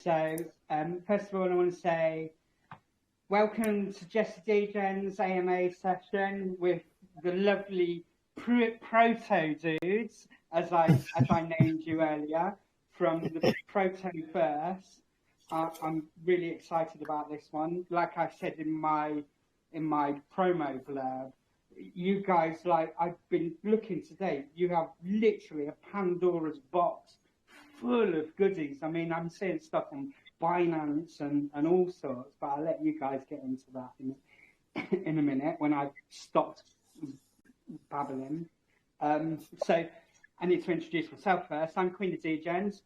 So, first of all, I want to say welcome to Jesse Degen's AMA session with the lovely Proto dudes, as I named you earlier, from the Protoverse. I'm really excited about this one. Like I said in my promo blurb, you guys, I've been looking today. You have literally a Pandora's box full of goodies. I mean, I'm seeing stuff on Binance and all sorts, but I'll let you guys get into that in a minute when I've stopped babbling. So I need to introduce myself first. I'm Queen of Degens.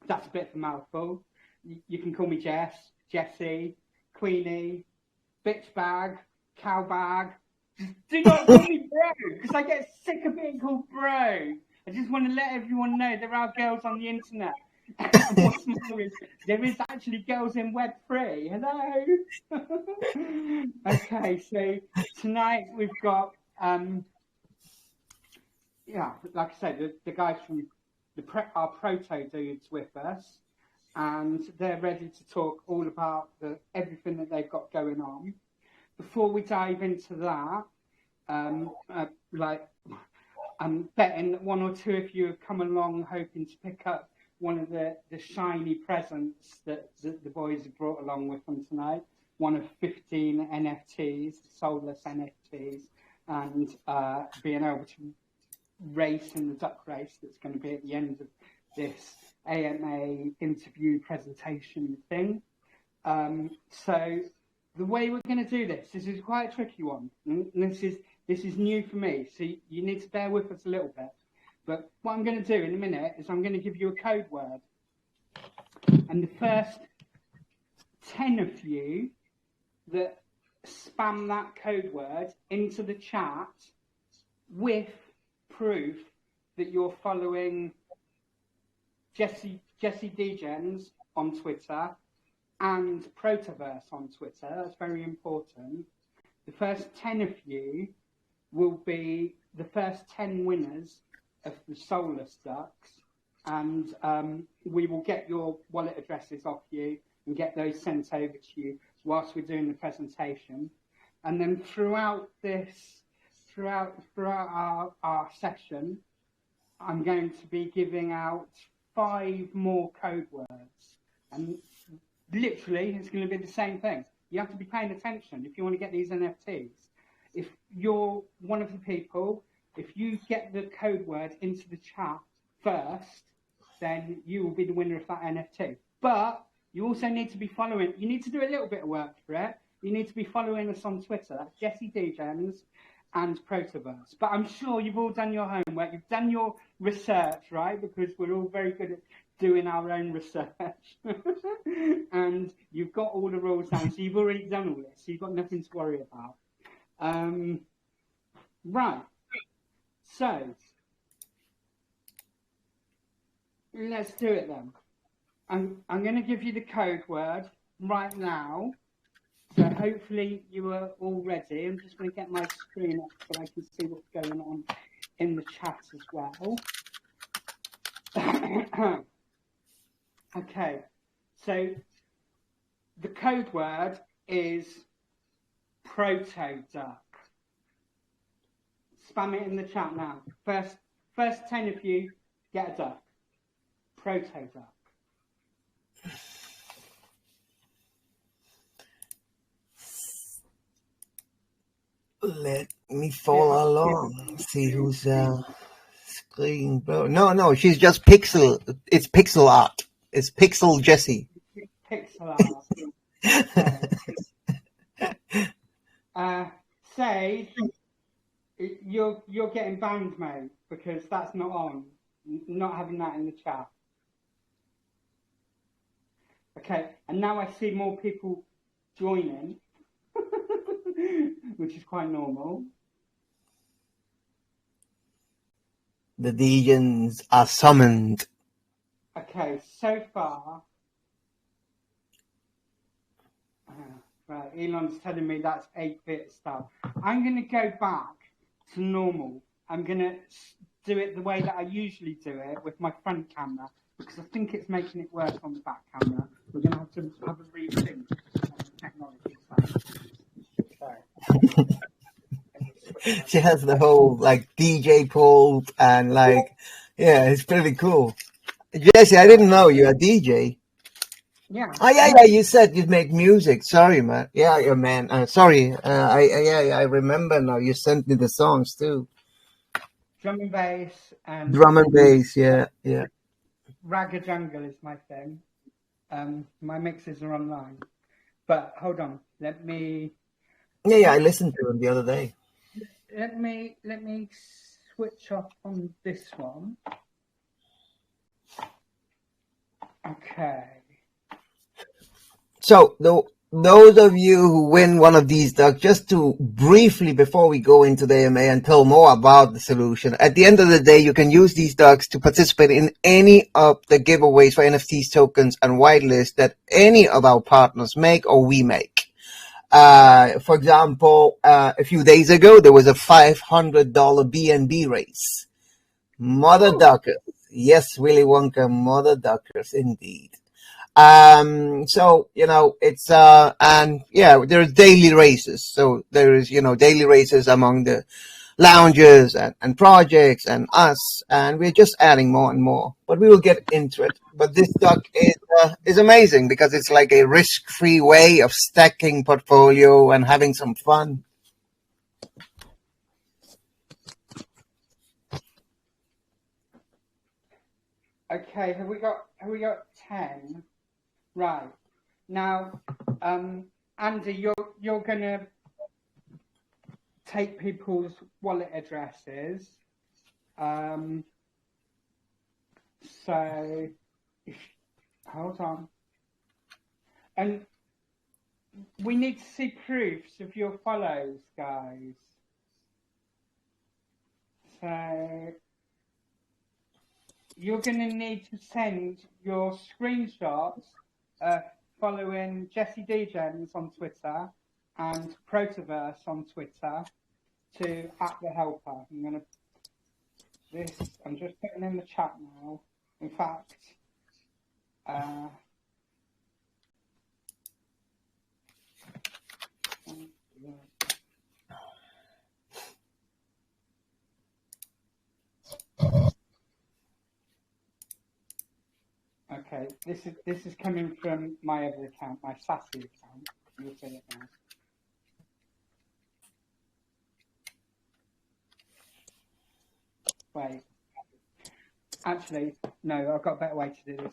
That's a bit of a mouthful. You can call me Jess, Jessie, Queenie, bitch bag, cow bag. Do not call me bro, because I get sick of being called bro. I just want to let everyone know there are girls on the internet. What's more is there is actually girls in Web3. Hello. Okay, so tonight we've got like I said, the guys from our Proto dudes with us, and they're ready to talk all about everything that they've got going on. Before we dive into that, I'm betting that one or two of you have come along hoping to pick up one of the shiny presents that the boys have brought along with them tonight. One of 15 NFTs, soulless NFTs, and being able to race in the duck race that's going to be at the end of this AMA interview presentation thing. So the way we're going to do this is quite a tricky one. And this is new for me, so you need to bear with us a little bit. But what I'm going to do in a minute is I'm going to give you a code word. And the first 10 of you that spam that code word into the chat with proof that you're following Jesse Degens on Twitter and Protoverse on Twitter, that's very important. The first 10 of you will be the first 10 winners of the soulless ducks, and we will get your wallet addresses off you and get those sent over to you whilst we're doing the presentation. And then throughout our session, I'm going to be giving out 5 more code words, and literally it's going to be the same thing. You have to be paying attention if you want to get these NFTs. If you're one of the people, if you get the code word into the chat first, then you will be the winner of that NFT. But you also need to be following, you need to do a little bit of work for it. You need to be following us on Twitter. That's Jesse Degens and Protoverse. But I'm sure you've all done your homework. You've done your research, right? Because we're all very good at doing our own research. And you've got all the rules down. So you've already done all this. So you've got nothing to worry about. Right. So let's do it then. I'm going to give you the code word right now. So hopefully you are all ready. I'm just going to get my screen up so I can see what's going on in the chat as well. Okay, so the code word is Proto-duck. Spam it in the chat now. First 10 of you get a duck. Proto-duck. Let me follow along. See who's screen. No, she's just pixel. It's pixel art. It's pixel Jessie. Pixel art. Say you're getting banned, mate, because that's not on. Not having that in the chat. Okay, and now I see more people joining, which is quite normal. The Degens are summoned. Okay, so far, right, Elon's telling me that's 8-bit stuff. I'm going to go back to normal. I'm going to do it the way that I usually do it with my front camera. because I think it's making it worse on the back camera. We're going to have a rethink on the technology side. So, She has the whole like DJ pult and like, yeah, it's pretty cool. Jesse, I didn't know you're a DJ. Yeah. Oh yeah. You said you'd make music. Sorry, man. Yeah, man. Sorry. I remember now. You sent me the songs too. Drum and bass and Drum and bass. Yeah. Ragga Jungle is my thing. My mixes are online. But hold on. Let me. Yeah. I listened to them the other day. Let me switch off on this one. Okay. So those of you who win one of these ducks, just to briefly before we go into the AMA and tell more about the solution, at the end of the day, you can use these ducks to participate in any of the giveaways for NFTs, tokens, and whitelist that any of our partners make or we make. For example, a few days ago, there was a $500 BNB race. Mother duckers. Yes, Willy Wonka, mother duckers, indeed. So, it's, and yeah, there's daily races. So there is, daily races among the lounges and projects and us, and we're just adding more and more, but we will get into it. But this duck is amazing because it's like a risk-free way of stacking portfolio and having some fun. Okay, have we got 10? Right. Now, Andy, you're gonna take people's wallet addresses. So hold on. And we need to see proofs of your follows, guys. So you're going to need to send your screenshots following Jesse Degens on Twitter and Protoverse on Twitter to @thehelper. I'm just putting in the chat now. In fact, okay, this is coming from my other account, my Sassy account. You'll see it now. Wait. Actually, no, I've got a better way to do this.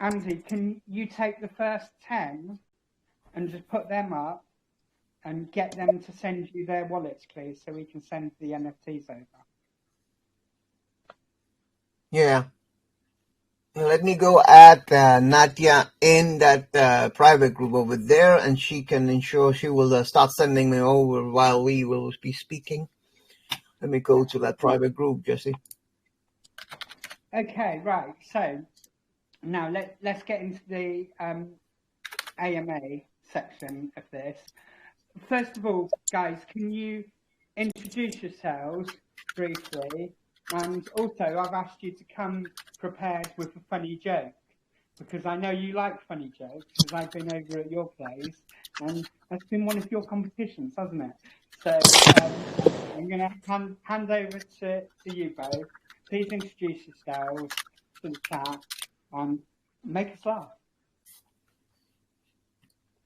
Andy, can you take the first 10 and just put them up and get them to send you their wallets, please, so we can send the NFTs over? Yeah. Let me go add Nadia in that private group over there, and she can ensure she will start sending me over while we will be speaking. Let me go to that private group, Jesse. Okay, right. So now let's get into the AMA section of this. First of all, guys, can you introduce yourselves briefly? And also, I've asked you to come prepared with a funny joke, because I know you like funny jokes, because I've been over at your place, and that's been one of your competitions, hasn't it? So I'm going to hand over to you both. Please introduce yourselves to the chat and make us laugh.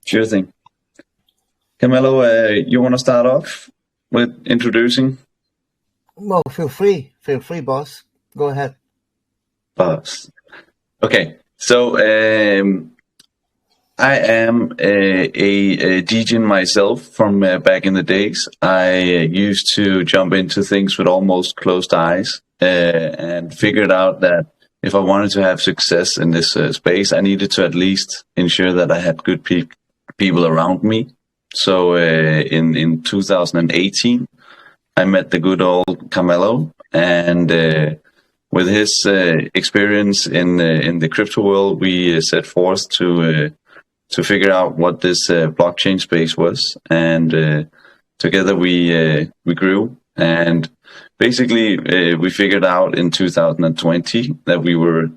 Sure thing. Camillo, you want to start off with introducing? Well, feel free, boss. Go ahead. Boss. Okay, so I am a DJ myself from back in the days. I used to jump into things with almost closed eyes and figured out that if I wanted to have success in this space, I needed to at least ensure that I had good people around me. So in 2018, I met the good old Camillo, and with his experience in the crypto world, we set forth to figure out what this blockchain space was, and together we grew. And basically, we figured out in 2020 that we were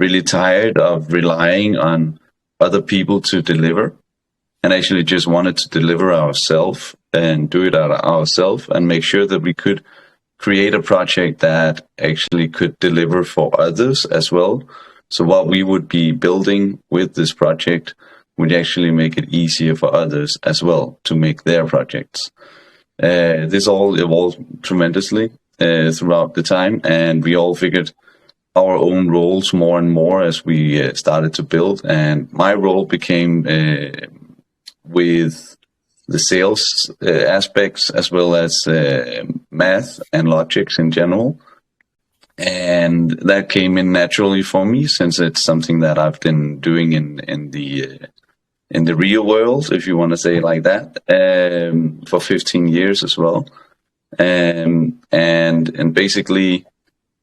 really tired of relying on other people to deliver, and actually just wanted to deliver ourselves and do it ourselves and make sure that we could create a project that actually could deliver for others as well. So what we would be building with this project would actually make it easier for others as well to make their projects. This all evolved tremendously throughout the time, and we all figured our own roles more and more as we started to build. And my role became with the sales aspects as well as math and logics in general. And that came in naturally for me, since it's something that I've been doing in the real world, if you want to say it like that, for 15 years as well. And basically,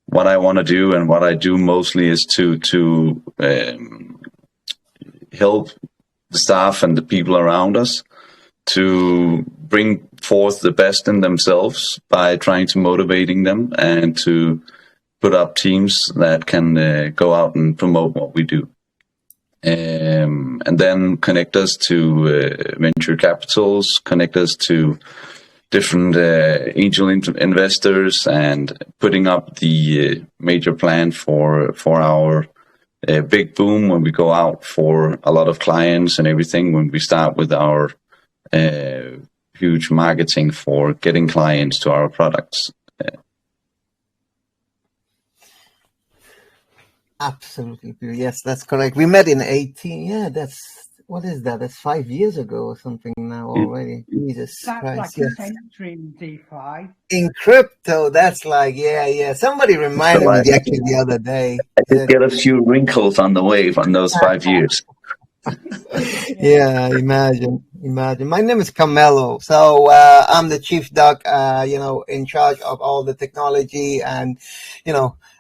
what I want to do and what I do mostly is to help the staff and the people around us to bring forth the best in themselves by trying to motivating them and to put up teams that can go out and promote what we do. And then connect us to venture capitals, connect us to different angel investors, and putting up the major plan for our big boom when we go out for a lot of clients and everything, when we start with our huge marketing for getting clients to our products. Absolutely. Yes, that's correct. We met in 18. Yeah, what is that? That's 5 years ago or something now already. Jesus That's Christ. like Yes. a century in DeFi. In crypto, that's like, yeah. Somebody reminded me actually the other day. I did get a few wrinkles on the wave on those 5 years. Yeah, imagine. My name is Carmelo. So I'm the chief doc, in charge of all the technology and,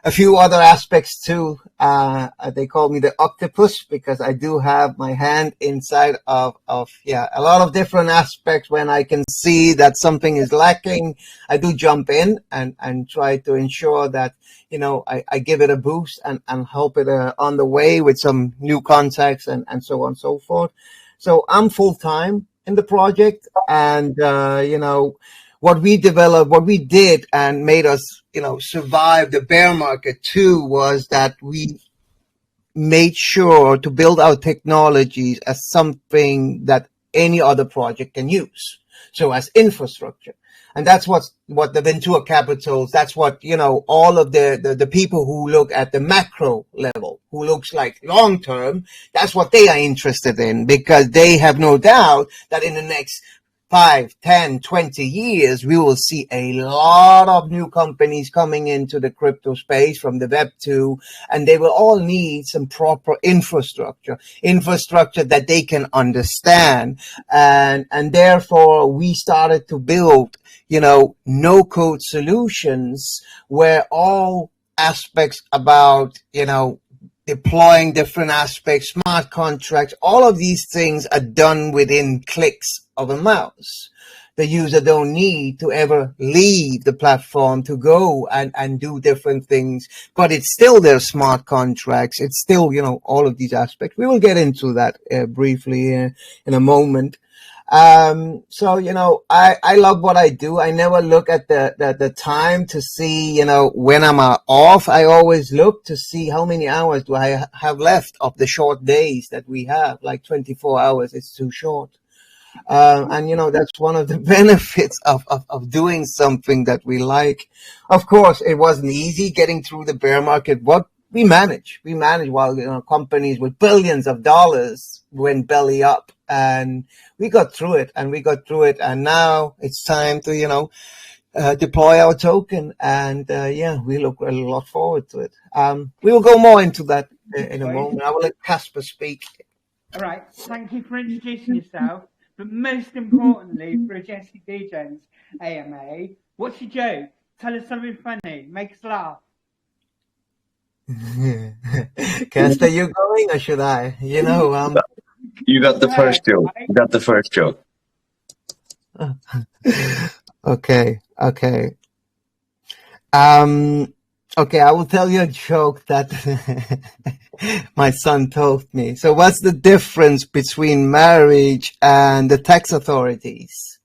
a few other aspects too. They call me the octopus because I do have my hand inside of a lot of different aspects. When I can see that something is lacking, I do jump in and try to ensure that, I give it a boost and help it on the way with some new contacts and so on and so forth. So I'm full time in the project, and, what we developed, what we did and made us, survive the bear market too, was that we made sure to build our technologies as something that any other project can use. So as infrastructure. And that's what the venture capitals, that's what, all of the people who look at the macro level, who looks like long term, that's what they are interested in, because they have no doubt that in the next 5, 10, 20 years, we will see a lot of new companies coming into the crypto space from the Web 2, and they will all need some proper infrastructure that they can understand. And therefore, we started to build, no-code solutions where all aspects about, deploying different aspects, smart contracts, all of these things are done within clicks of a mouse. The user don't need to ever leave the platform to go and do different things, but it's still their smart contracts. It's still, all of these aspects. We will get into that briefly in a moment. So, I love what I do. I never look at the time to see, when I'm off. I always look to see how many hours do I have left of the short days that we have, like 24 hours. It's too short. And that's one of the benefits of doing something that we like. Of course, it wasn't easy getting through the bear market. What we managed while, companies with billions of dollars went belly up, and we got through it, and now it's time to, deploy our token, and we look a lot forward to it. We will go more into that in a moment. I will let Casper speak. All right, thank you for introducing yourself, but most importantly, for a Jesse Degens AMA, what's your joke? Tell us something funny, make us laugh. Casper, you going or should I? You got the first joke. You got the first joke. Okay. Okay, I will tell you a joke that my son told me. So what's the difference between marriage and the tax authorities?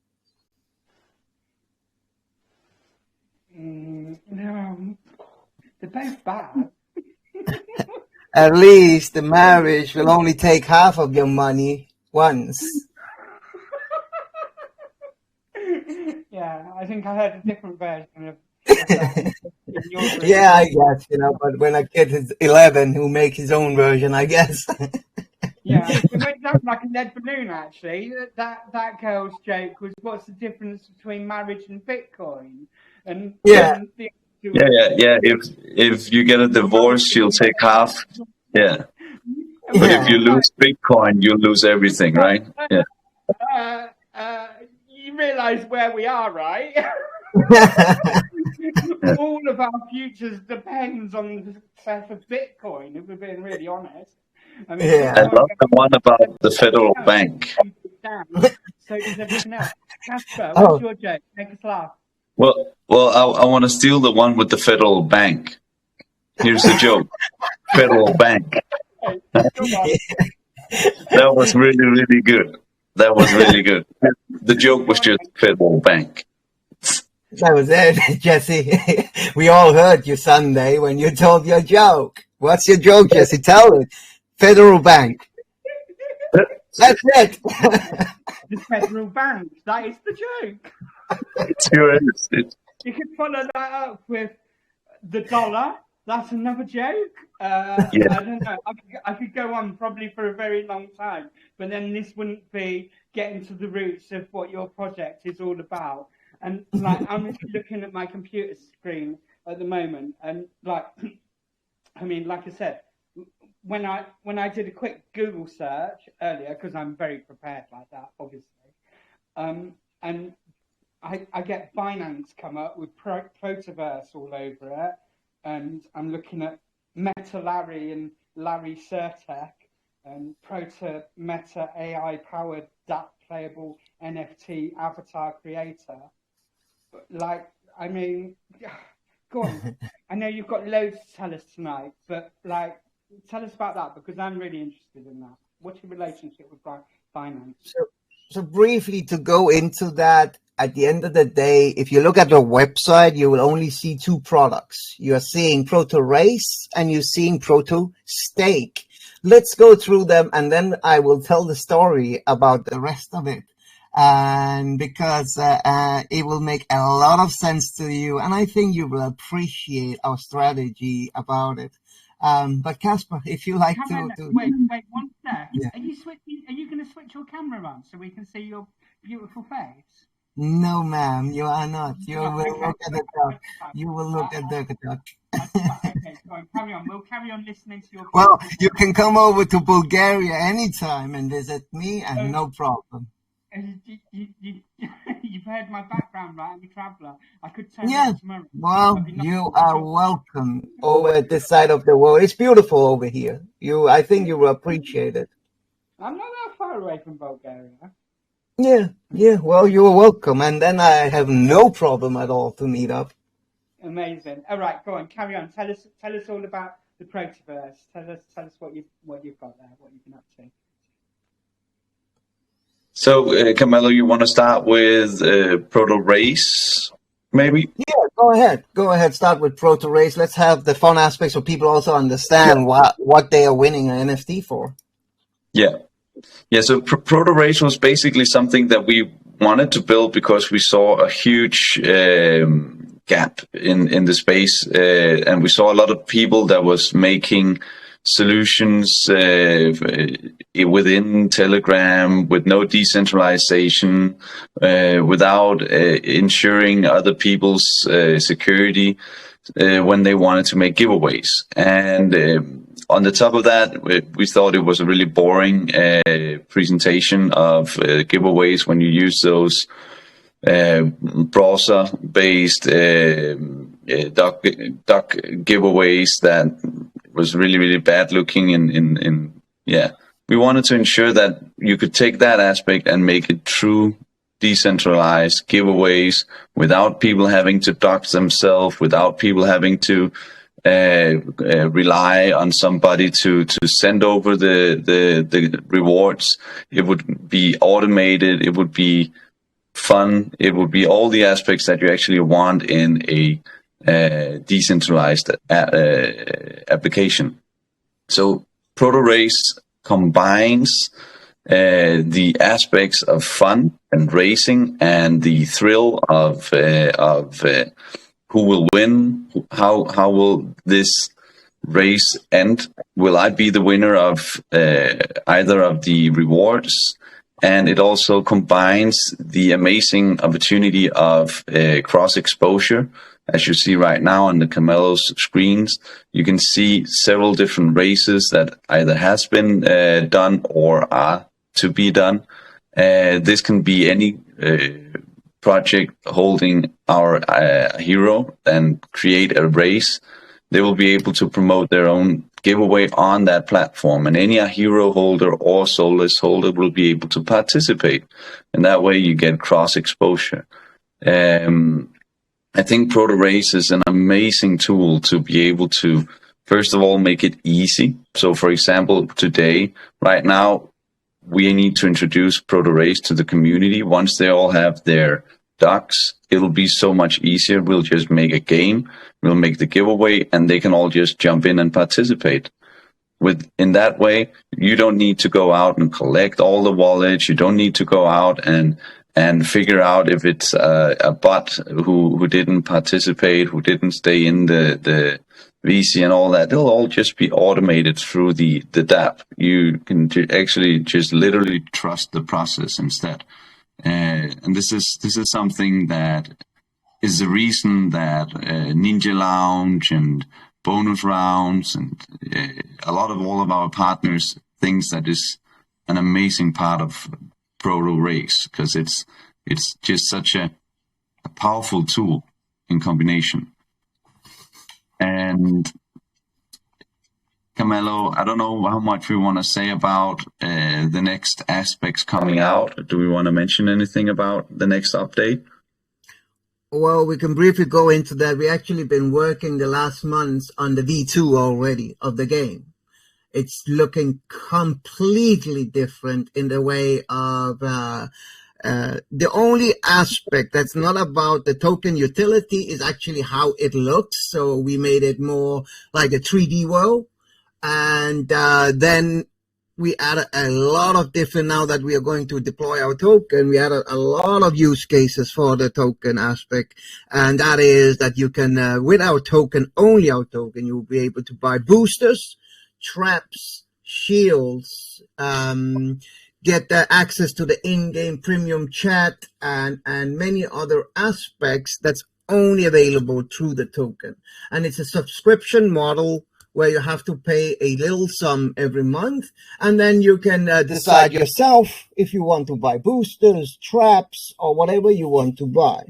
No, they're both bad. At least the marriage will only take half of your money once. Yeah, I think I heard a different version of that in your group. Yeah, I guess, but when a kid is 11, he'll make his own version, I guess. Yeah, it went down like a lead balloon, actually. That girl's joke was, what's the difference between marriage and Bitcoin? And Yeah. the Yeah. If you get a divorce, you'll take half. Yeah. But if you lose Bitcoin, you lose everything, right? Yeah. You realise where we are, right? All of our futures depends on the success of Bitcoin, if we're being really honest. I mean, Yeah. I love the one about the federal bank. So does everything else. Casper, Oh. what's your joke? Make us laugh. Well, I want to steal the one with the federal bank. Here's the joke. Federal bank. Okay, come on. That was really, really good. That was really good. The joke was just federal bank. That was it, Jesse. We all heard you Sunday when you told your joke. What's your joke, Jesse? Tell it. Federal Bank. That's it. The federal bank. That is the joke. You could follow that up with the dollar. That's another joke. I don't know. I could go on probably for a very long time, but then this wouldn't be getting to the roots of what your project is all about. And like, I'm looking at my computer screen at the moment, and like, I mean, like I said, when I did a quick Google search earlier, because I'm very prepared like that, obviously, and I get Binance come up with Protoverse all over it, and I'm looking at Meta Larry and Larry Certek and Proto Meta AI powered DApp playable NFT avatar creator. Like, I mean, go on. I know you've got loads to tell us tonight, but like, tell us about that, because I'm really interested in that. What's your relationship with Binance? So briefly to go into that, at the end of the day, if you look at the website, you will only see two products. You are seeing Proto Race and you're seeing Proto Stake. Let's go through them, and then I will tell the story about the rest of it. And because it will make a lot of sense to you, and I think you will appreciate our strategy about it. But Casper, if you like to wait 1 sec. Yeah. Are you going to switch your camera on so we can see your beautiful face? No, ma'am, you are not. You will look at the duck. You will look at the duck. Okay, go on, carry on. We'll carry on listening to your. Well, you can come over to Bulgaria anytime and visit me, and no problem. You've heard my background, right? I'm a traveller. I could turn Yeah. tomorrow. Well, you are welcome over at this side of the world. It's beautiful over here. I think you will appreciate it. I'm not that far away from Bulgaria. Yeah. Well, you are welcome, and then I have no problem at all to meet up. Amazing. All right, go on, carry on. Tell us all about the Protoverse. Tell us what you've got there, what you've been up to. So, Camelo, you want to start with Proto Race, maybe? Yeah, go ahead. Start with Proto Race. Let's have the fun aspects so people also understand what they are winning an NFT for. Yeah. So Proto Race was basically something that we wanted to build because we saw a huge gap in the space, and we saw a lot of people that was making solutions within Telegram with no decentralization, without ensuring other people's security when they wanted to make giveaways. And on the top of that, we thought it was a really boring presentation of giveaways when you use those browser-based duck giveaways that was really, really bad looking. We wanted to ensure that you could take that aspect and make it true decentralized giveaways without people having to dox themselves, without people having to rely on somebody to send over the rewards. It would be automated. It would be fun. It would be all the aspects that you actually want in a decentralized application. So Protoverse combines the aspects of fun and racing and the thrill of who will win, how will this race end? Will I be the winner of either of the rewards? And it also combines the amazing opportunity of cross exposure. As you see right now on the Camelo's screens, you can see several different races that either has been done or are to be done. This can be any project holding our hero and create a race. They will be able to promote their own giveaway on that platform, and any hero holder or soulless holder will be able to participate. And that way you get cross exposure. I think Protoverse is an amazing tool to be able to, first of all, make it easy. So, for example, today, right now, we need to introduce Protoverse to the community. Once they all have their docs, it'll be so much easier. We'll just make a game, we'll make the giveaway, and they can all just jump in and participate. In that way, you don't need to go out and collect all the wallets. You don't need to go out and figure out if it's a bot who didn't participate, who didn't stay in the VC and all that. They'll all just be automated through the dApp. You can actually just literally trust the process instead. And this is something that is the reason that Ninja Lounge and bonus rounds and all of our partners thinks that is an amazing part of Protoverse, because it's just such a powerful tool in combination. And Camelo, I don't know how much we want to say about the next aspects coming out. Do we want to mention anything about the next update? Well, we can briefly go into that. We actually been working the last months on the V2 already of the game. It's looking completely different in the way of the only aspect that's not about the token utility is actually how it looks. So we made it more like a 3D world. And then we added a lot of different, now that we are going to deploy our token, we added a lot of use cases for the token aspect. And that is that you can, with our token, only our token, you'll be able to buy boosters, traps, shields, get access to the in-game premium chat, and many other aspects that's only available through the token. And it's a subscription model where you have to pay a little sum every month, and then you can decide yourself if you want to buy boosters, traps, or whatever you want to buy.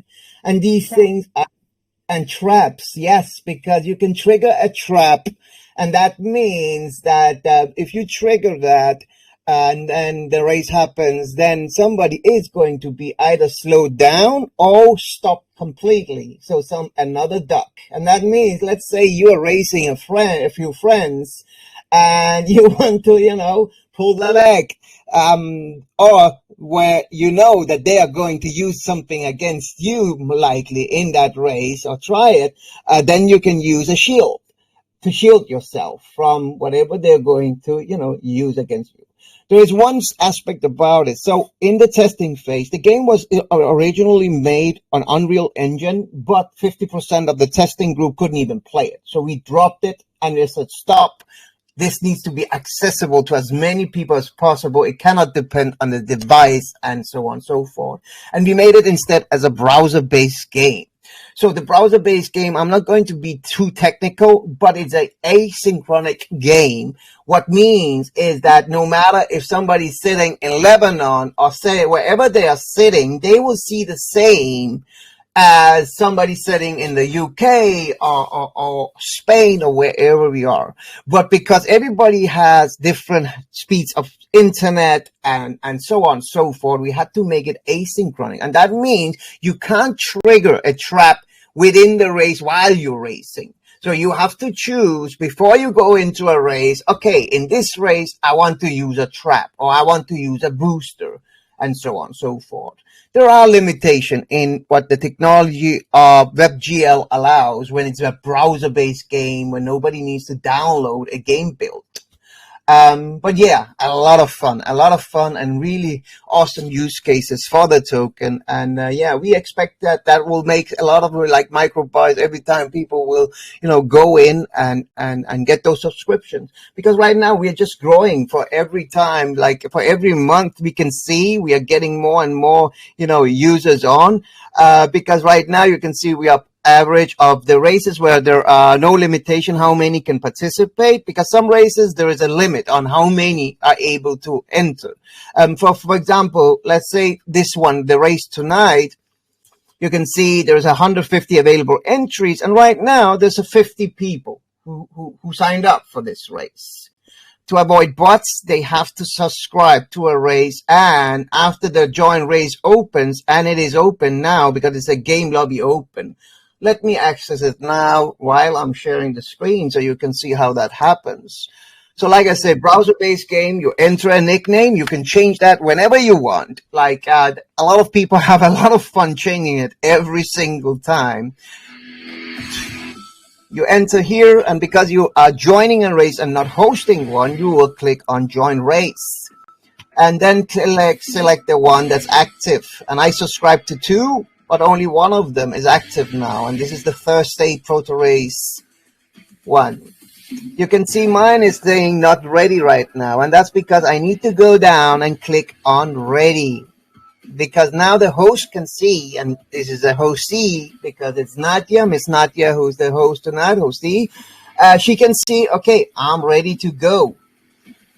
And these things are, and traps, yes, because you can trigger a trap, and that means that if you trigger that and then the race happens, then somebody is going to be either slowed down or stopped completely. So another duck. And that means, let's say you are racing a few friends and you want to, pull the leg, or where you know that they are going to use something against you likely in that race or try it, then you can use a shield to shield yourself from whatever they're going to, use against you. There is one aspect about it. So in the testing phase, the game was originally made on Unreal Engine, but 50% of the testing group couldn't even play it. So we dropped it and we said, stop. This needs to be accessible to as many people as possible. It cannot depend on the device and so on and so forth. And we made it instead as a browser-based game. So the browser-based game, I'm not going to be too technical, but it's an asynchronous game. What means is that no matter if somebody's sitting in Lebanon or say wherever they are sitting, they will see the same as somebody sitting in the UK or Spain or wherever we are. But because everybody has different speeds of internet and so on and so forth, we had to make it asynchronous. And that means you can't trigger a trap within the race while you're racing. So you have to choose before you go into a race. Okay, in this race, I want to use a trap, or I want to use a booster, and so on and so forth. There are limitations in what the technology of WebGL allows when it's a browser-based game, when nobody needs to download a game build. But yeah, a lot of fun, and really awesome use cases for the token. And yeah, we expect that will make a lot of like microbuys every time people will, go in and get those subscriptions. Because right now we are just growing for every time, like for every month we can see we are getting more and more, users on. Because right now you can see we are average of the races where there are no limitation how many can participate, because some races there is a limit on how many are able to enter. For example, let's say this one, the race tonight, you can see there's 150 available entries, and right now there's 50 people who signed up for this race. To avoid bots, they have to subscribe to a race, and after the join race opens, and it is open now because it's a game lobby open. Let me access it now while I'm sharing the screen so you can see how that happens. So like I said, browser-based game, you enter a nickname, you can change that whenever you want. Like a lot of people have a lot of fun changing it every single time. You enter here, and because you are joining a race and not hosting one, you will click on Join Race. And then select the one that's active. And I subscribe to 2. But only one of them is active now, and this is the Thursday Protoverse one. You can see mine is saying not ready right now, and that's because I need to go down and click on ready, because now the host can see, and this is a hostee because it's Nadia, Miss Nadia, who's the host tonight, hostee. She can see, okay, I'm ready to go.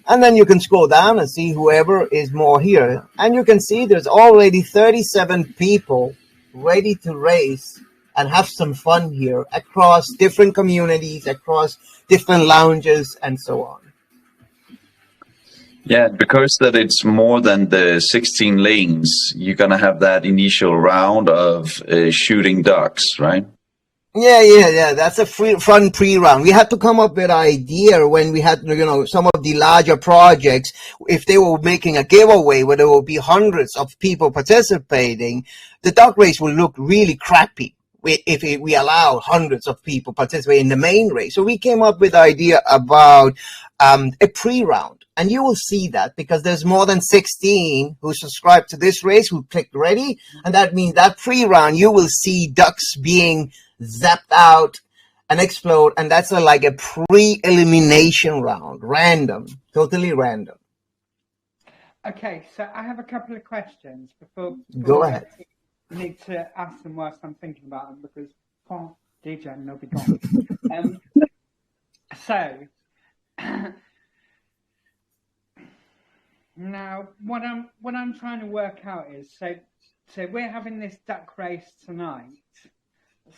And then you can scroll down and see whoever is more here, and you can see there's already 37 people ready to race and have some fun here across different communities, across different lounges, and so on. Yeah, because that it's more than the 16 lanes, you're going to have that initial round of shooting ducks, right? Yeah. That's a fun pre-round. We had to come up with an idea when we had, some of the larger projects, if they were making a giveaway where there will be hundreds of people participating, the duck race will look really crappy if we allow hundreds of people participate in the main race. So we came up with the idea about a pre-round. And you will see that because there's more than 16 who subscribe to this race who clicked ready. And that means that pre-round, you will see ducks being zapped out and explode. And that's like a pre-elimination round, random, totally random. Okay, so I have a couple of questions before Go ahead. I need to ask them whilst I'm thinking about them because DJ and they'll be gone. So now what I'm trying to work out is so we're having this duck race tonight.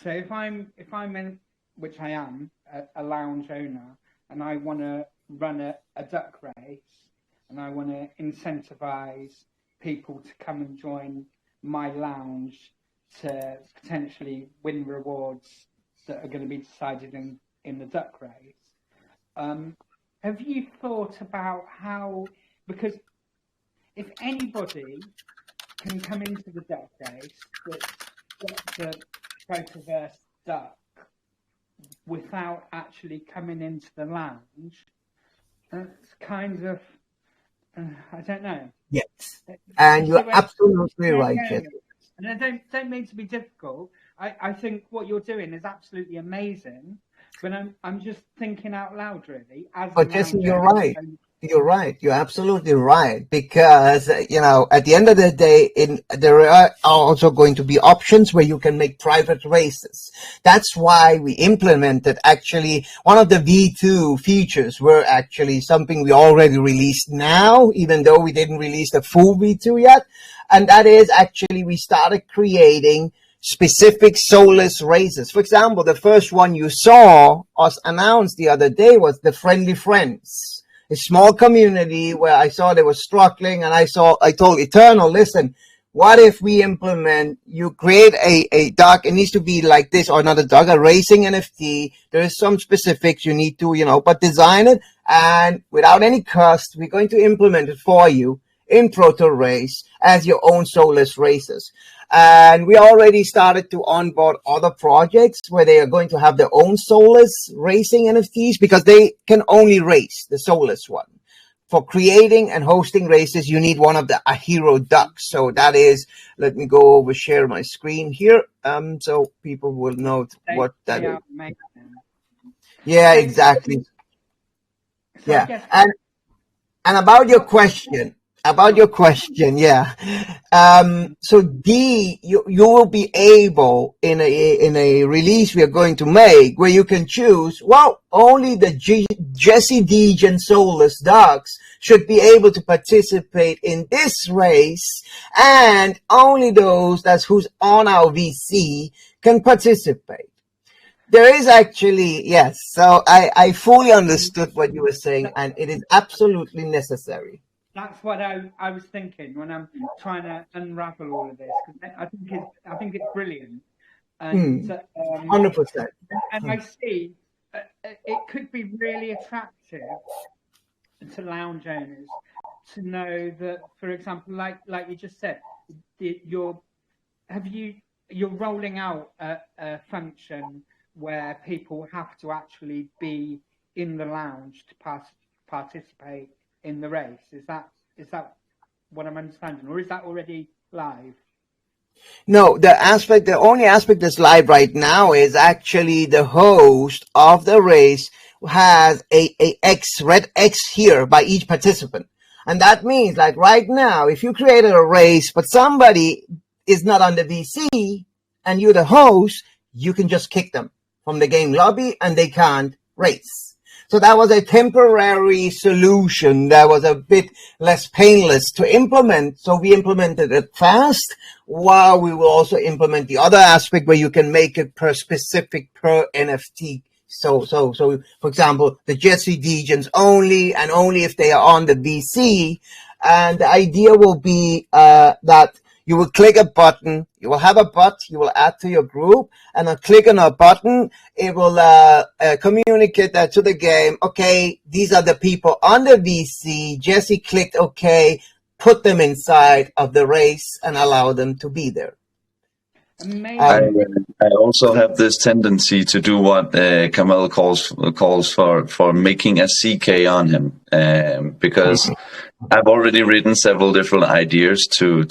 So if I'm in, which I am, a lounge owner, and I want to run a duck race, and I want to incentivize people to come and join my lounge to potentially win rewards that are going to be decided in the duck race. Have you thought about how, because if anybody can come into the duck race that's the Protoverse duck without actually coming into the lounge, it's kind of, I don't know. Yes, and you're absolutely right, Jeff. And I don't mean to be difficult. I think what you're doing is absolutely amazing, but I'm just thinking out loud, really. But Jesse, you're right. You're right. You're absolutely right. Because, at the end of the day, there are also going to be options where you can make private races. That's why we implemented actually one of the V2 features were actually something we already released now, even though we didn't release the full V2 yet. And that is actually we started creating specific soulless races. For example, the first one you saw us announce the other day was the Friendly Friends. A small community where I saw they were struggling, and I told Eternal, listen, what if we implement, you create a duck, it needs to be like this or another duck, a racing NFT. There is some specifics you need to, but design it, and without any cost, we're going to implement it for you in Protoverse as your own soulless races. And we already started to onboard other projects where they are going to have their own soulless racing NFTs, because they can only race the soulless one. For creating and hosting races, you need one of a hero ducks. So that is, let me go over, share my screen here, so people will know what that is. Yeah, exactly. Yeah, and about your question, yeah. So you will be able, in a release we are going to make, where you can choose, well, only the Jesse Degen soulless ducks should be able to participate in this race, and only those who's on our VC can participate. There is actually, yes. So I fully understood what you were saying, and it is absolutely necessary. That's what I was thinking when I'm trying to unravel all of this, because I think it's brilliant, and 100%. And I see it could be really attractive to lounge owners to know that, for example, like you just said, you're rolling out a function where people have to actually be in the lounge to participate in the race. Is that what I'm understanding, or is that already live? No, the only aspect that's live right now is actually the host of the race has a red X here by each participant. And that means, like right now, if you created a race, but somebody is not on the VC and you're the host, you can just kick them from the game lobby and they can't race. So that was a temporary solution that was a bit less painless to implement. So we implemented it fast, while we will also implement the other aspect where you can make it per NFT. So for example, the Jesse Degens only, and only if they are on the VC. And the idea will be that you will click a button, you will have a bot you will add to your group, and on click on a button, it will communicate that to the game. Okay, these are the people on the VC. Jesse clicked OK, put them inside of the race and allow them to be there. I also have this tendency to do what Kamal calls for making a CK on him, because I've already written several different ideas to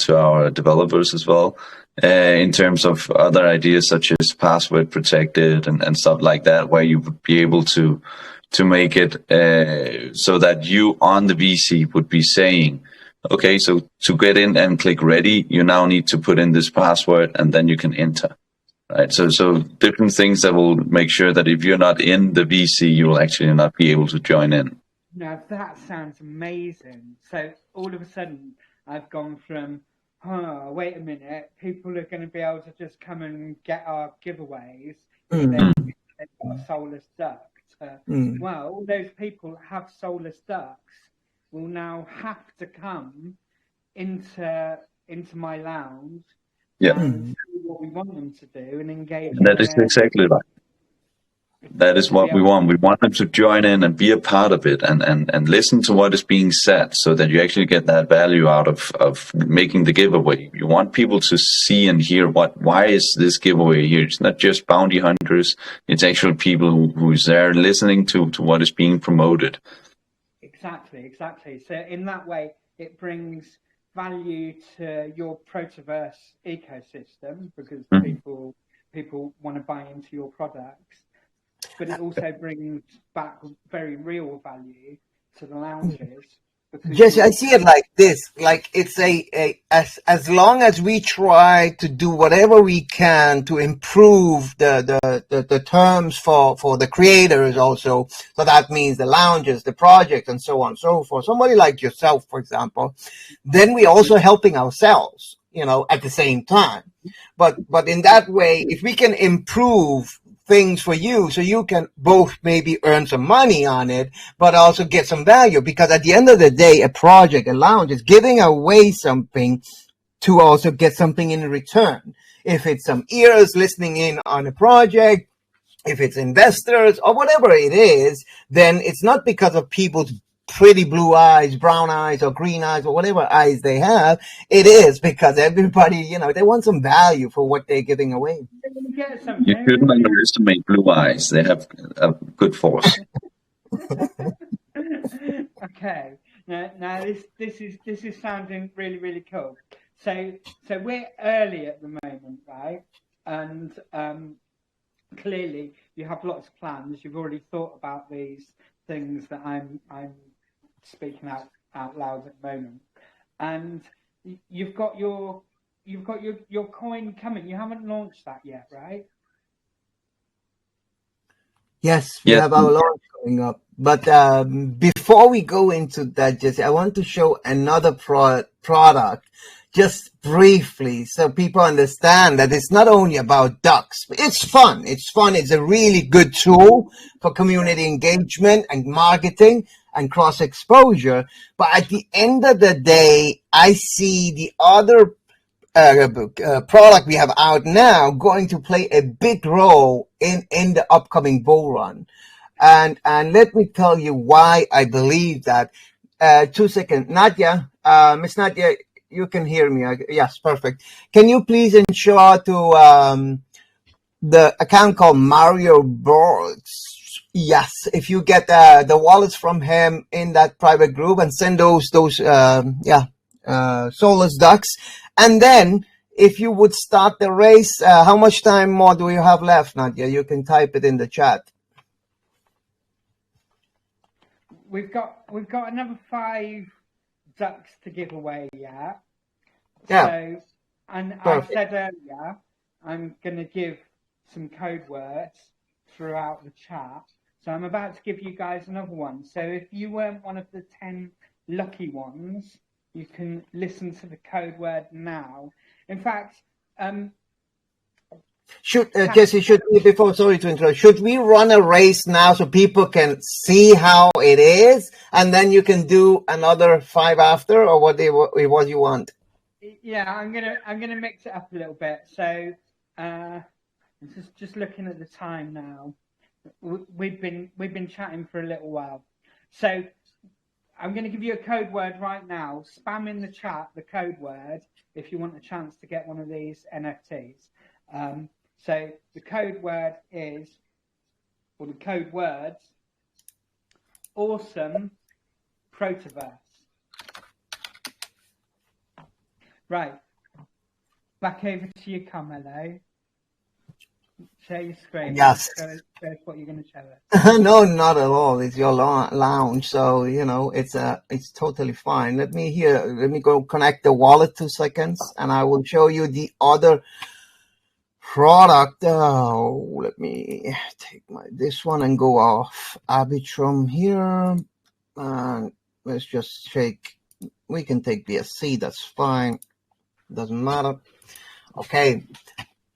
our developers as well, in terms of other ideas such as password protected and stuff like that, where you would be able to make it so that you on the VC would be saying, okay, so to get in and click ready, you now need to put in this password and then you can enter, right? So different things that will make sure that if you're not in the VC, you will actually not be able to join in. Now that sounds amazing. So all of a sudden I've gone from, wait a minute, people are going to be able to just come and get our giveaways if they've got a soulless duck. Well, all those people have soulless ducks will now have to come into my lounge and do what we want them to do and engage. That is exactly right. That is what we want. We want them to join in and be a part of it and listen to what is being said, so that you actually get that value out of making the giveaway. You want people to see and hear why is this giveaway here. It's not just bounty hunters. It's actual people who's there listening to what is being promoted. Exactly. So in that way, it brings value to your Protoverse ecosystem, because people want to buy into your products, but it also brings back very real value to the lounges. Jesse, I see it like this. Like it's as long as we try to do whatever we can to improve the terms for the creators also. So that means the lounges, the project, and so on and so forth. Somebody like yourself, for example, then we're also helping ourselves, at the same time. But in that way, if we can improve things for you, so you can both maybe earn some money on it, but also get some value, because at the end of the day, a project, a lounge is giving away something to also get something in return. If it's some ears listening in on a project, if it's investors or whatever it is, then it's not because of people's pretty blue eyes, brown eyes, or green eyes, or whatever eyes they have. It is because everybody, they want some value for what they're giving away. You shouldn't underestimate blue eyes. They have a good force. Okay. Now this is sounding really, really cool. So we're early at the moment, right? And clearly you have lots of plans. You've already thought about these things that I'm speaking out loud at the moment, and you've got your coin coming. You haven't launched that yet, right? Yes, we have our launch coming up. But before we go into that, Jesse, I want to show another product just briefly so people understand that it's not only about ducks. It's fun. It's a really good tool for community engagement and marketing and cross exposure. But at the end of the day, I see the other product we have out now going to play a big role in the upcoming bull run. And let me tell you why I believe that. 2 seconds. Nadia, Miss Nadia, you can hear me. Yes, perfect. Can you please ensure to the account called Mario Borgs? Yes, if you get the wallets from him in that private group and send those soulless ducks. And then if you would start the race, how much time more do you have left, Nadia? You can type it in the chat. We've got another 5 ducks to give away, yeah. So, and perfect. I said earlier, I'm going to give some code words throughout the chat. So I'm about to give you guys another one. So if you weren't one of the 10 lucky ones, you can listen to the code word now. In fact, Jesse, sorry to interrupt, should we run a race now so people can see how it is, and then you can do another 5 after, or what you want? Yeah, I'm gonna mix it up a little bit. So, just looking at the time now, we've been chatting for a little while. So, I'm going to give you a code word right now. Spam in the chat the code word if you want a chance to get one of these NFTs. So the code word is, or the code words, awesome Protoverse. Right. Back over to you, Carmelo. Share your screen. Yes. Show us what you're going to show us. No, not at all. It's your lounge, so it's totally fine. Let me go connect the wallet 2 seconds, and I will show you the other product. Let me take this one and go off Arbitrum here, and let's just take. We can take BSC. That's fine. Doesn't matter. Okay.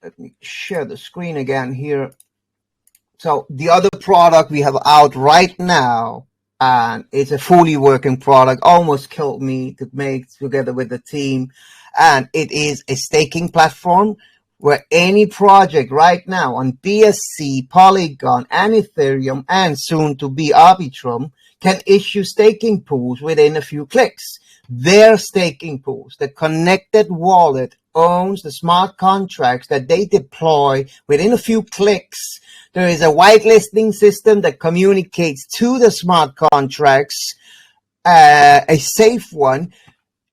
Let me share the screen again here. So the other product we have out right now, and it's a fully working product, almost killed me to make together with the team. And it is a staking platform where any project right now on BSC, Polygon, and Ethereum, and soon to be Arbitrum, can issue staking pools within a few clicks. Their staking pools, the connected wallet, owns the smart contracts that they deploy within a few clicks. There is a whitelisting system that communicates to the smart contracts, a safe one,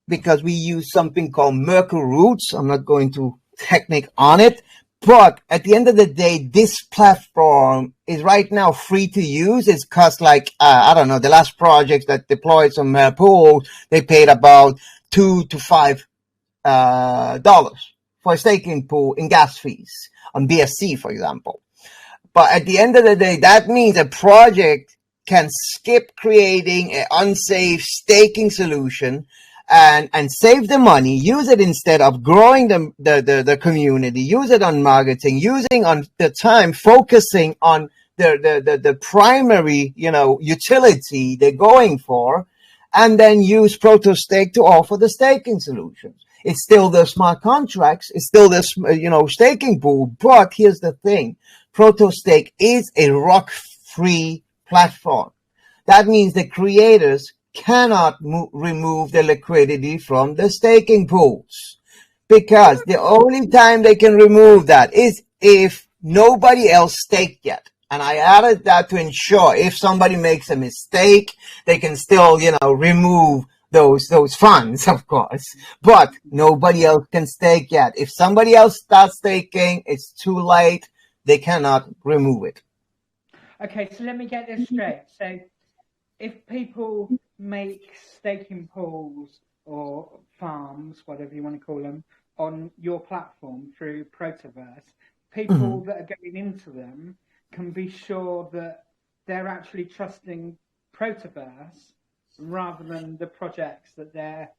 because we use something called Merkle roots. I'm not going to technique on it, but at the end of the day, this platform is right now free to use. It's cost like, I don't know, the last projects that deployed some pools, they paid about $2 to $5 for a staking pool in gas fees on BSC, for example. But at the end of the day, that means a project can skip creating an unsafe staking solution and save the money, use it instead of growing the community, use it on marketing, using on the time, focusing on the primary, utility they're going for, and then use ProtoStake to offer the staking solutions. It's still the smart contracts. It's still the, staking pool. But here's the thing. ProtoStake is a rock-free platform. That means the creators cannot remove the liquidity from the staking pools, because the only time they can remove that is if nobody else staked yet. And I added that to ensure if somebody makes a mistake, they can still, remove those funds, of course. But nobody else can stake yet. If somebody else starts staking, it's too late. They cannot remove it. Okay, so let me get this straight. So if people make staking pools or farms, whatever you want to call them, on your platform through Protoverse, people that are going into them can be sure that they're actually trusting Protoverse rather than the projects that they're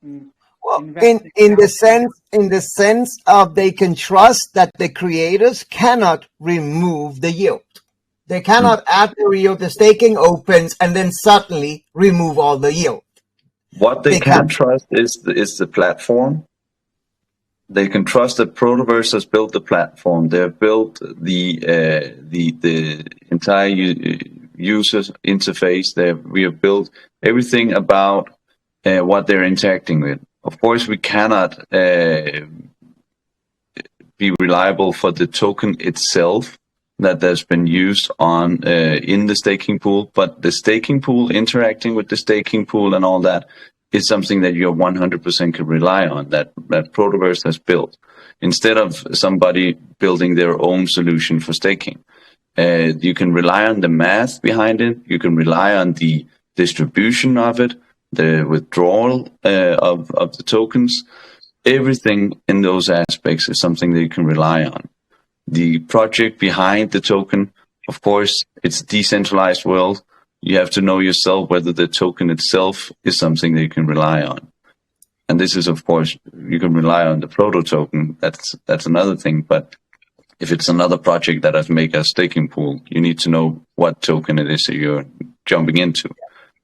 investing in the sense of they can trust that the creators cannot remove the yield. They cannot add the yield, the staking opens, and then suddenly remove all the yield. What they can trust is the platform. They can trust that Protoverse has built the platform. They have built the entire user interface. We have built everything about what they're interacting with. Of course, we cannot be reliable for the token itself that has been used on in the staking pool, but the staking pool interacting with the staking pool and all that is something that you 100% can rely on, that Protoverse has built, instead of somebody building their own solution for staking. You can rely on the math behind it. You can rely on the distribution of it, the withdrawal of the tokens. Everything in those aspects is something that you can rely on. The project behind the token, of course, it's a decentralized world. You have to know yourself whether the token itself is something that you can rely on. And this is, of course, you can rely on the proto token. That's another thing. But if it's another project that has made a staking pool, you need to know what token it is that you're jumping into.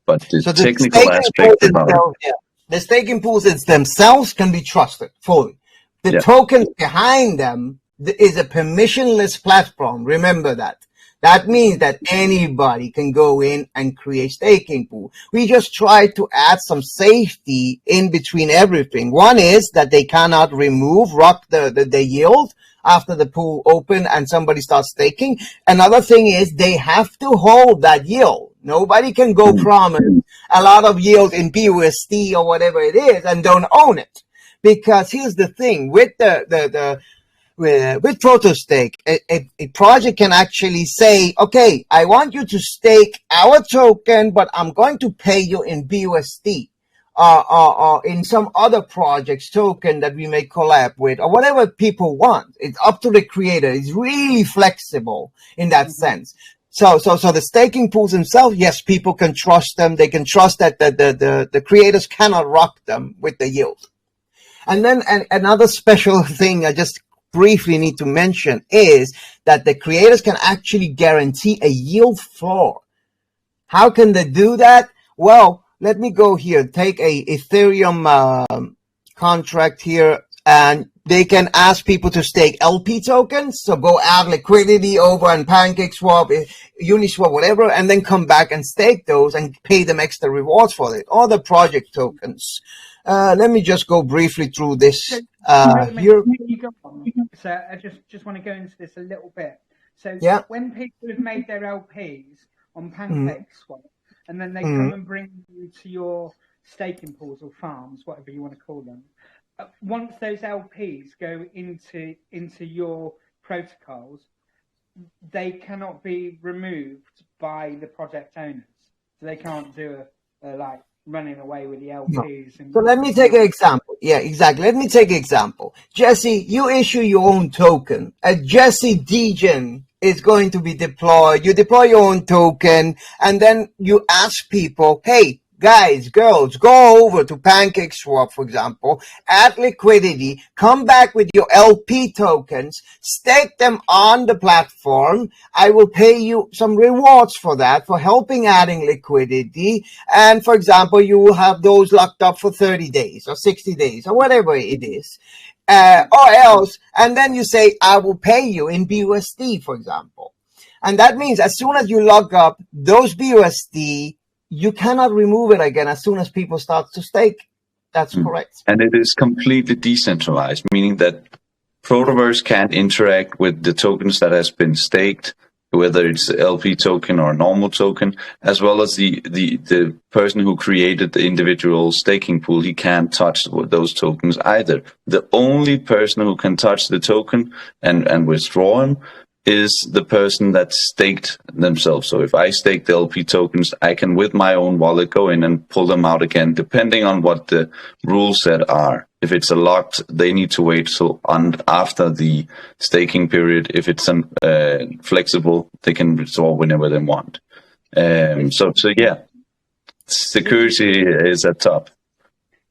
But the technical aspect about it. The staking pools themselves can be trusted fully. The tokens behind them is a permissionless platform. Remember that. That means that anybody can go in and create staking pool. We just try to add some safety in between everything. One is that they cannot rock the yield after the pool open and somebody starts staking. Another thing is they have to hold that yield. Nobody can go promise a lot of yield in BUSD or whatever it is and don't own it. Because here's the thing, with with ProtoStake, a project can actually say, okay, I want you to stake our token, but I'm going to pay you in BUSD or in some other project's token that we may collab with, or whatever people want. It's up to the creator. It's really flexible in that sense. So the staking pools themselves, yes, people can trust them. They can trust that the creators cannot rock them with the yield. And then another special thing I just briefly need to mention is that the creators can actually guarantee a yield floor. How can they do that? Well, let me go here, take a Ethereum contract here, and they can ask people to stake LP tokens. So go add liquidity over on PancakeSwap, Uniswap, whatever, and then come back and stake those and pay them extra rewards for it. All the project tokens. Let me just go briefly through this. So I just want to go into this a little bit. So when people have made their LPs on PancakeSwap, and then they come and bring you to your staking pools or farms, whatever you want to call them, once those LPs go into your protocols, they cannot be removed by the project owners. So they can't do like running away with the LPs. So let me take an example. Yeah, exactly. Let me take an example. Jesse, you issue your own token. A Jesse Degen is going to be deployed. You deploy your own token, and then you ask people, hey, guys, girls, go over to PancakeSwap, for example, add liquidity, come back with your LP tokens, stake them on the platform. I will pay you some rewards for that, for helping adding liquidity. And for example, you will have those locked up for 30 days or 60 days or whatever it is. Or else, and then you say, I will pay you in BUSD, for example. And that means as soon as you lock up those BUSD, you cannot remove it again as soon as people start to stake. That's correct. And it is completely decentralized, meaning that Protoverse can't interact with the tokens that has been staked, whether it's the LP token or a normal token, as well as the person who created the individual staking pool. He can't touch those tokens either. The only person who can touch the token and withdraw them is the person that staked themselves. So if I stake the LP tokens, I can, with my own wallet, go in and pull them out again, depending on what the rule set are. If it's a locked, they need to wait after the staking period. If it's flexible, they can withdraw whenever they want. So yeah, security is at top.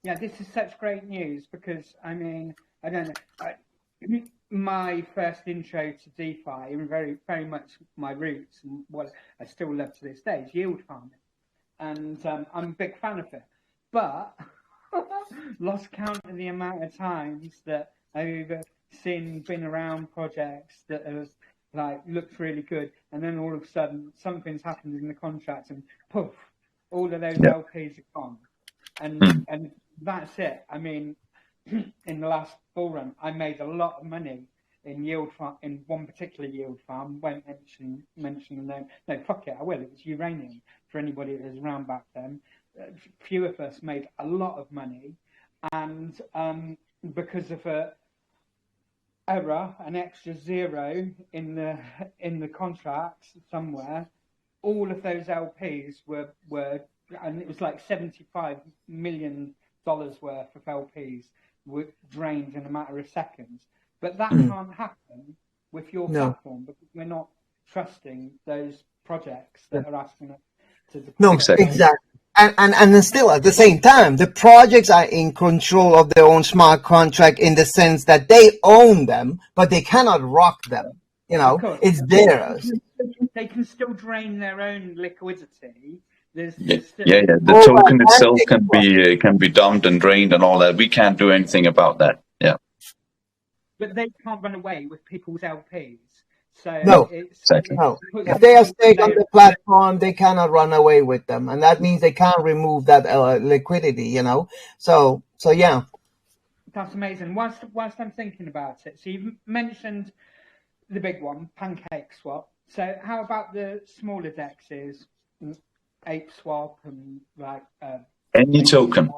Yeah, this is such great news because, I mean, I don't know. My first intro to DeFi, and very, very much my roots, and what I still love to this day, is yield farming. And I'm a big fan of it. But lost count of the amount of times that I've been around projects that have looked really good, and then all of a sudden something's happened in the contract, and poof, all of those LPs are gone. And that's it. I mean, in the last bull run, I made a lot of money in yield farm, in one particular yield farm. Won't mention the name. No, fuck it, I will. It was uranium for anybody that was around back then. Few of us made a lot of money, and because of an extra zero in the contract somewhere, all of those LPs were, and it was like $75 million worth of LPs were drained in a matter of seconds. But that can't happen with your platform, because we're not trusting those projects that are asking us to deploy. No, exactly. And still at the same time, the projects are in control of their own smart contract in the sense that they own them, but they cannot rock them. You know, it's theirs. They can still drain their own liquidity. The token itself can be dumped and drained and all that. We can't do anything about that. Yeah. But they can't run away with people's LPs. So no, exactly. No. If they are staked on the platform, they cannot run away with them, and that means they can't remove that liquidity. You know, so yeah. That's amazing. Whilst I'm thinking about it, so you mentioned the big one, PancakeSwap. So how about the smaller dexes, ApeSwap and any token?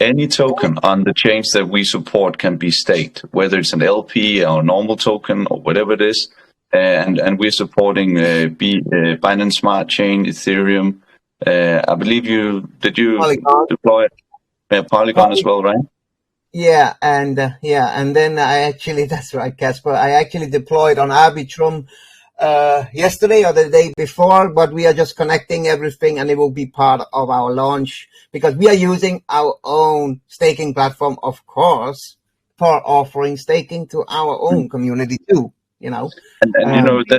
Any token on the chains that we support can be staked, whether it's an LP or a normal token or whatever it is. And we're supporting Binance Smart Chain, Ethereum. I believe Polygon. deploy Polygon as well, right? Yeah, and then I actually, that's right, Casper. I actually deployed on Arbitrum yesterday or the day before, but we are just connecting everything, and it will be part of our launch because we are using our own staking platform, of course, for offering staking to our own community too. You know, and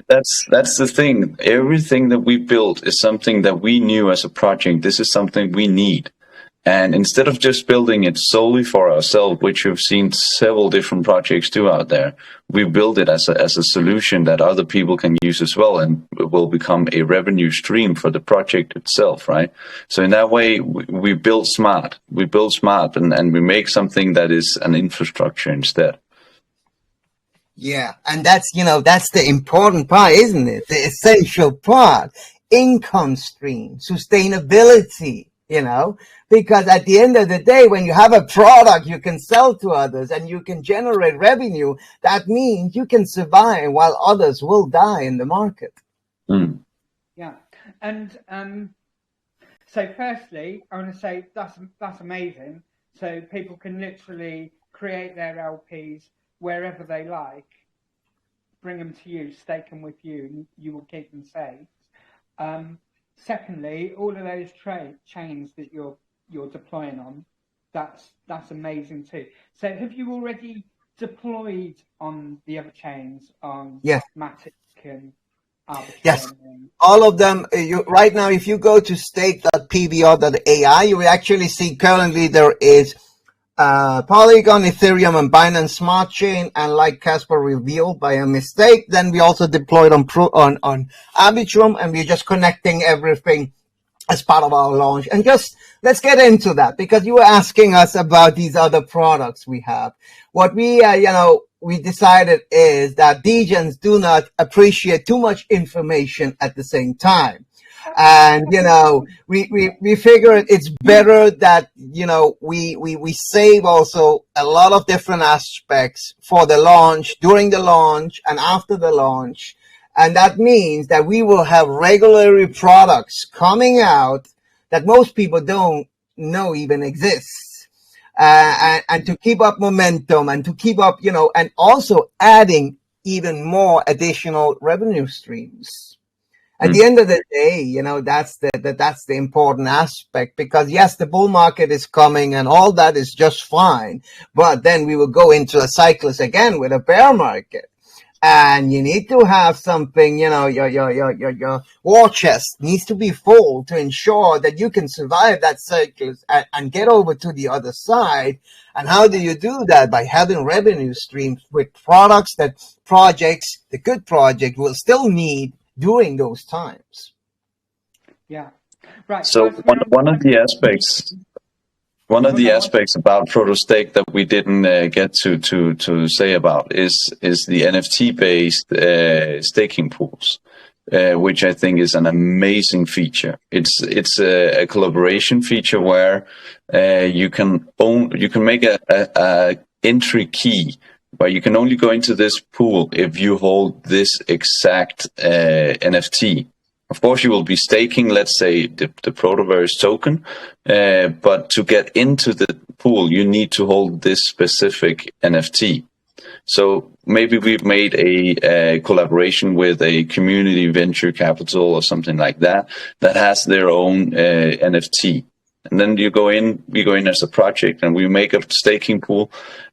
that's the thing. Everything that we built is something that we knew as a project. This is something we need. And instead of just building it solely for ourselves, which you've seen several different projects do out there, we build it as a solution that other people can use as well, and it will become a revenue stream for the project itself, right? So in that way, we build smart. We build smart, and we make something that is an infrastructure instead. Yeah, and that's the important part, isn't it? The essential part. Income stream, sustainability, because at the end of the day, when you have a product you can sell to others and you can generate revenue, that means you can survive while others will die in the market. Yeah. And so firstly, I want to say that's amazing. So people can literally create their LPs wherever they like, bring them to you, stake them with you, and you will keep them safe. secondly, all of those chains that you're deploying on, that's amazing too. So have you already deployed on the other chains on Yes. Matic and Arbitrum? Yes. All of them. Right now, if you go to stake.pbr.ai, you will actually see currently there is Polygon, Ethereum, and Binance Smart Chain, and like Casper revealed by a mistake, then we also deployed on Arbitrum, and we're just connecting everything as part of our launch. And just let's get into that, because you were asking us about these other products we have. What we we decided is that degens do not appreciate too much information at the same time. And, we figured it's better that, we save also a lot of different aspects for the launch, during the launch, and after the launch. And that means that we will have regular products coming out that most people don't know even exists. And to keep up momentum and to keep up, and also adding even more additional revenue streams. At the end of the day, that's the important aspect, because yes, the bull market is coming and all that is just fine. But then we will go into a cyclist again with a bear market. And you need to have something, your war chest needs to be full to ensure that you can survive that cycle and get over to the other side. And how do you do that? By having revenue streams with products that the good project will still need during those times. Yeah. Right. So one of the aspects about Protostake that we didn't get to say about is the NFT-based staking pools, which I think is an amazing feature. It's a collaboration feature where you can make a entry key where you can only go into this pool if you hold this exact NFT. Of course, you will be staking, let's say, the Protoverse token, but to get into the pool, you need to hold this specific NFT. So maybe we've made a collaboration with a community venture capital or something like that has their own NFT. And then we go in as a project, and we make a staking pool,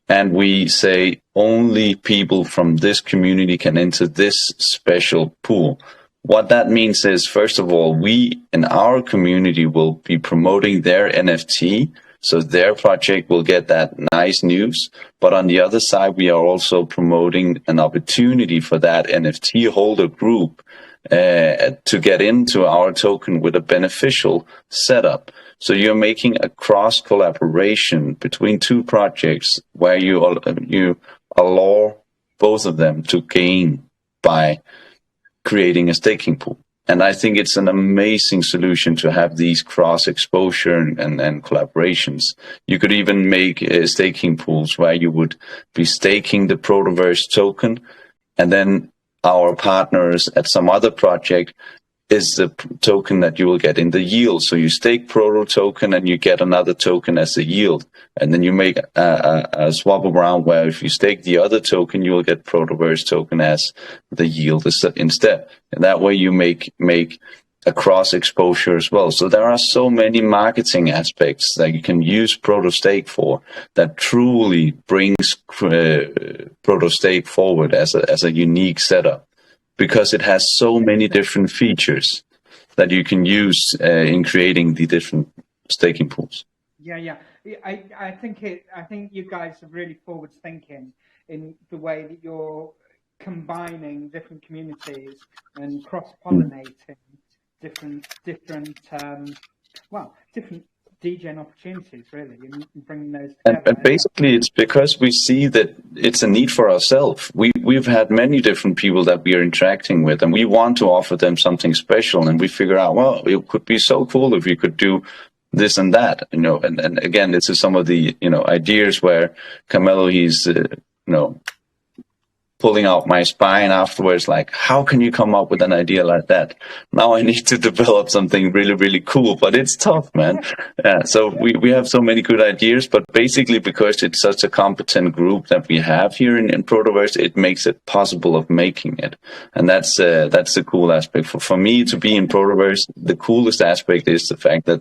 and we say only people from this community can enter this special pool. What that means is, first of all, we in our community will be promoting their NFT, so their project will get that nice news. But on the other side, we are also promoting an opportunity for that NFT holder group to get into our token with a beneficial setup. So you're making a cross collaboration between two projects where you allow both of them to gain by creating a staking pool. And I think it's an amazing solution to have these cross exposure and collaborations. You could even make staking pools where you would be staking the Protoverse token, and then our partners at some other project is the token that you will get in the yield. So you stake Proto token and you get another token as a yield. And then you make a swap around where if you stake the other token, you will get Protoverse token as the yield instead. And that way you make a cross exposure as well. So there are so many marketing aspects that you can use Protostake for that truly brings Protostake forward as a unique setup, because it has so many different features that you can use in creating the different staking pools. Yeah. I think you guys are really forward thinking in the way that you're combining different communities and cross-pollinating different degen opportunities, really, and bringing those together. And basically, it's because we see that it's a need for ourselves. We've had many different people that we are interacting with, and we want to offer them something special, and we figure out, well, it could be so cool if we could do this and that, and again, this is some of the, ideas where Carmelo, he's, pulling out my spine afterwards, like, how can you come up with an idea like that? Now I need to develop something really, really cool, but it's tough, man. Yeah, so we have so many good ideas, but basically because it's such a competent group that we have here in Protoverse, it makes it possible of making it. And that's the cool aspect. For me to be in Protoverse, the coolest aspect is the fact that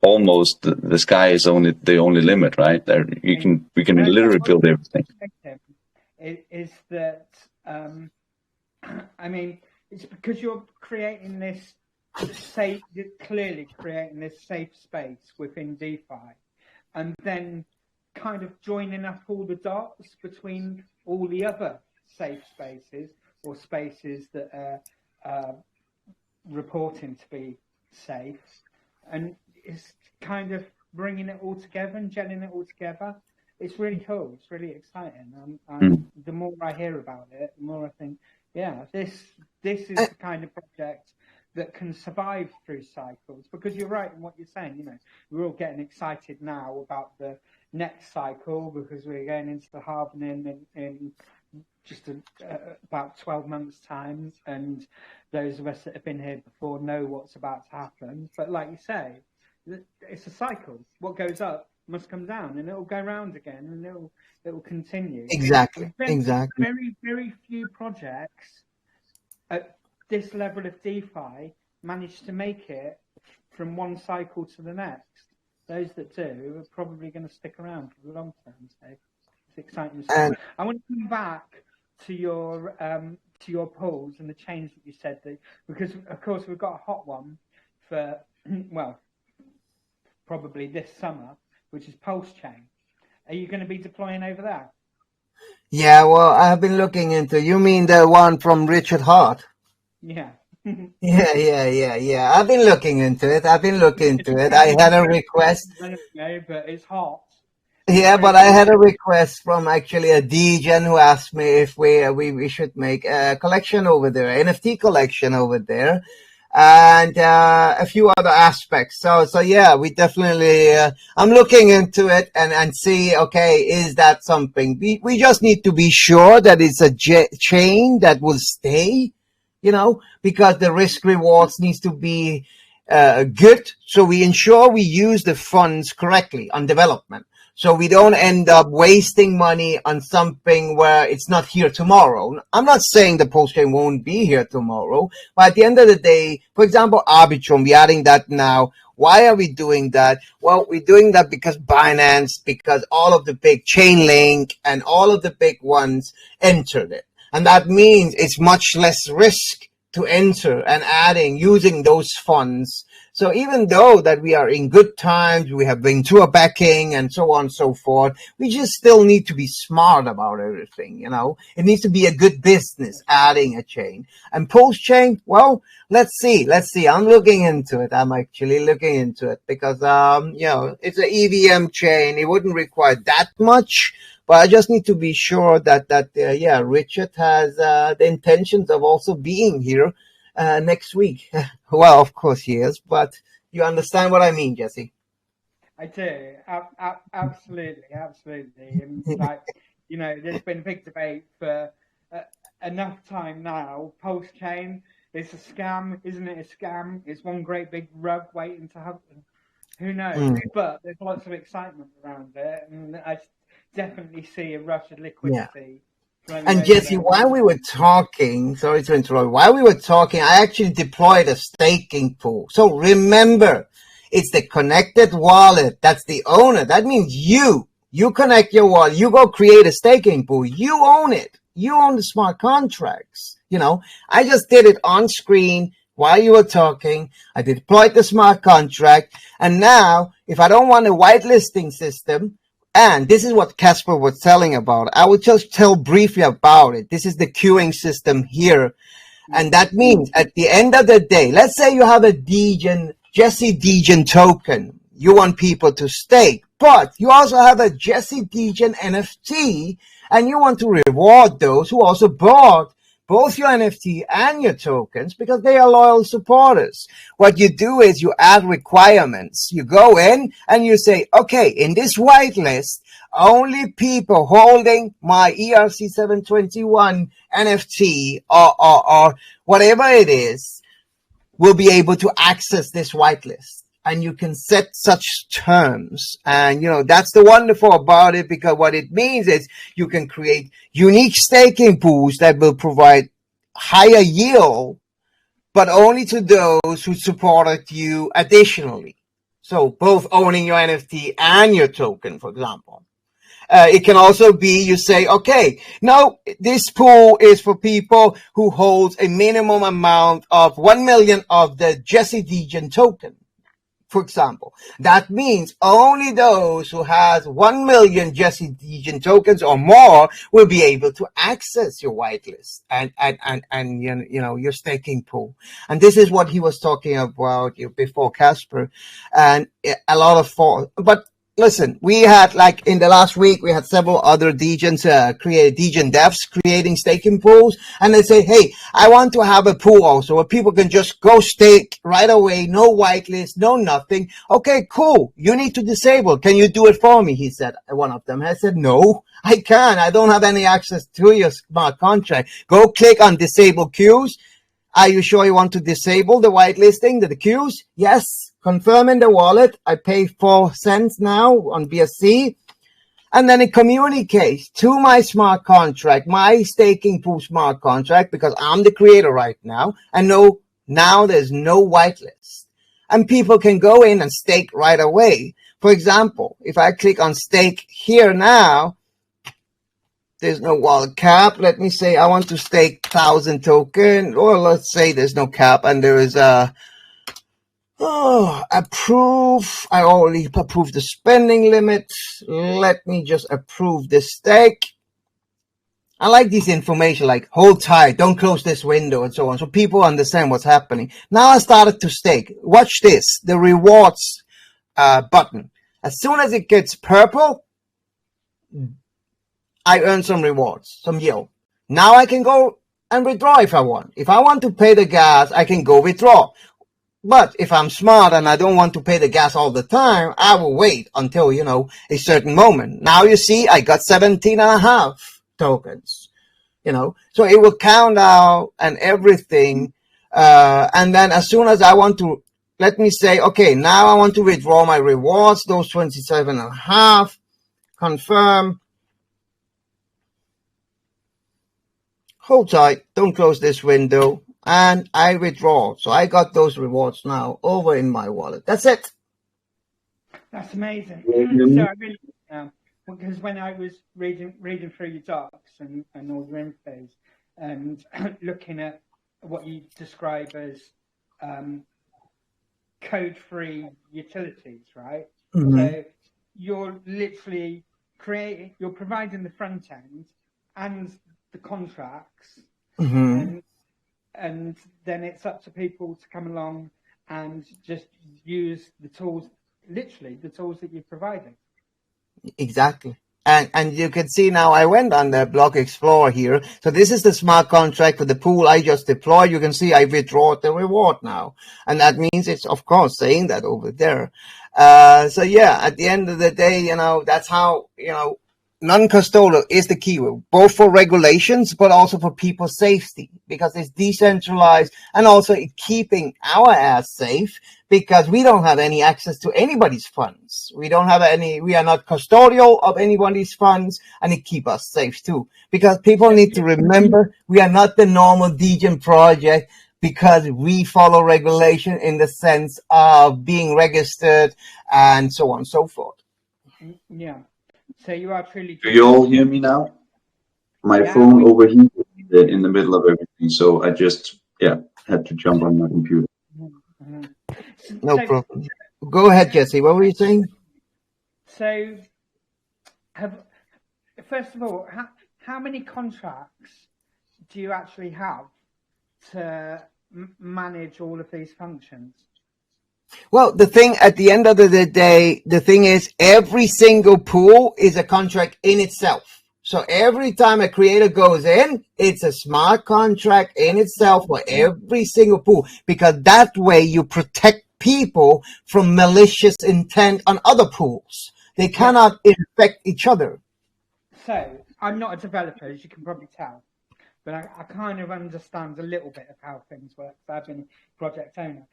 almost the sky is the only limit, right? There we can literally build everything. Is that I mean, it's because you're creating this safe, clearly creating this safe space within DeFi, and then kind of joining up all the dots between all the other safe spaces or spaces that are reporting to be safe, and it's kind of bringing it all together and gelling it all together. It's really cool. It's really exciting. The more I hear about it, the more I think, yeah, this is the kind of project that can survive through cycles. Because you're right in what you're saying. You know, we're all getting excited now about the next cycle because we're going into the halvening in just about 12 months' time, and those of us that have been here before know what's about to happen. But like you say, it's a cycle. What goes up must come down, and it will go round again, and it will continue. Exactly. Very few projects at this level of DeFi manage to make it from one cycle to the next. Those that do are probably going to stick around for the long term. So it's exciting stuff. I want to come back to your polls and the change that you said, because of course we've got a hot one for well, probably this summer, which is Pulse Chain. Are you going to be deploying over there? Yeah, well, I've been looking into. You mean the one from Richard Hart? Yeah. Yeah. I've been looking into it. I had a request. No, but it's hot. Yeah, but I had a request from actually a degen who asked me if we should make a collection over there, NFT collection over there, and a few other aspects. So yeah, we definitely. I'm looking into it and see. Okay, is that something? We just need to be sure that it's a chain that will stay. You know, because the risk rewards needs to be good, so we ensure we use the funds correctly on development. So we don't end up wasting money on something where it's not here tomorrow. I'm not saying the Pulse Chain won't be here tomorrow, but at the end of the day, for example, Arbitrum, we're adding that now. Why are we doing that? Well, we're doing that because Binance, because all of the big Chainlink and all of the big ones entered it. And that means it's much less risk to enter and using those funds. So even though that we are in good times, we have Ventura backing and so on and so forth, we just still need to be smart about everything, you know. It needs to be a good business, adding a chain. And Pulse Chain, well, let's see. I'm looking into it. I'm actually looking into it because, you know, it's an EVM chain. It wouldn't require that much. But I just need to be sure that Richard has the intentions of also being here next week. Well, of course he is, but you understand what I mean, Jesse. I do. Absolutely. And like, you know, there's been a big debate for enough time now. Pulse Chain, it's a scam, isn't it? A scam. It's one great big rug waiting to happen. Who knows? But there's lots of excitement around it, and I definitely see a rush of liquidity. Yeah. And Jesse, while we were talking, sorry to interrupt, I actually deployed a staking pool. So remember, it's the connected wallet. That's the owner. That means you connect your wallet. You go create a staking pool. You own it. You own the smart contracts. You know, I just did it on screen while you were talking. I deployed the smart contract. And now, if I don't want a whitelisting system, and this is what Casper was telling about, I will just tell briefly about it. This is the queuing system here. And that means at the end of the day, let's say you have a Jesse Degen token. You want people to stake, but you also have a Jesse Degen NFT, and you want to reward those who also bought both your NFT and your tokens because they are loyal supporters. What you do is you add requirements. You go in and you say, okay, in this whitelist, only people holding my ERC721 NFT or whatever it is will be able to access this whitelist. And you can set such terms. And, that's the wonderful about it, because what it means is you can create unique staking pools that will provide higher yield, but only to those who supported you additionally. So both owning your NFT and your token, for example. It can also be you say, okay, no, this pool is for people who hold a minimum amount of 1 million of the Jesse Degen token. For example, that means only those who has 1 million Jesse Degen tokens or more will be able to access your whitelist and your staking pool. And this is what he was talking about before, Casper, and a lot of but listen, we had, like in the last week, we had several other Degens, Degen devs creating staking pools. And they say, hey, I want to have a pool also where people can just go stake right away. No whitelist, no nothing. Okay, cool. You need to disable. Can you do it for me? He said, one of them. I said, no, I can't. I don't have any access to your smart contract. Go click on disable queues. Are you sure you want to disable the whitelisting, the queues? Yes. Confirm in the wallet. I pay 4 cents now on BSC. And then it communicates to my smart contract, my staking pool smart contract, because I'm the creator right now. And now there's no whitelist. And people can go in and stake right away. For example, if I click on stake here now, there's no wallet cap. Let me say I want to stake 1,000 token, or let's say there's no cap and there is approve. I already approved the spending limit. Let me just approve the stake. I like this information, like hold tight, don't close this window, and so on, so people understand what's happening. Now I started to stake. Watch this, the rewards button. As soon as it gets purple, I earn some rewards, some yield. Now I can go and withdraw if I want. If I want to pay the gas, I can go withdraw. But if I'm smart and I don't want to pay the gas all the time, I will wait until, a certain moment. Now you see, I got 17.5 tokens, so it will count out and everything. And then as soon as I want to, let me say, okay, now I want to withdraw my rewards, those 27.5, confirm. Hold tight, don't close this window. And I withdraw. So I got those rewards now over in my wallet. That's it. That's amazing. So I really, because when I was reading through your docs and all your infos and looking at what you describe as code-free utilities, right? Mm-hmm. So you're literally you're providing the front end and the contracts. Mm-hmm. And then it's up to people to come along and just use the tools, literally the tools that you're providing. Exactly. And you can see now I went on the Block Explorer here. So this is the smart contract for the pool I just deployed. You can see I withdraw the reward now. And that means it's, of course, saying that over there. So yeah, at the end of the day, that's how, non-custodial is the key, both for regulations, but also for people's safety, because it's decentralized and also keeping our ass safe, because we don't have any access to anybody's funds. We are not custodial of anybody's funds, and it keeps us safe too. Because people need to remember, we are not the normal Degen project, because we follow regulation in the sense of being registered and so on and so forth. Yeah. So you are truly. Do you all hear me now? My phone overheated in the middle of everything, so I just had to jump on my computer. Mm-hmm. No problem. Go ahead, Jesse. What were you saying? So, first of all, how many contracts do you actually have to manage all of these functions? Well, the thing at the end of the day, the thing is every single pool is a contract in itself. So every time a creator goes in, it's a smart contract in itself for every single pool, because that way you protect people from malicious intent on other pools. They cannot infect each other. So I'm not a developer, as you can probably tell, but I kind of understand a little bit of how things work. I've been a project owner.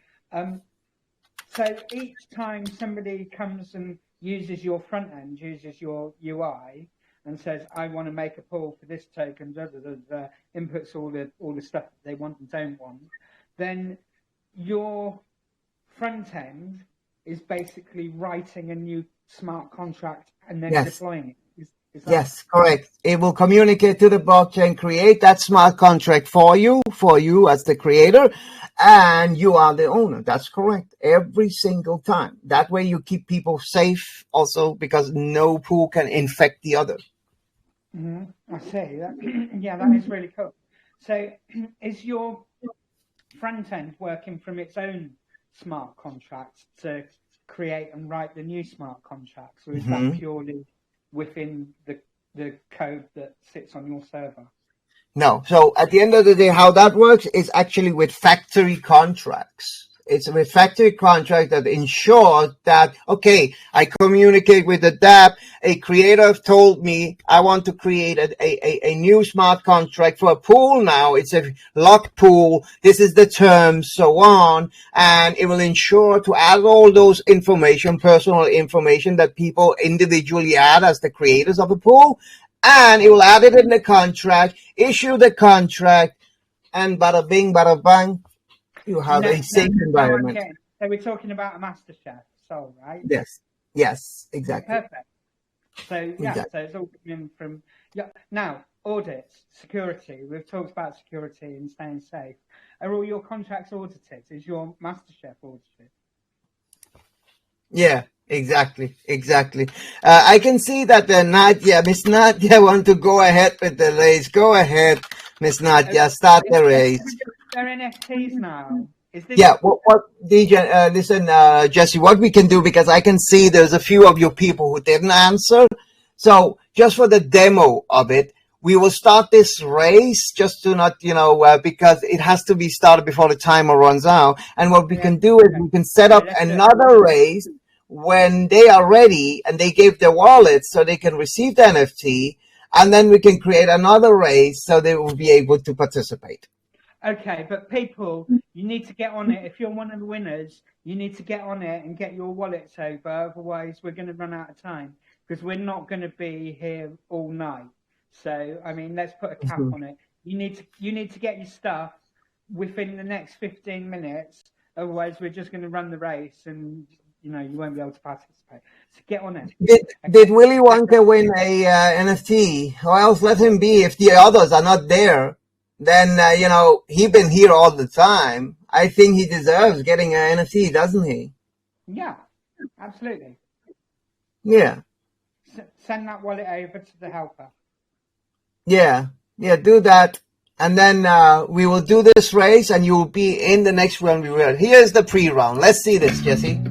So each time somebody comes and uses your front end, uses your UI, and says, I want to make a pool for this token, inputs all the stuff that they want and don't want, then your front end is basically writing a new smart contract and then deploying it. Yes, correct. It will communicate to the blockchain, create that smart contract for you as the creator, and you are the owner. That's correct. Every single time. That way you keep people safe also, because no pool can infect the other. I see. That is really cool. So is your front end working from its own smart contracts to create and write the new smart contracts, or is that purely within the code that sits on your server? No. So at the end of the day, how that works is actually with factory contracts. It's a factory contract that ensures that, okay, I communicate with the DApp. A creator told me I want to create a new smart contract for a pool now. It's a locked pool. This is the terms, so on. And it will ensure to add all those information, personal information that people individually add as the creators of a pool. And it will add it in the contract, issue the contract, and bada bing, bada bang. You have a safe environment. So we're talking about a master chef, so right? Yes, exactly. Perfect. So exactly. So it's all coming from Now, audits, security. We've talked about security and staying safe. Are all your contracts audited? Is your master chef audited? Yeah, exactly. I can see that Miss Nadia want to go ahead with the race. Go ahead, Miss Nadia, start the race. They're NFTs now. Is this DJ, listen, Jesse, what we can do, because I can see there's a few of you people who didn't answer. So just for the demo of it, we will start this race just to not, because it has to be started before the timer runs out. And what we can do is we can set up another race when they are ready and they give their wallets so they can receive the NFT. And then we can create another race so they will be able to participate. Okay, but people, you need to get on it. If you're one of the winners, you need to get on it and get your wallets over. Otherwise, we're going to run out of time because we're not going to be here all night. So, I mean, let's put a cap on it. You need to get your stuff within the next 15 minutes. Otherwise, we're just going to run the race and, you won't be able to participate. So get on it. Did Willy Wonka win a NFT? Or else let him be. If the others are not there, then, he's been here all the time. I think he deserves getting an NFT, doesn't he? Yeah, absolutely. Yeah. Send that wallet over to the helper. Yeah, do that. And then we will do this race and you will be in the next round. Here's the pre-round. Let's see this, Jesse.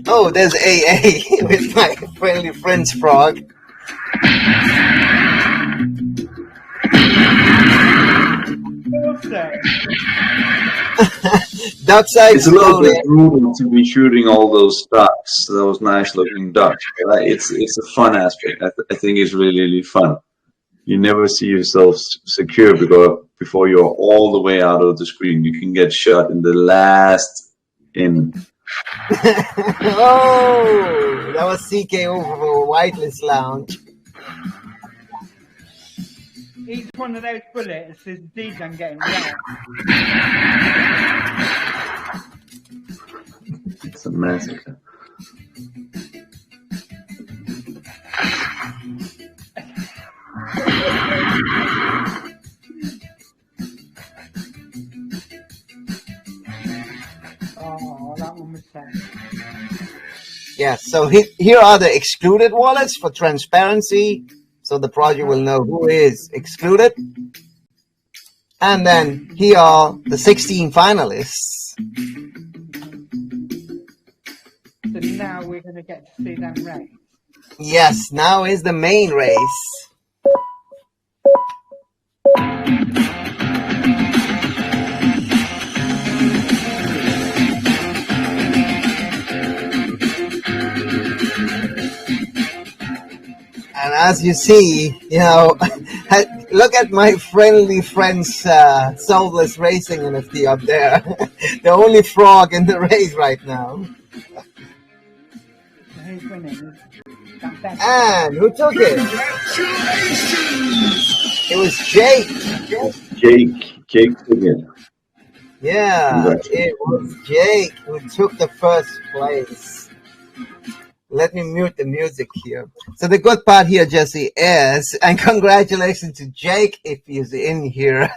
Oh, there's AA with my friendly friend Frog. Duckside it's a little bit brutal to be shooting all those ducks, those nice looking ducks. But it's a fun aspect. I think it's really, really fun. You never see yourself secure before you're all the way out of the screen. You can get shot in the last in. Oh, that was CK over for Whitelist Lounge. Each one of those bullets is DJ getting wet. It's a massacre. Oh, that one was sad. Yeah, so here are the excluded wallets for transparency, so the project will know who is excluded. And then here are the 16 finalists. So now we're going to get to see them race. Yes, now is the main race. And as you see, look at my friendly friend's soulless racing NFT up there. The only frog in the race right now. Who's winning? And who took it? It was Jake. Jake took it. Yeah, it was Jake who took the first place. Let me mute the music here. So the good part here, Jesse, is, and congratulations to Jake if he's in here,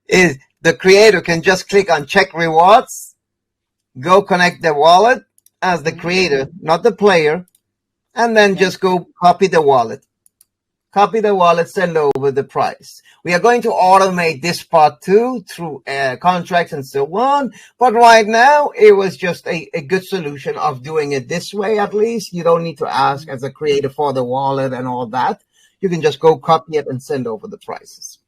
is the creator can just click on check rewards, go connect the wallet as the creator, not the player, and then just go copy the wallet. Copy the wallet, send over the price. We are going to automate this part too through contracts and so on. But right now, it was just a good solution of doing it this way, at least. You don't need to ask as a creator for the wallet and all that. You can just go copy it and send over the prices.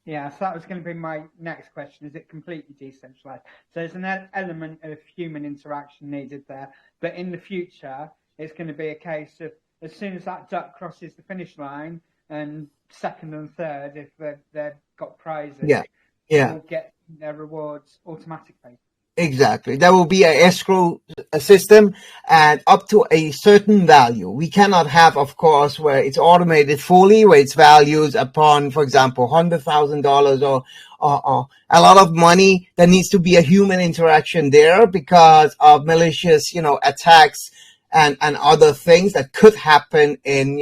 Yeah, so that was going to be my next question. Is it completely decentralized? So there's an element of human interaction needed there. But in the future, it's going to be a case of as soon as that duck crosses the finish line, and second and third, if they've got prizes, will get their rewards automatically. Exactly. There will be an escrow system and up to a certain value. We cannot have, of course, where it's automated fully, where it's values upon, for example, $100,000 or a lot of money. There needs to be a human interaction there because of malicious, attacks and other things that could happen in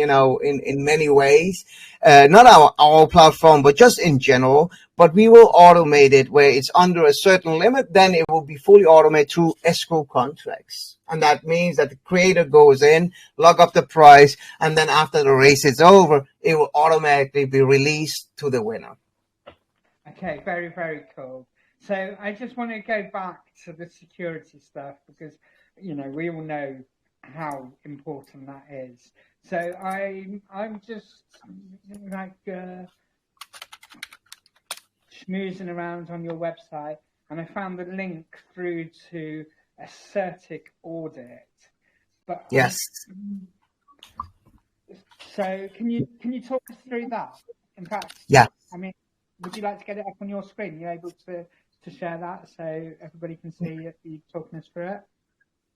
many ways. Not our platform, but just in general. But we will automate it where it's under a certain limit. Then it will be fully automated through escrow contracts. And that means that the creator goes in, log up the price, and then after the race is over, it will automatically be released to the winner. Okay, very, very cool. So I just want to go back to the security stuff because, we all know how important that is. So I'm just schmoozing around on your website, and I found the link through to a CertiK audit. But yes. So can you talk us through that? In fact, yeah. I mean, would you like to get it up on your screen? You're able to share that so everybody can see you talking us through it.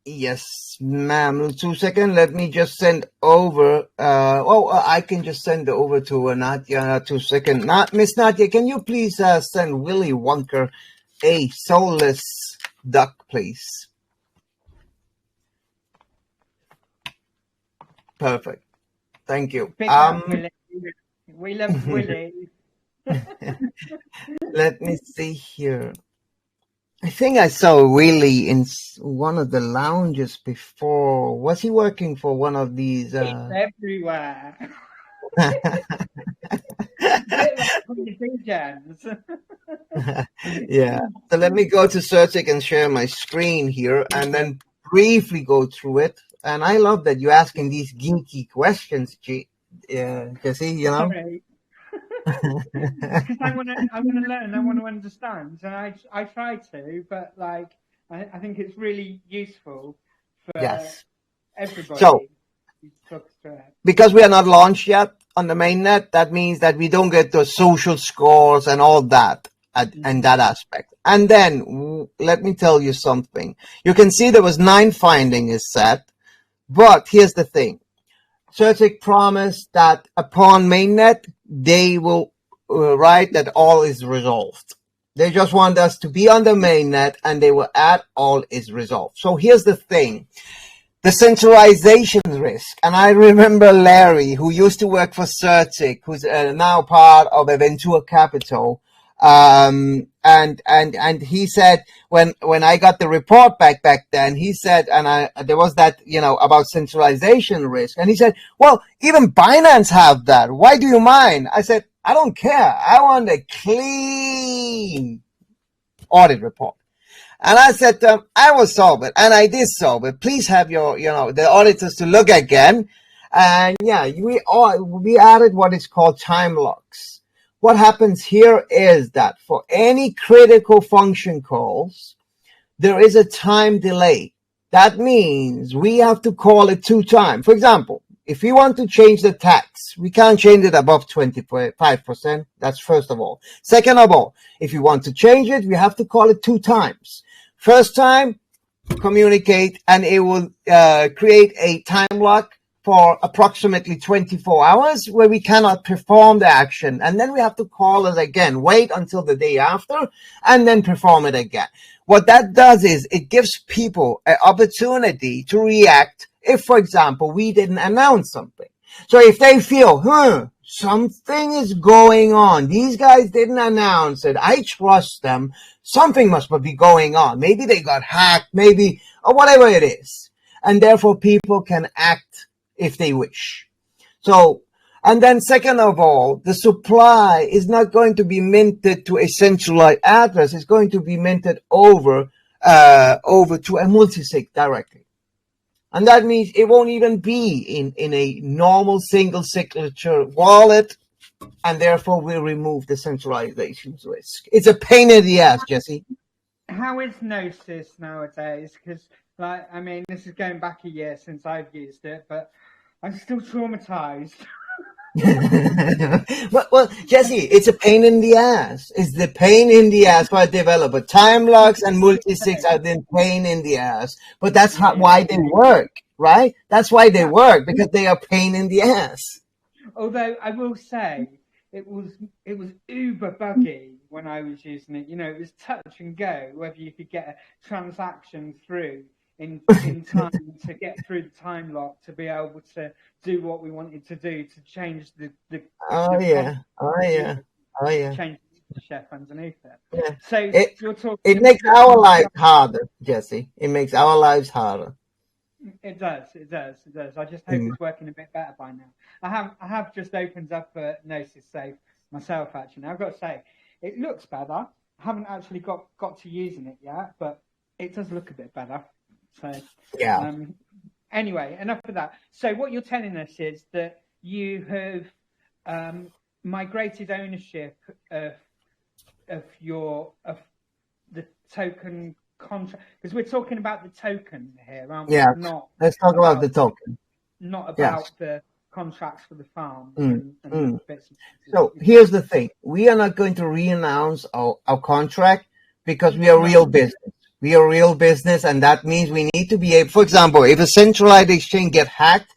Yes, ma'am. 2 seconds. Let me just send over. I can just send over to Nadia. 2 seconds. Miss Nadia, can you please send Willy Wonka a soulless duck, please? Perfect. Thank you. Willy. We love Willy. Let me see here. I think I saw Willy in one of the lounges before. Was he working for one of these? He's everywhere. Yeah. So let me go to CertiK and share my screen here and then briefly go through it. And I love that you're asking these geeky questions, Jesse, Sorry. Because I want to learn, I want to understand, and I try to, but I think it's really useful for everybody. So, because we are not launched yet on the mainnet, that means that we don't get the social scores and all that and that aspect. And then let me tell you something. You can see there was 9 findings is set, but here's the thing. CertiK promised that upon mainnet, they will write that all is resolved. They just want us to be on the mainnet and they will add all is resolved. So here's the thing. The centralization risk. And I remember Larry, who used to work for CertiK, who's now part of Venture Capital. And he said, when I got the report back then, he said, and there was that, about centralization risk. And he said, well, even Binance have that. Why do you mind? I said, I don't care. I want a clean audit report. And I said to him, I will solve it. And I did solve it. Please have your, the auditors to look again. And we added what is called time locks. What happens here is that for any critical function calls, there is a time delay. That means we have to call it 2 times. For example, If we want to change the tax, we can't change it above 25%. That's first of all. Second of all, if you want to change it, we have to call it 2 times. First time, communicate, and it will create a time lock for approximately 24 hours where we cannot perform the action. And then we have to call it again, wait until the day after, and then perform it again. What that does is it gives people an opportunity to react if, for example, we didn't announce something. So if they feel, something is going on, these guys didn't announce it, I trust them, something must be going on. Maybe they got hacked, maybe, or whatever it is. And therefore people can act if they wish. So, and then second of all, the supply is not going to be minted to a centralized address. It's going to be minted over to a multi-sig directly. And that means it won't even be in a normal single signature wallet, and therefore we'll remove the centralization risk. It's a pain in the ass, Jesse. How is Gnosis nowadays? Because, this is going back a year since I've used it, but I'm still traumatized. well, Jesse, it's a pain in the ass. It's the pain in the ass for a developer. Time locks and multi-sigs are the pain in the ass. But that's why they work, right? That's why they work, because they are pain in the ass. Although I will say it was uber buggy when I was using it. It was touch and go whether you could get a transaction through in time to get through the time lock to be able to do what we wanted to do to change the change the chef underneath it. Yeah. So it makes our lives harder, Jesse. It makes our lives harder. It does. I just hope it's working a bit better by now. I have just opened up a Gnosis safe myself actually. Now I've got to say it looks better. I haven't actually got to using it yet, but it does look a bit better. So yeah. Anyway, enough of that. So what you're telling us is that you have migrated ownership of the token contract, because we're talking about the token here, aren't we? Yeah. Let's talk about the token. Not about the contracts for the farm. And bits and pieces. So here's the thing: we are not going to re-announce our contract because we are real business. We are real business, and that means we need to be able, for example, if a centralized exchange get hacked,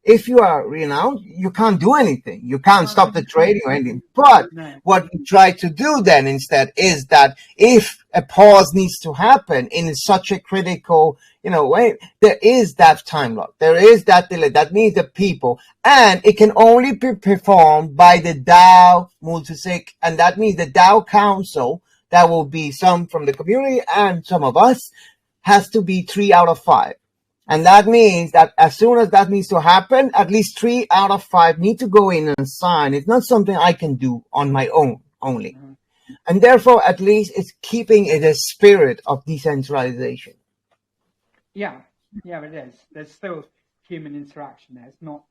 if you are renounced, you can't do anything. You can't stop the trading or anything. But what we try to do then instead is that if a pause needs to happen in such a critical, way, there is that time lock. There is that delay. That means the people, and it can only be performed by the DAO multisig, and that means the DAO council. That will be some from the community and some of us, has to be 3 out of 5. And that means that as soon as that needs to happen, at least 3 out of 5 need to go in and sign. It's not something I can do on my own only. Mm-hmm. And therefore, at least it's keeping it a spirit of decentralization. Yeah, it is. There's still human interaction there. It's not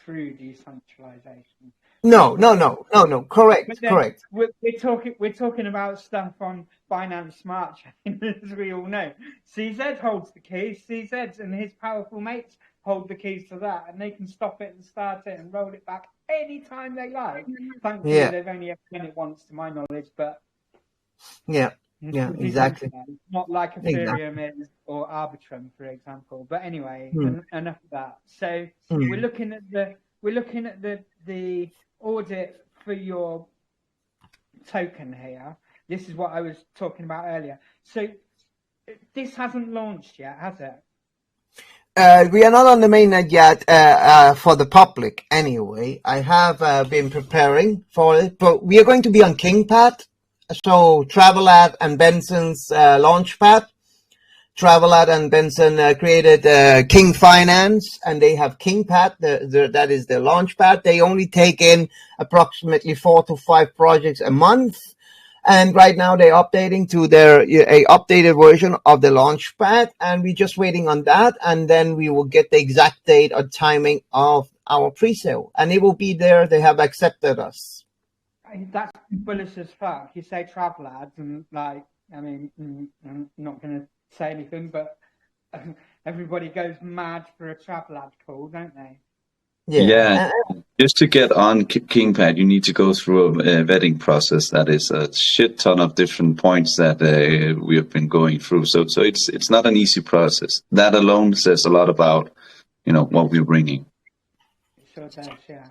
through decentralization. No. Correct. We're talking about stuff on Binance Smart Chain, as we all know. CZ holds the keys. CZ and his powerful mates hold the keys to that, and they can stop it and start it and roll it back anytime they like. Thankfully, they've only ever done it once, to my knowledge. But exactly. Not like Ethereum is or Arbitrum, for example. But anyway, enough of that. So we're looking at the audit for your token here. This is what I was talking about earlier. So this hasn't launched yet, has it? We are not on the mainnet yet for the public anyway. I have been preparing for it, but we are going to be on KingPad. So Travelad and Benson's launchpad. Travelad and Benson created King Finance, and they have KingPad. That is their launchpad. They only take in approximately 4 to 5 projects a month. And right now they're updating to a updated version of the launchpad, and we're just waiting on that. And then we will get the exact date or timing of our pre-sale, and it will be there. They have accepted us. That's bullish as fuck. You say Travelad, and I'm not going to say anything, but everybody goes mad for a Travelad call, don't they? Yeah, just to get on KingPad, you need to go through a vetting process that is a shit ton of different points that we have been going through. So it's not an easy process. That alone says a lot about what we're bringing. Sure does, yeah.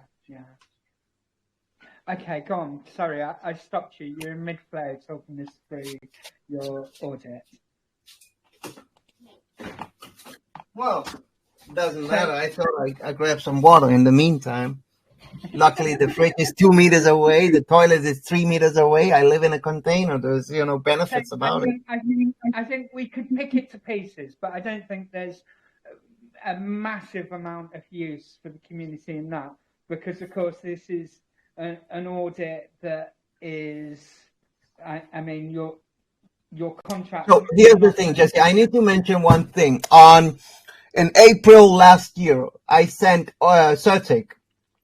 Okay, go on. Sorry, I stopped you. You're in mid-flow talking us through your audit. Well, doesn't matter. I thought I grabbed some water in the meantime. Luckily, the fridge is 2 meters away. The toilet is 3 meters away. I live in a container. There's, benefits about it. I think we could pick it to pieces, but I don't think there's a massive amount of use for the community in that, because, of course, this is an audit that is, I mean, your contract. So here's the thing, Jesse. I need to mention one thing. In April last year, I sent Certic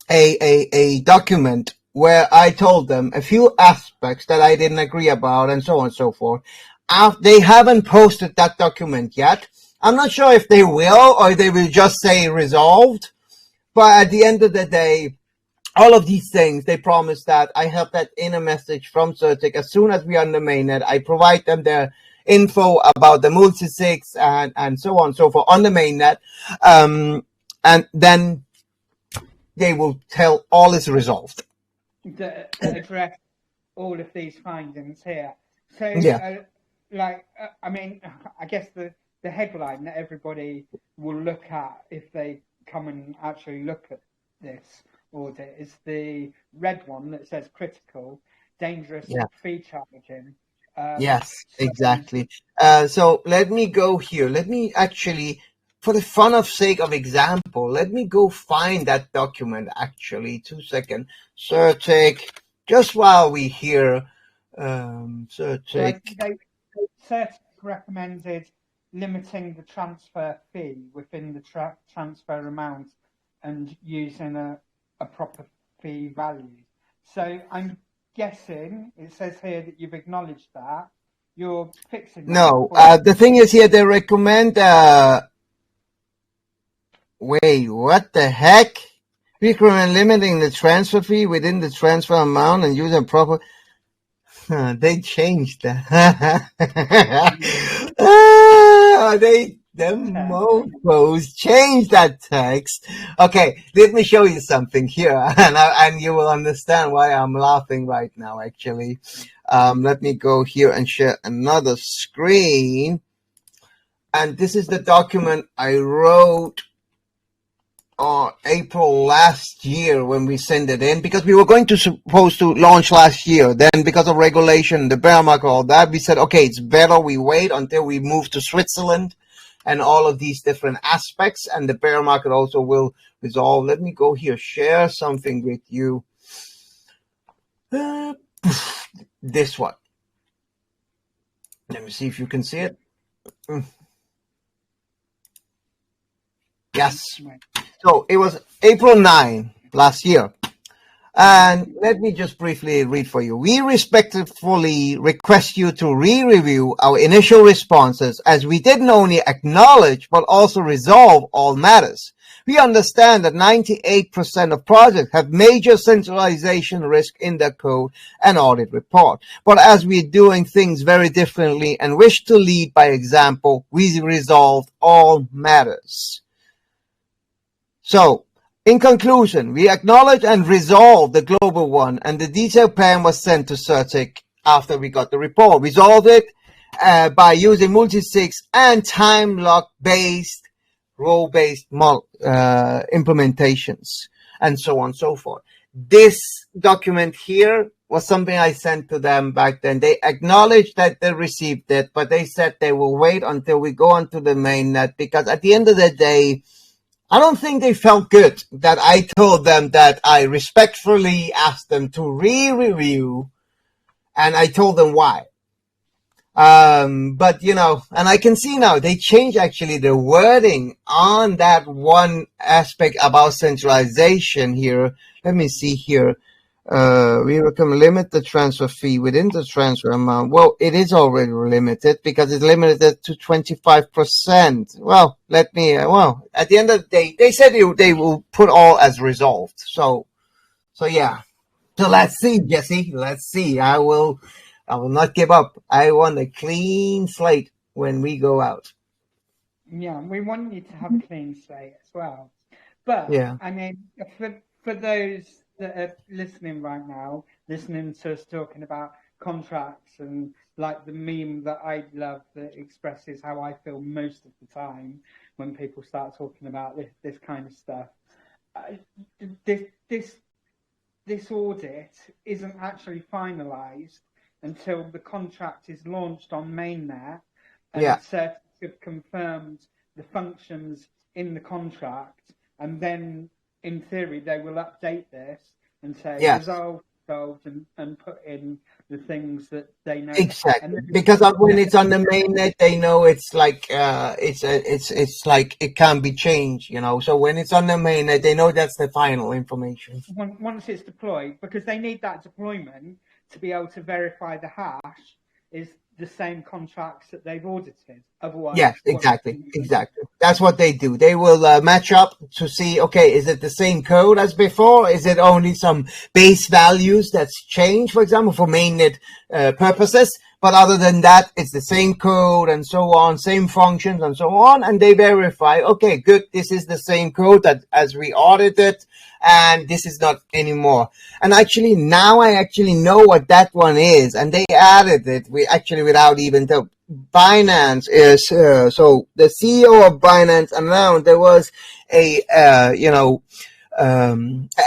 a document where I told them a few aspects that I didn't agree about and so on and so forth. They haven't posted that document yet. I'm not sure if they will or they will just say resolved. But at the end of the day, all of these things, they promise that I have that in a message from Certic. As soon as we are on the mainnet, I provide them their info about the multi-sigs and so on and so forth on the mainnet. And then they will tell all is resolved. That address all of these findings here. So, I mean, I guess the headline that everybody will look at if they come and actually look at this audit is the red one that says critical, dangerous, fee charging. Yes, exactly. So let me go here. Let me actually, for the fun of sake of example, let me go find that document actually. 2 seconds. Certic, just while we hear Certic. Certic recommended limiting the transfer fee within the transfer amount and using a proper fee value. So I'm guessing it says here that you've acknowledged that. You're fixing that. No, the thing is here they recommend wait, what the heck? We recommend limiting the transfer fee within the transfer amount and using proper. They changed that. The mofos changed that text. Okay, let me show you something here, and you will understand why I'm laughing right now. Actually, let me go here and share another screen. And this is the document I wrote April last year when we sent it in, because we were supposed to launch last year. Then because of regulation, the bear market, all that, we said, okay, it's better we wait until we move to Switzerland and all of these different aspects, and the bear market also will resolve. Let me go here, share something with you. This one. Let me see if you can see it. Yes. So it was April 9 last year. And let me just briefly read for you. We respectfully request you to re-review our initial responses, as we didn't only acknowledge but also resolve all matters. We understand that 98% of projects have major centralization risk in their code and audit report. But as we're doing things very differently and wish to lead by example, we resolved all matters. So, in conclusion, we acknowledge and resolve the global one, and the detailed plan was sent to Certic after we got the report. Resolved it by using multi-sigs and time lock-based, role-based implementations, and so on and so forth. This document here was something I sent to them back then. They acknowledged that they received it, but they said they will wait until we go onto the mainnet, because at the end of the day, I don't think they felt good that I told them that I respectfully asked them to re-review, and I told them why. But, and I can see now they changed actually the wording on that one aspect about centralization here. Let me see here. We recommend limit the transfer fee within the transfer amount. Well, it is already limited because it's limited to 25%. Well, at the end of the day, they said they will put all as resolved. So yeah. So let's see, Jesse. Let's see. I will not give up. I want a clean slate when we go out. Yeah, we want you to have a clean slate as well. But Yeah. I mean, for those that are listening right now, listening to us talking about contracts and like the meme that I love that expresses how I feel most of the time when people start talking about this kind of stuff. This audit isn't actually finalised until the contract is launched on mainnet and CertX have confirmed the functions in the contract, and then in theory they will update this and say resolved and put in the things that they know. Exactly, because when it's on the mainnet, they know it's like it's like it can't be changed, you know. So when it's on the mainnet, they know that's the final information. Once it's deployed, because they need that deployment to be able to verify the hash is the same contracts that they've audited. Otherwise, yes, exactly. That's what they do. They will match up to see, okay, is it the same code as before? Is it only some base values that's changed, for example, for mainnet purposes? But other than that, it's the same code and so on, same functions and so on. And they verify, okay, good, this is the same code that as we audited, and this is not anymore. And actually, now I actually know what that one is. And they added it without even the Binance is, so the CEO of Binance announced there was a,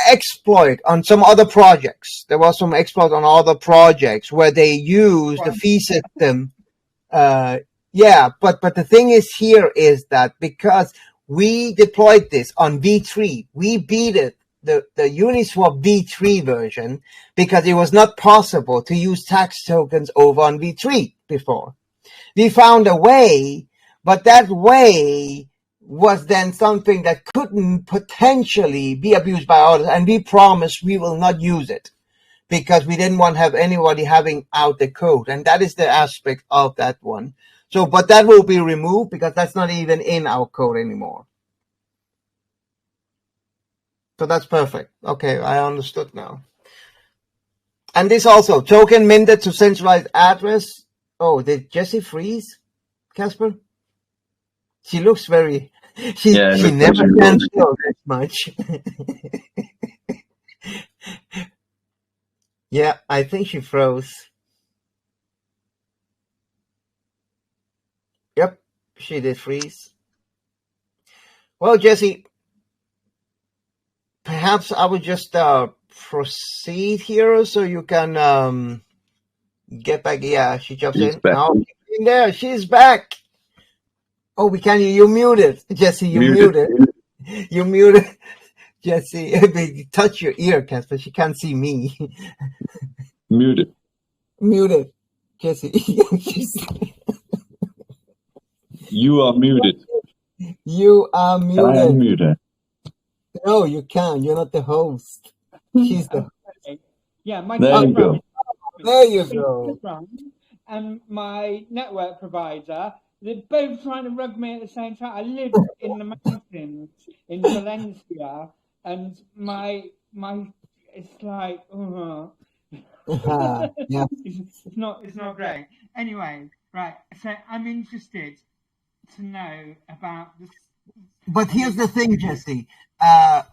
exploit on some other projects. There was some exploit on other projects where they used the fee system. But the thing is here is that because we deployed this on V3, we beat it, the Uniswap V3 version, because it was not possible to use tax tokens over on V3 before. We found a way, but that way was then something that couldn't potentially be abused by others, and we promised we will not use it because we didn't want to have anybody having out the code, and that is the aspect of that one. So, but that will be removed because that's not even in our code anymore. So that's perfect. Okay, I understood now. And this also, token minted to centralized address. Oh, did Jessie freeze, Casper? She looks very... She never can feel that much. Yeah, I think she froze. Yep, she did freeze. Well, Jessie, perhaps I would just proceed here so you can get back. Yeah, she jumps in. Now she's in there. She's back. Oh, we can't. You muted, Jessie. You muted. You muted, Jessie. Touch your ear, Casper. She can't see me. Muted, Jessie. You are muted. You are muted. I am muted. No, you can't. You're not the host. She's the host. Yeah, there you go. There you go. And my network provider, they're both trying to rug me at the same time. I live in the mountains in Valencia, and my it's like yeah. It's not great. Anyway, right. So I'm interested to know about this. But here's the thing, Jessie.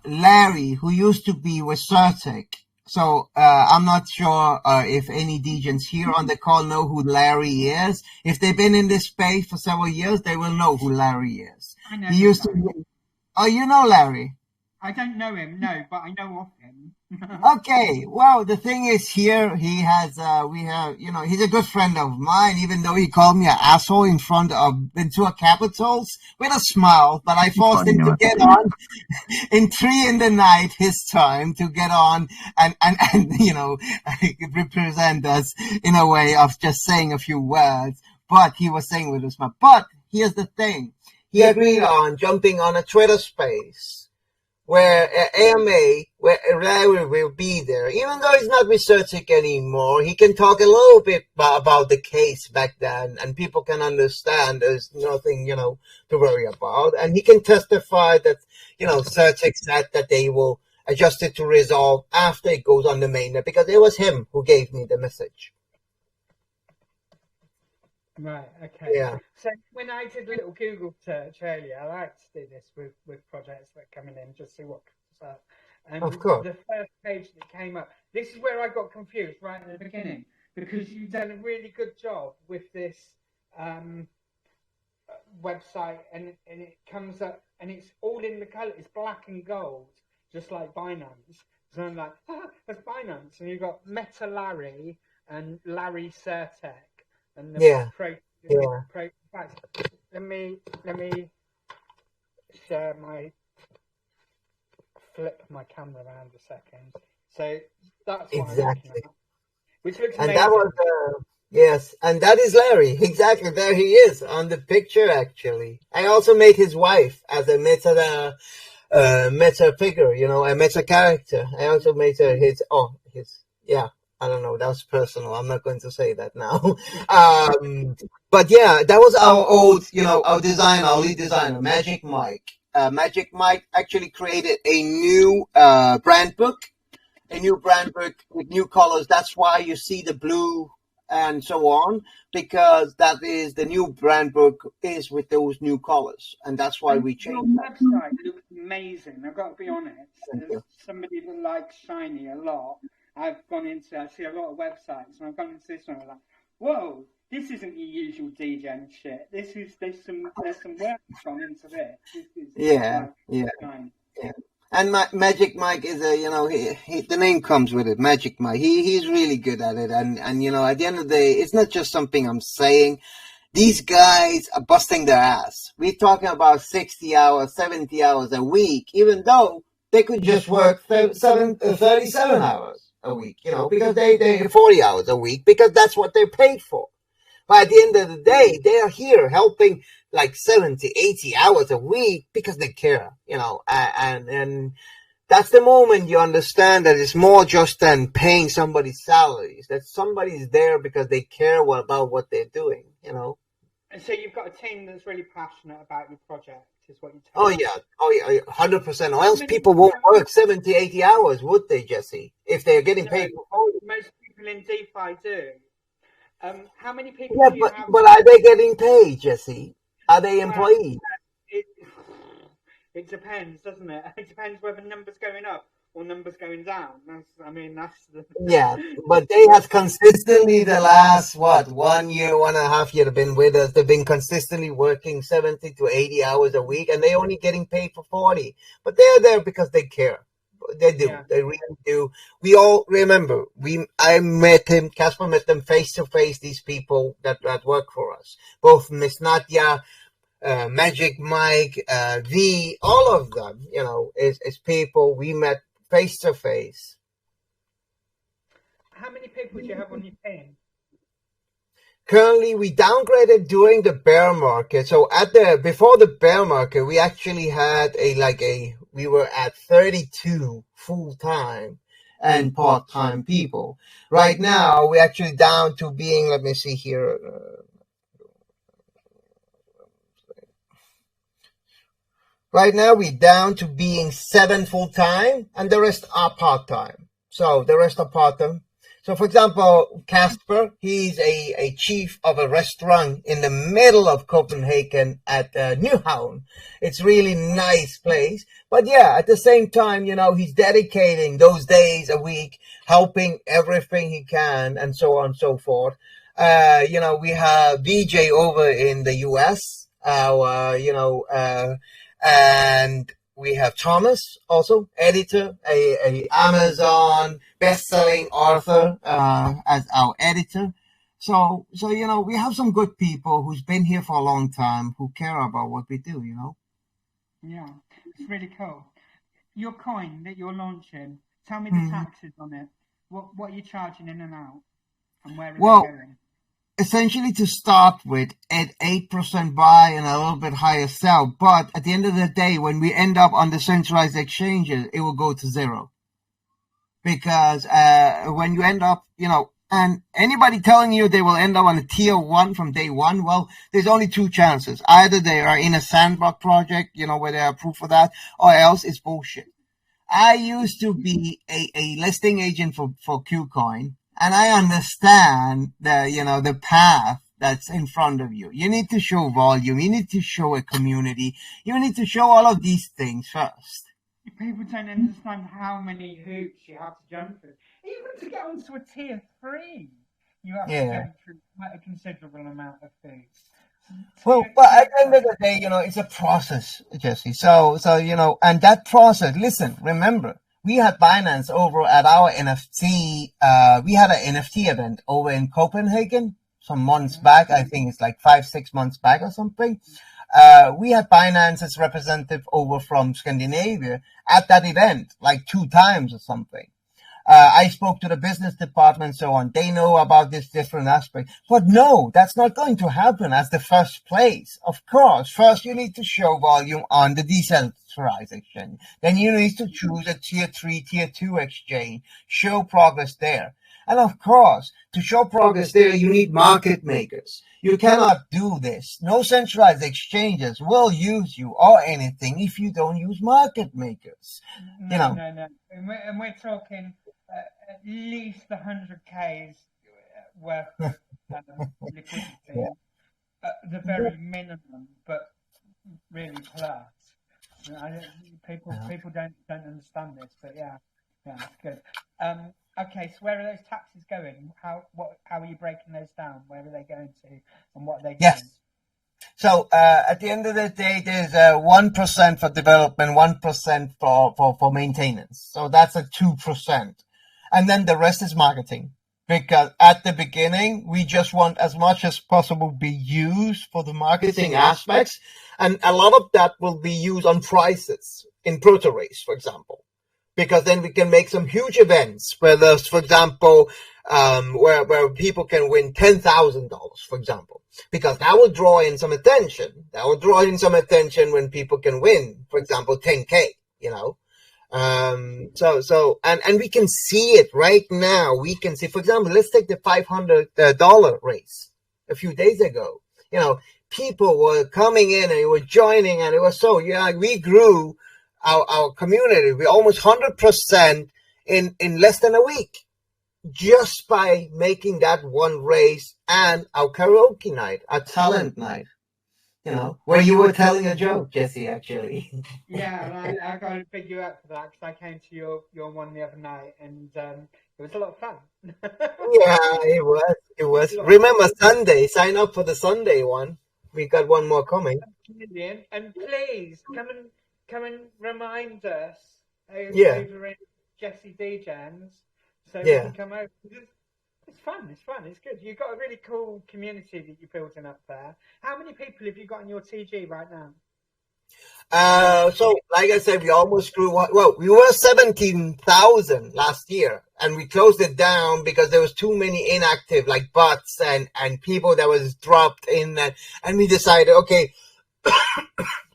Larry, who used to be with CertX, so I'm not sure if any DJs here on the call know who Larry is. If they've been in this space for several years, they will know who Larry is. I know. He used to be... Oh, you know Larry? I don't know him, no, but I know of him. Okay, well, the thing is here, he has, he's a good friend of mine, even though he called me an asshole in front of Ventura Capitals with a smile, but I forced him to get on in 3 a.m, his time, to get on and represent us in a way of just saying a few words, but he was saying with a smile. But here's the thing, he agreed on jumping on a Twitter space where AMA, where Larry will be there. Even though he's not with Certic anymore, he can talk a little bit about the case back then, and people can understand there's nothing, to worry about. And he can testify that, Certic said that they will adjust it to resolve after it goes on the mainnet, because it was him who gave me the message. Right, okay. Yeah. So when I did a little Google search earlier, I like to do this with projects that are coming in, just see what comes up. And Of course. the first page that came up, this is where I got confused right at the beginning, because you've done a really good job with this website, and it comes up, and it's all in the color, it's black and gold, just like Binance. So I'm like, that's Binance. And you've got Meta Larry and Larry Certek. And the let me share flip my camera around a second. So that's what exactly. I'm looking at, which looks and amazing. That was yes, and that is Larry. Exactly, there he is on the picture. Actually, I also made his wife as a meta figure, a meta character. I also made her his. I don't know. That was personal. I'm not going to say that now. But yeah, that was our old, our designer, our lead designer, Magic Mike. Magic Mike actually created a new brand book with new colors. That's why you see the blue and so on, because that is the new brand book is with those new colors, and that's why we changed. Your website looks amazing. I've got to be honest. As somebody that likes shiny a lot, I see a lot of websites, and I've gone into this one. I'm like, whoa, this isn't your usual degen shit. There's some work gone into this. Yeah. And Magic Mike is the name comes with it. Magic Mike. He's really good at it, and at the end of the day, it's not just something I'm saying. These guys are busting their ass. We're talking about 60 hours, 70 hours a week, even though they could just work 37 hours a week, because they 40 hours a week, because that's what they're paid for. But at the end of the day, they are here helping like 70, 80 hours a week because they care, and that's the moment you understand that it's more just than paying somebody's salaries, that somebody's there because they care about what they're doing, And so you've got a team that's really passionate about your project, is what you tell me. Oh yeah, 100%. Or else people won't work 70, 80 hours, would they, Jesse? If they're getting paid for most people in DeFi do. How many people do you have? But are they getting paid, Jesse? Are they employees? It depends, doesn't it? It depends whether numbers going up or numbers going down. That's the... Yeah, but they have consistently the last 1 year, 1.5 years been with us. They've been consistently working 70 to 80 hours a week, and they're only getting paid for 40. But they're there because they care. They do. Yeah. They really do. We all remember. I met him. Casper met them face to face. These people that work for us, both Miss Nadia, Magic Mike, all of them. Is people we met face to face. How many people do you have on your team? Currently, we downgraded during the bear market. So before the bear market, we actually had we were at 32 full-time and part-time people. Right now, we're actually down to being, let me see here. Right now, we're down to being 7 full-time, and the rest are part-time. So the rest are part-time. So, for example, Casper, he's a chief of a restaurant in the middle of Copenhagen at Nyhavn. It's really nice place. But yeah, at the same time, he's dedicating those days a week, helping everything he can, and so on and so forth. We have VJ over in the US, and we have Thomas, also editor, a Amazon best-selling author, as our editor. So we have some good people who's been here for a long time who care about what we do. Yeah, it's really cool. Your coin that you're launching, tell me the taxes on it. What are you charging in and out, and where are they going? essentially to start with at 8% buy and a little bit higher sell. But at the end of the day, when we end up on the centralized exchanges, it will go to zero. Because when you end up, and anybody telling you they will end up on a tier 1 from day one, well, there's only two chances. Either they are in a sandbox project, where they are approved for that, or else it's bullshit. I used to be a listing agent for KuCoin, and I understand the path that's in front of you. You need to show volume. You need to show a community. You need to show all of these things first. People don't understand how many hoops you have to jump through. Even to get onto a tier 3, you have to jump through quite a considerable amount of hoops. Well, but at the end of the day, it's a process, Jesse. So, and that process, listen, remember, we had Binance over at our NFT, we had an NFT event over in Copenhagen some months back. I think it's like 5-6 months back or something. We had Binance's representative over from Scandinavia at that event, like 2 times or something. I spoke to the business department, so on. They know about this different aspect. But no, that's not going to happen as the first place. Of course, first you need to show volume on the decentralized exchange. Then you need to choose a tier 3, tier 2 exchange. Show progress there. And of course, to show progress there, you need market makers. You cannot do this. No centralized exchanges will use you or anything if you don't use market makers. No. And we're talking at least 100K's worth of liquidity at the very minimum, but really plus. People don't understand this, but yeah, it's good. Okay, so where are those taxes going? How are you breaking those down? Where are they going to, and what are they doing? Yes. So at the end of the day, there's 1% for development, 1% for maintenance. So that's a 2%. And then the rest is marketing. Because at the beginning, we just want as much as possible be used for the marketing aspects. And a lot of that will be used on prices in Protoverse, for example. Because then we can make some huge events where there's, for example, where people can win $10,000, for example, because that will draw in some attention. That will draw in some attention when people can win, for example, 10K, and we can see it right now. We can see, for example, let's take the $500 race a few days ago. People were coming in and they were joining, and it was so, we grew our community. We almost 100% in less than a week, just by making that one race and our karaoke night, our talent night. Where you were telling a joke, Jesse, actually. Yeah, and I got to pick you up for that because I came to your one the other night, and it was a lot of fun. Yeah, it was. Remember Sunday? Sign up for the Sunday one. We got one more coming. And please come and remind us over in Jesse DJs, so we can come over. It's fun. It's good. You've got a really cool community that you're building up there. How many people have you got in your TG right now? So like I said, we almost grew. Well, we were 17,000 last year, and we closed it down because there was too many inactive, like bots and people that was dropped in, and we decided, okay,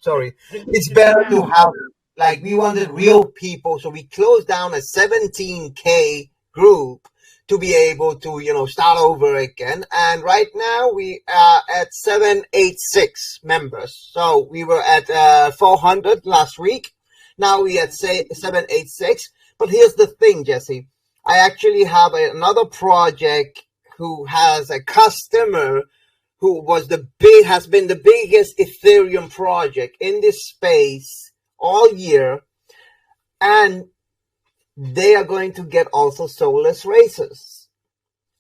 sorry, it's better to have, like, we wanted real people, so we closed down a 17K group to be able to, start over again. And right now we are at 786 members. So we were at 400 last week. Now we at 786. But here's the thing, Jesse. I actually have another project who has a customer who has been the biggest Ethereum project in this space all year. And they are going to get also soulless races.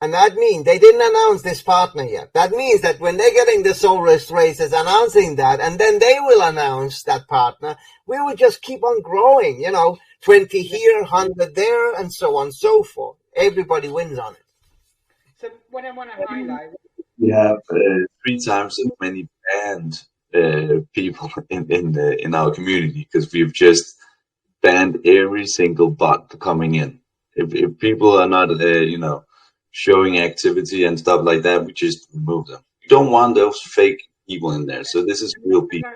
And that means they didn't announce this partner yet. That means that when they're getting the soulless races, announcing that, and then they will announce that partner, we will just keep on growing, 20 here, 100 there, and so on and so forth. Everybody wins on it. So what I want to highlight... We have 3 times as many banned people in our community, because we've just banned every single bot coming in. If people are not, showing activity and stuff like that, we just remove them. You don't want those fake people in there. So this is real people.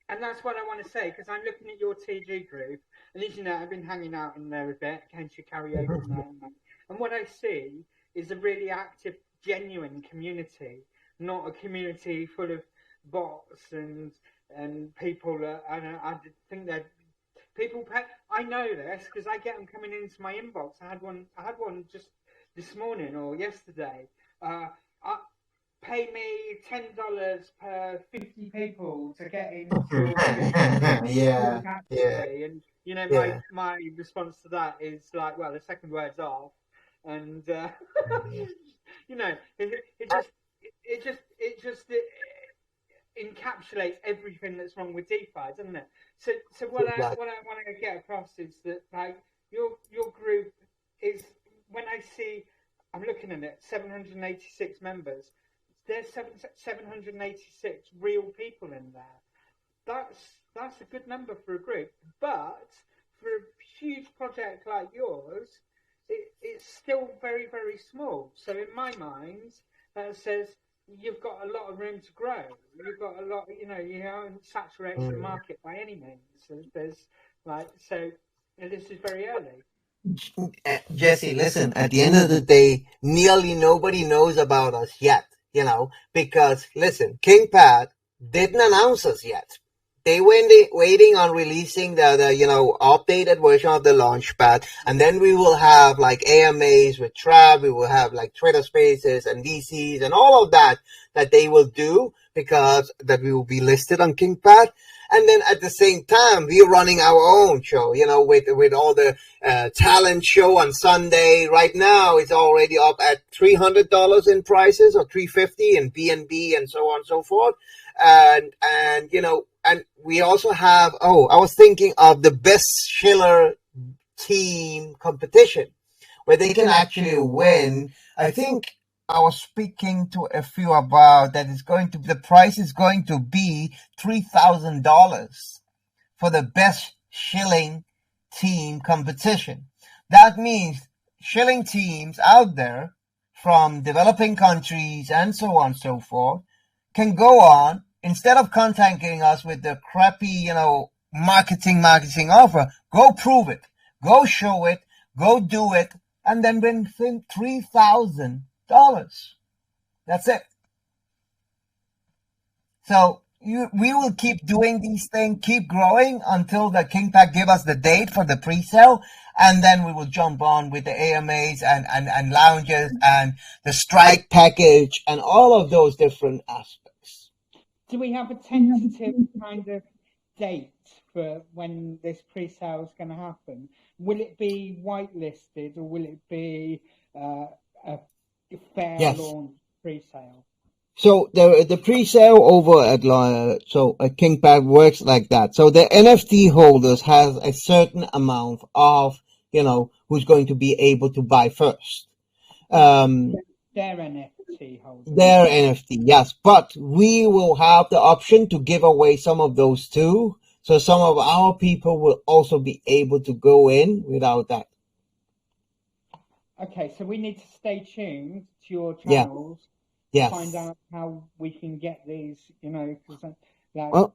And that's what I want to say, because I'm looking at your TG group, and as you know, I've been hanging out in there a bit, Kensha karaoke night, and what I see is a really active, genuine community, not a community full of bots and people that I think that people pay. I know this because I get them coming into my inbox. I had one just this morning or yesterday. Pay me $10 per 50 people to get into your Yeah, category. And you know, yeah. my response to that is like, well, the second word's off, and you know, it just encapsulates everything that's wrong with DeFi, doesn't it? So what I want to get across is that like your group is, when I see, I'm looking at it, 786 members. There's 786 real people in there. That's a good number for a group, but for a huge project like yours, it's still very, very small. So in my mind, that says you've got a lot of room to grow. You've got a lot, you haven't saturated the market by any means. So there's this is very early. Jesse, listen, at the end of the day, nearly nobody knows about us yet, because listen, King Pat didn't announce us yet. They were waiting on releasing the updated version of the Launchpad, and then we will have like AMAs with Trav, we will have like Twitter Spaces and DCs and all of that they will do, because that we will be listed on King Pat. And then at the same time, we're running our own show, with all the talent show on Sunday. Right now, it's already up at $300 in prices, or $350 in BNB and so on and so forth. And we also have, I was thinking of the best Schiller team competition, where they can actually win. I think I was speaking to a few about that. The price is going to be $3,000 for the best shilling team competition. That means shilling teams out there from developing countries and so on and so forth can go on, instead of contacting us with the crappy, marketing offer, go prove it, go show it, go do it, and then win $3,000. That's it. So we will keep doing these things, keep growing until the King Pack give us the date for the pre-sale, and then we will jump on with the AMAs and lounges and the strike package and all of those different aspects. Do we have a tentative kind of date for when this pre-sale is going to happen? Will it be whitelisted, or will it be a fair launch pre-sale? So the pre-sale over at King Pack works like that. So the NFT holders has a certain amount of, who's going to be able to buy first. Their NFT holders. Their NFT, yes. But we will have the option to give away some of those too. So some of our people will also be able to go in without that. Okay, so we need to stay tuned to your channels to find out how we can get these, because well,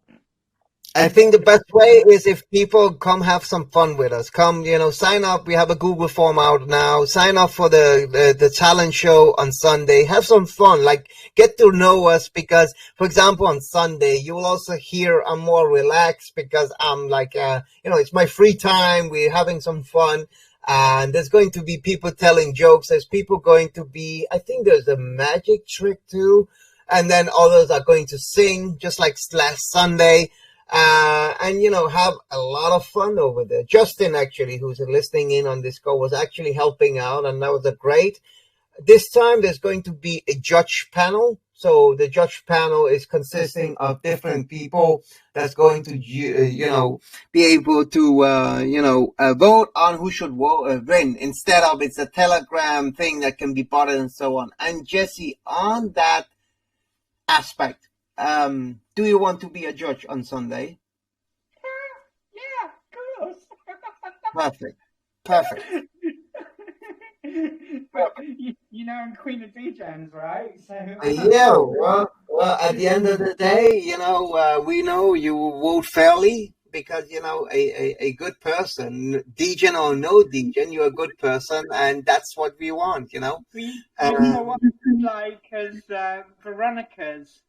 I think the best way is if people come have some fun with us. Come, sign up. We have a Google form out now. Sign up for the talent show on Sunday. Have some fun. Like, get to know us, because, for example, on Sunday, you will also hear I'm more relaxed, because I'm like, it's my free time. We're having some fun. And there's going to be people telling jokes. There's people going to be, I think there's a magic trick too. And then others are going to sing, just like last Sunday. And have a lot of fun over there. Justin, actually, who's listening in on this call, was actually helping out, and that was great. This time there's going to be a judge panel. So the judge panel is consisting of different people that's going to, be able to, vote on who should win, instead of it's a Telegram thing that can be bought and so on. And Jesse, on that aspect, do you want to be a judge on Sunday? Yeah, of course. Perfect. But you know, I'm Queen of DJs, right? So Yeah, well, at the end of the day, we know you vote fairly because, a good person, degen or no degen, you're a good person, and that's what we want. you know what it's like as Veronica's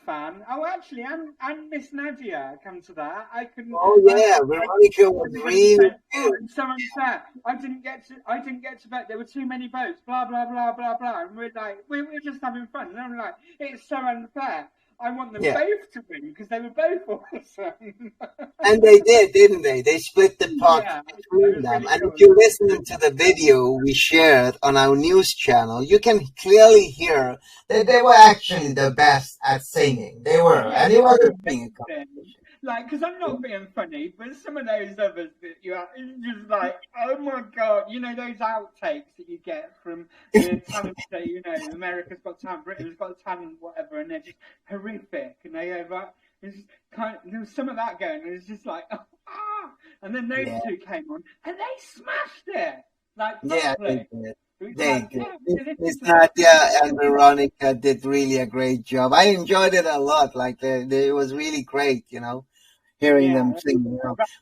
fan. Oh, actually, and Miss Nadia. Come to that, I couldn't. Oh yeah, Veronica was Everybody really said, "Oh, good. it's so unfair. I didn't get to vote. There were too many votes. Blah blah blah blah blah." And we're like, we're just having fun. And I'm like, it's so unfair. I want them Yeah. both to win because they were both awesome. And they did, didn't they? They split the pot Yeah, it between was them. really And if cool. you listen to the video we shared on our news channel, you can clearly hear that they were actually the best at singing. They were. And it was a singing competition. Like, because I'm not being funny, but some of those others that you are, it's just like, oh my god, you know those outtakes that you get from the talent show, America's Got Talent, Britain's Got Talent, whatever, and they're just horrific, and they over. It's just there was some of that going, and it's just like, ah, and then those two came on, and they smashed it, like properly. They did. They Miss Nadia and Veronica did really a great job. I enjoyed it a lot. Like, it was really great, hearing them sing.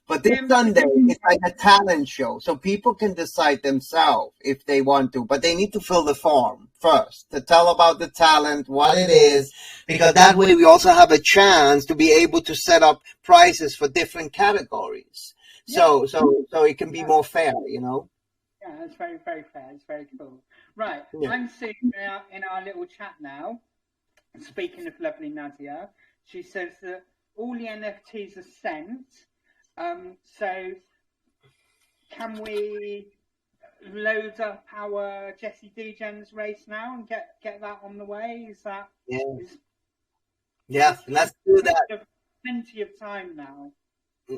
But this Sunday, it's like a talent show, so people can decide themselves if they want to, but they need to fill the form first to tell about the talent, what it is, because that way we also have a chance to be able to set up prices for different categories. So it can be more fair, Yeah, it's very, very fair. It's very cool. Right, I'm seeing in our little chat now, speaking of lovely Nadia, she says that all the NFTs are sent. So can we load up our Jesse Degen's race now and get that on the way? Is that? Yeah, let's do that. Plenty of time now.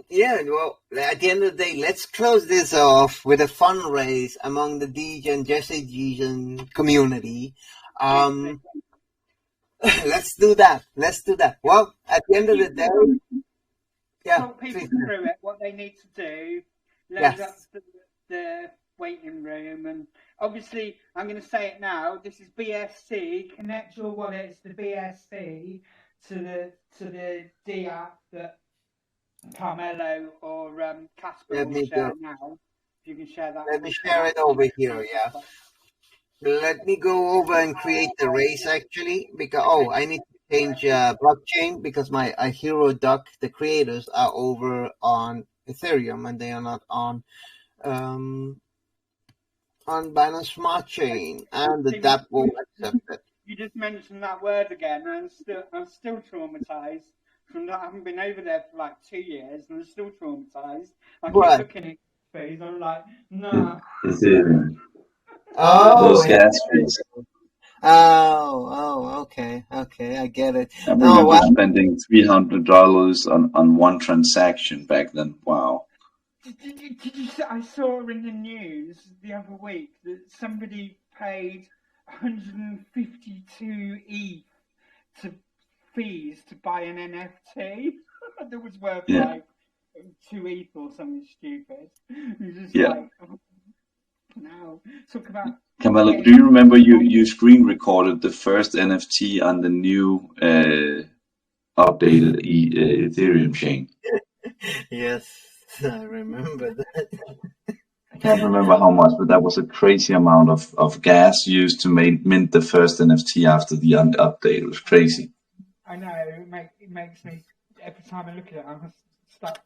Yeah, well, at the end of the day, let's close this off with a fundraise among the Degen, Jesse Degen community. Let's do that. Well, at the end of the day, talk people through it, what they need to do, load up the waiting room, and obviously, I'm going to say it now. This is BSC. Connect your wallets to BSC to the D app that Carmelo or Casper will share now. If you can share that. Let me share it over here. Yeah. Let me go over and create the race actually, because I need to change blockchain because my Hero Duck, the creators, are over on Ethereum and they are not on Binance Smart Chain, and the DApp won't accept it. You just mentioned that word again, and I'm still traumatized from that. I haven't been over there for like 2 years, and I'm still traumatized. I keep looking at his face. I'm like, nah. Ethereum. Those gas fees. Okay, I get it. I remember spending $300 on one transaction back then. Wow. Did you? I saw in the news the other week that somebody paid 152 ETH to fees to buy an NFT that was worth like 2 ETH or something stupid. Just like, no. Talk about Camilla, do you remember you screen recorded the first NFT on the new updated Ethereum chain? Yes, I remember that. I can't remember how much, but that was a crazy amount of gas used to mint the first NFT after the update. It was crazy. I know, it makes me, every time I look at it, I must stop.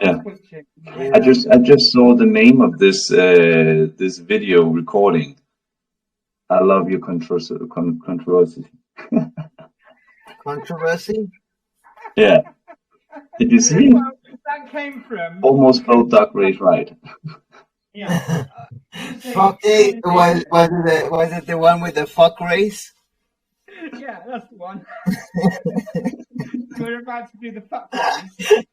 I just saw the name of this this video recording. I love your controversy. Controversy? Yeah. Did you see? Well, that came from almost both duck race right. Yeah. Fuck it. Was it the one with the fuck race? Yeah, that's the one. We're about to do the fuck race.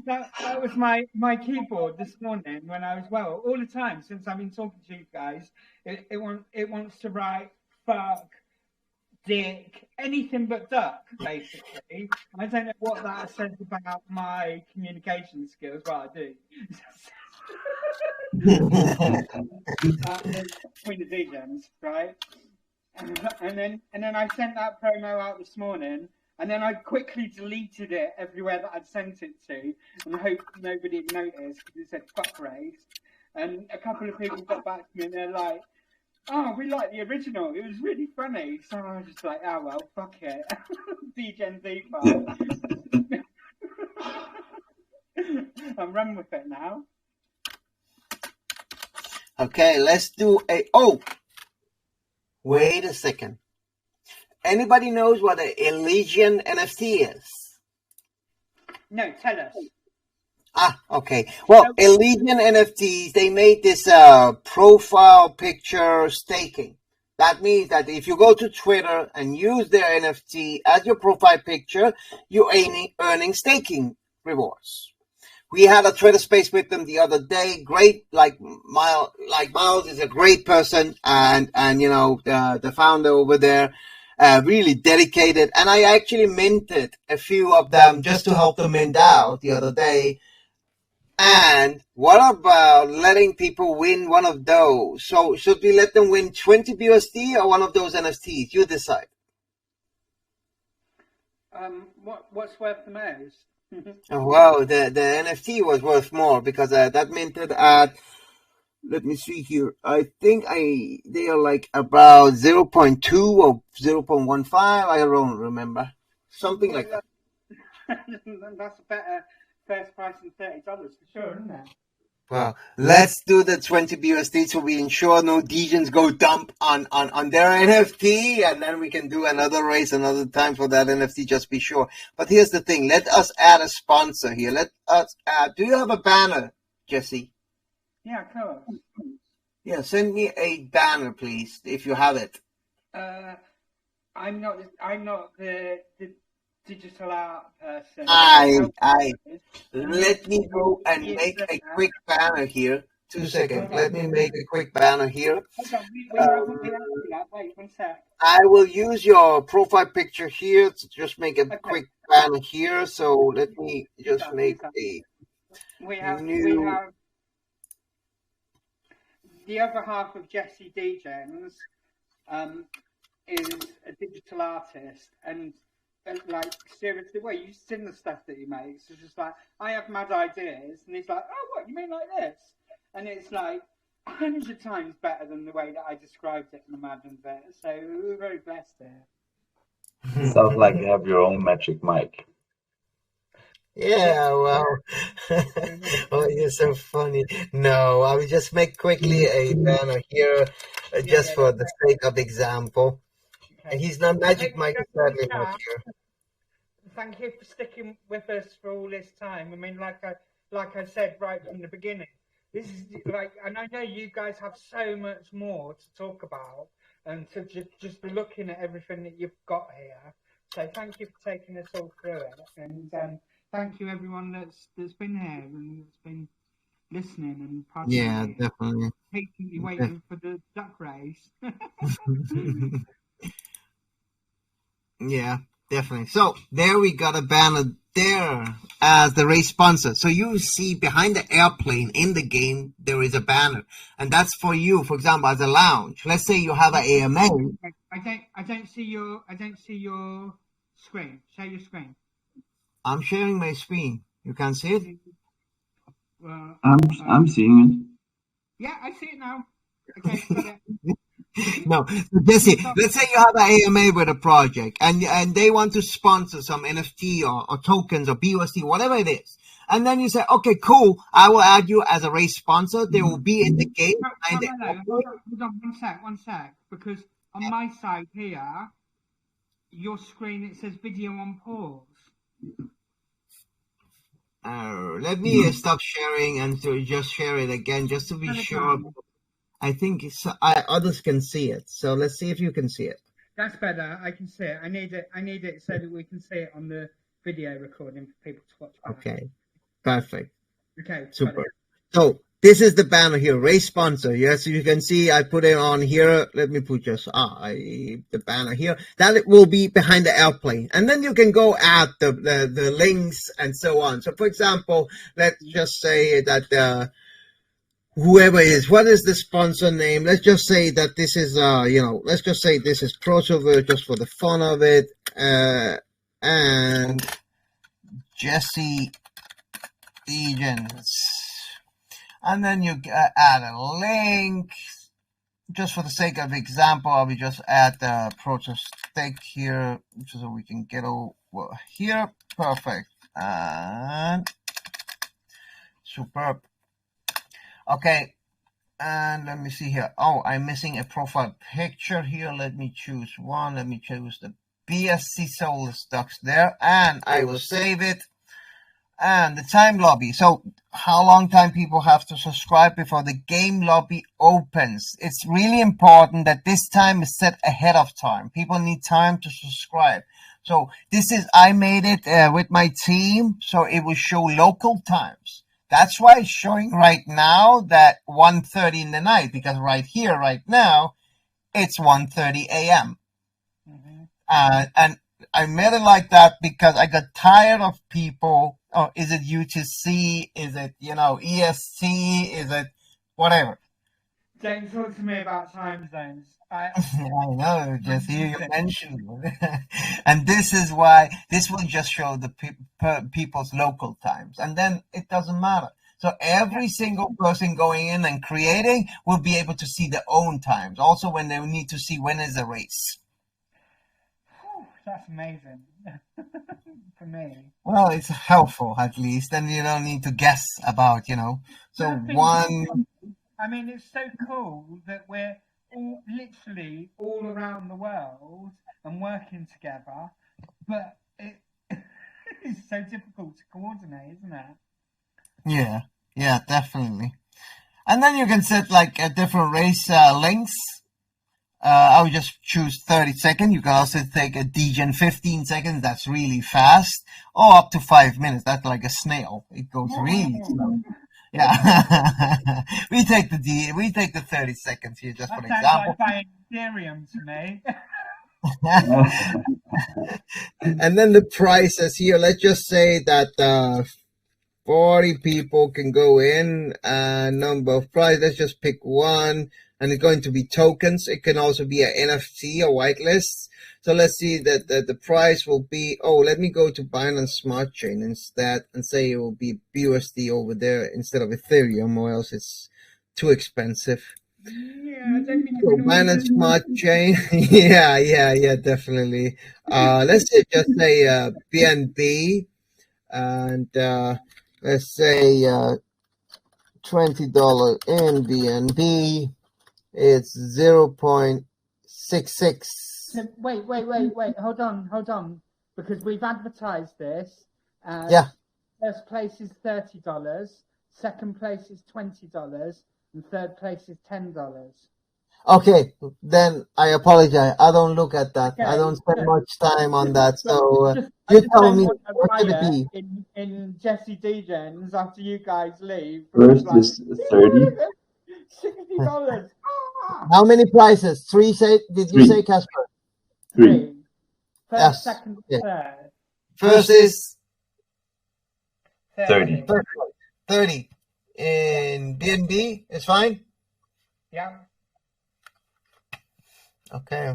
that was my keyboard this morning when I was all the time since I've been talking to you guys. It wants to write fuck, dick, anything but duck, basically. I don't know what that says about my communication skills, but I do. Between the DJs, right? And then I sent that promo out this morning, and then I quickly deleted it everywhere that I'd sent it to, and I hope nobody had noticed because it said "fuck race." And a couple of people got back to me, and they're like, "Oh, we like the original. It was really funny." So I was just like, "Oh well, fuck it." D-Gen Z5. I'm running with it now. Okay, let's do a. Oh, wait a second. Anybody knows what an Elysian NFT is? No, tell us. Okay. Well, Elysian NFTs, they made this profile picture staking. That means that if you go to Twitter and use their NFT as your profile picture, you're earning staking rewards. We had a Twitter space with them the other day. Great, Miles is a great person, and you know the founder over there, really dedicated. And I actually minted a few of them just to help them mint out the other day. And what about letting people win one of those? So should we let them win 20 BUSD or one of those NFTs? You decide. What's worth the most? Well, the NFT was worth more because that minted at, let me see here. I think they are like about 0.2 or 0.15. I don't remember. Something like that. That's a better first price than $30 for sure, isn't it? Well, let's do the 20 BUSD so we ensure no DJs go dump on their NFT, and then we can do another race another time for that NFT, just be sure. But here's the thing. Let us add a sponsor here. Let us add. Do you have a banner, Jesse? Yeah, of course. Yeah, send me a banner, please, if you have it. I'm not the digital art person. Let me go and make a quick banner here. 2 seconds. Let me make a quick banner here. Wait 1 sec. I will use your profile picture here to just make a quick banner here. So let me just make a we have the other half of Jesse DJs is a digital artist, and like seriously, well, you've seen the stuff that he makes. It's just like, I have mad ideas, and he's like, oh, what you mean like this? And it's like 100 times better than the way that I described it in the Madden bit. So we're very blessed here. Sounds like you have your own magic mic. Yeah, well, oh, you're so funny. No, I will just make quickly a banner here, just for the sake of example. And he's not Magic Mike, sadly not here. Thank you for sticking with us for all this time. I mean, like I said right from the beginning, this is like, and I know you guys have so much more to talk about, and to just be looking at everything that you've got here. So thank you for taking us all through it, and thank you everyone that's been here and that's been listening and participating. Yeah, definitely. Patiently waiting for the duck race. Yeah, definitely. So there we got a banner there as the race sponsor. So you see behind the airplane in the game, there is a banner, and that's for you. For example, as a lounge. Let's say you have an AMA. I don't see your screen. Share your screen. I'm sharing my screen. You can't see it. Well, I'm seeing it. Yeah, I see it now. Okay, got it. No, Jesse, let's say you have an AMA with a project and they want to sponsor some NFT or tokens or BUSD, whatever it is. And then you say, okay, cool, I will add you as a race sponsor. They will be in the game. Hold on, one sec, because on my side here, your screen, it says video on pause. Let me stop sharing and just share it again, just to be sure. I think others can see it. So let's see if you can see it. That's better. I can see it. I need it so that we can see it on the video recording for people to watch back. Okay. Perfect. Okay. Super. So this is the banner here, race sponsor. Yes, you can see I put it on here. Let me put just the banner here. That will be behind the airplane. And then you can go add the links and so on. So for example, let's just say that whoever is, what is the sponsor name? Let's just say that this is, let's just say this is Protoverse just for the fun of it. And Jesse Egens. And then you add a link. Just for the sake of example, I will just add the Protoverse stake here so we can get over here. Perfect. And superb. Okay. And let me see here. Oh, I'm missing a profile picture here. Let me choose one. Let me choose the BSC Soulless Ducks there. And I will save it. And the time lobby. So how long time people have to subscribe before the game lobby opens? It's really important that this time is set ahead of time. People need time to subscribe. So this is, I made it with my team, so it will show local times. That's why it's showing right now that 1:30 in the night, because right here, right now, it's 1:30 a.m. And I made it like that because I got tired of people. Oh, is it UTC? Is it, EST? Is it whatever? Don't talk to me about time zones. I know, just hear you mention it. And this is why this will just show the people's local times. And then it doesn't matter. So every single person going in and creating will be able to see their own times. Also when they need to see when is the race. That's amazing for me. Well, it's helpful at least, and you don't need to guess about, So one. I mean, it's so cool that we're literally all around the world and working together, but it's so difficult to coordinate, isn't it? Yeah, definitely. And then you can set like a different race links. I would just choose 30 seconds. You can also take a degen 15 seconds. That's really fast. Or up to 5 minutes. That's like a snail. It goes really slow. Yeah. we take the 30 seconds here just for example. Like buying Ethereum to me. And then the prices here. Let's just say that 40 people can go in. Number of price. Let's just pick one. And it's going to be tokens. It can also be an NFT or whitelist. So let's see that the price will be, let me go to Binance Smart Chain instead and say it will be BUSD over there instead of Ethereum, or else it's too expensive. Yeah, I don't think so Binance Smart Chain. yeah, definitely. Let's just say BNB, and let's say $20 in BNB. It's 0.66. Wait. Hold on. Because we've advertised this. Yeah. First place is $30. Second place is $20. And third place is $10. Okay, then I apologize. I don't look at that. Okay. I don't spend much time on that. So you tell me what should it be? In Jesse Degens after you guys leave. First is 30. $60. How many prices? Three? Did you say, Casper? Three. First, yes. Second, third. First is 30. 30. In BNB, it's fine? Yeah. Okay.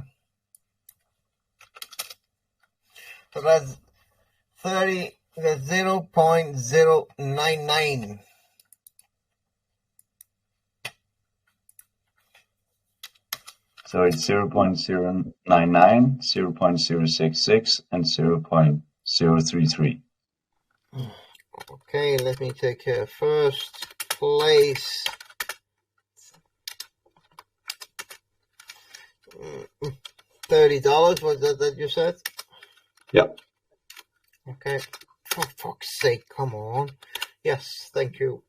So that's 30, that's 0.099. So it's 0.099, 0.066, and 0.033. Okay, let me take first place. $30 was that you said? Yep. Okay. For fuck's sake, come on. Yes, thank you.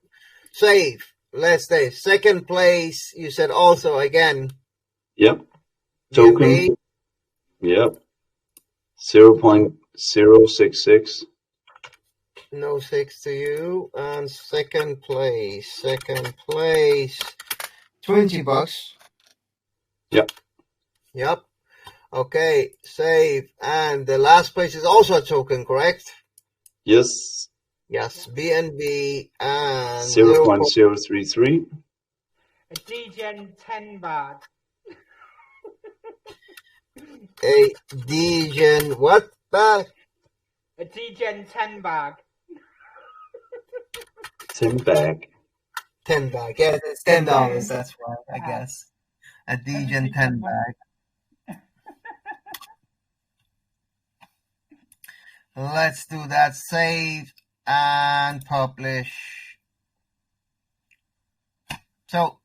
Save. Let's say second place. You said also again. Yep. Token. Yep. 0.066. No 6 to you. And second place. $20. Yep. Yep. Okay, save. And the last place is also a token, correct? Yes. Yes, BNB and 0.033. A DGen 10 bag. A DGen what bag? A DGen 10 bag. 10 bag. 10 bag. Yeah, it's $10. That's right, I guess. A DGen 10 bag. Let's do that. Save and publish. So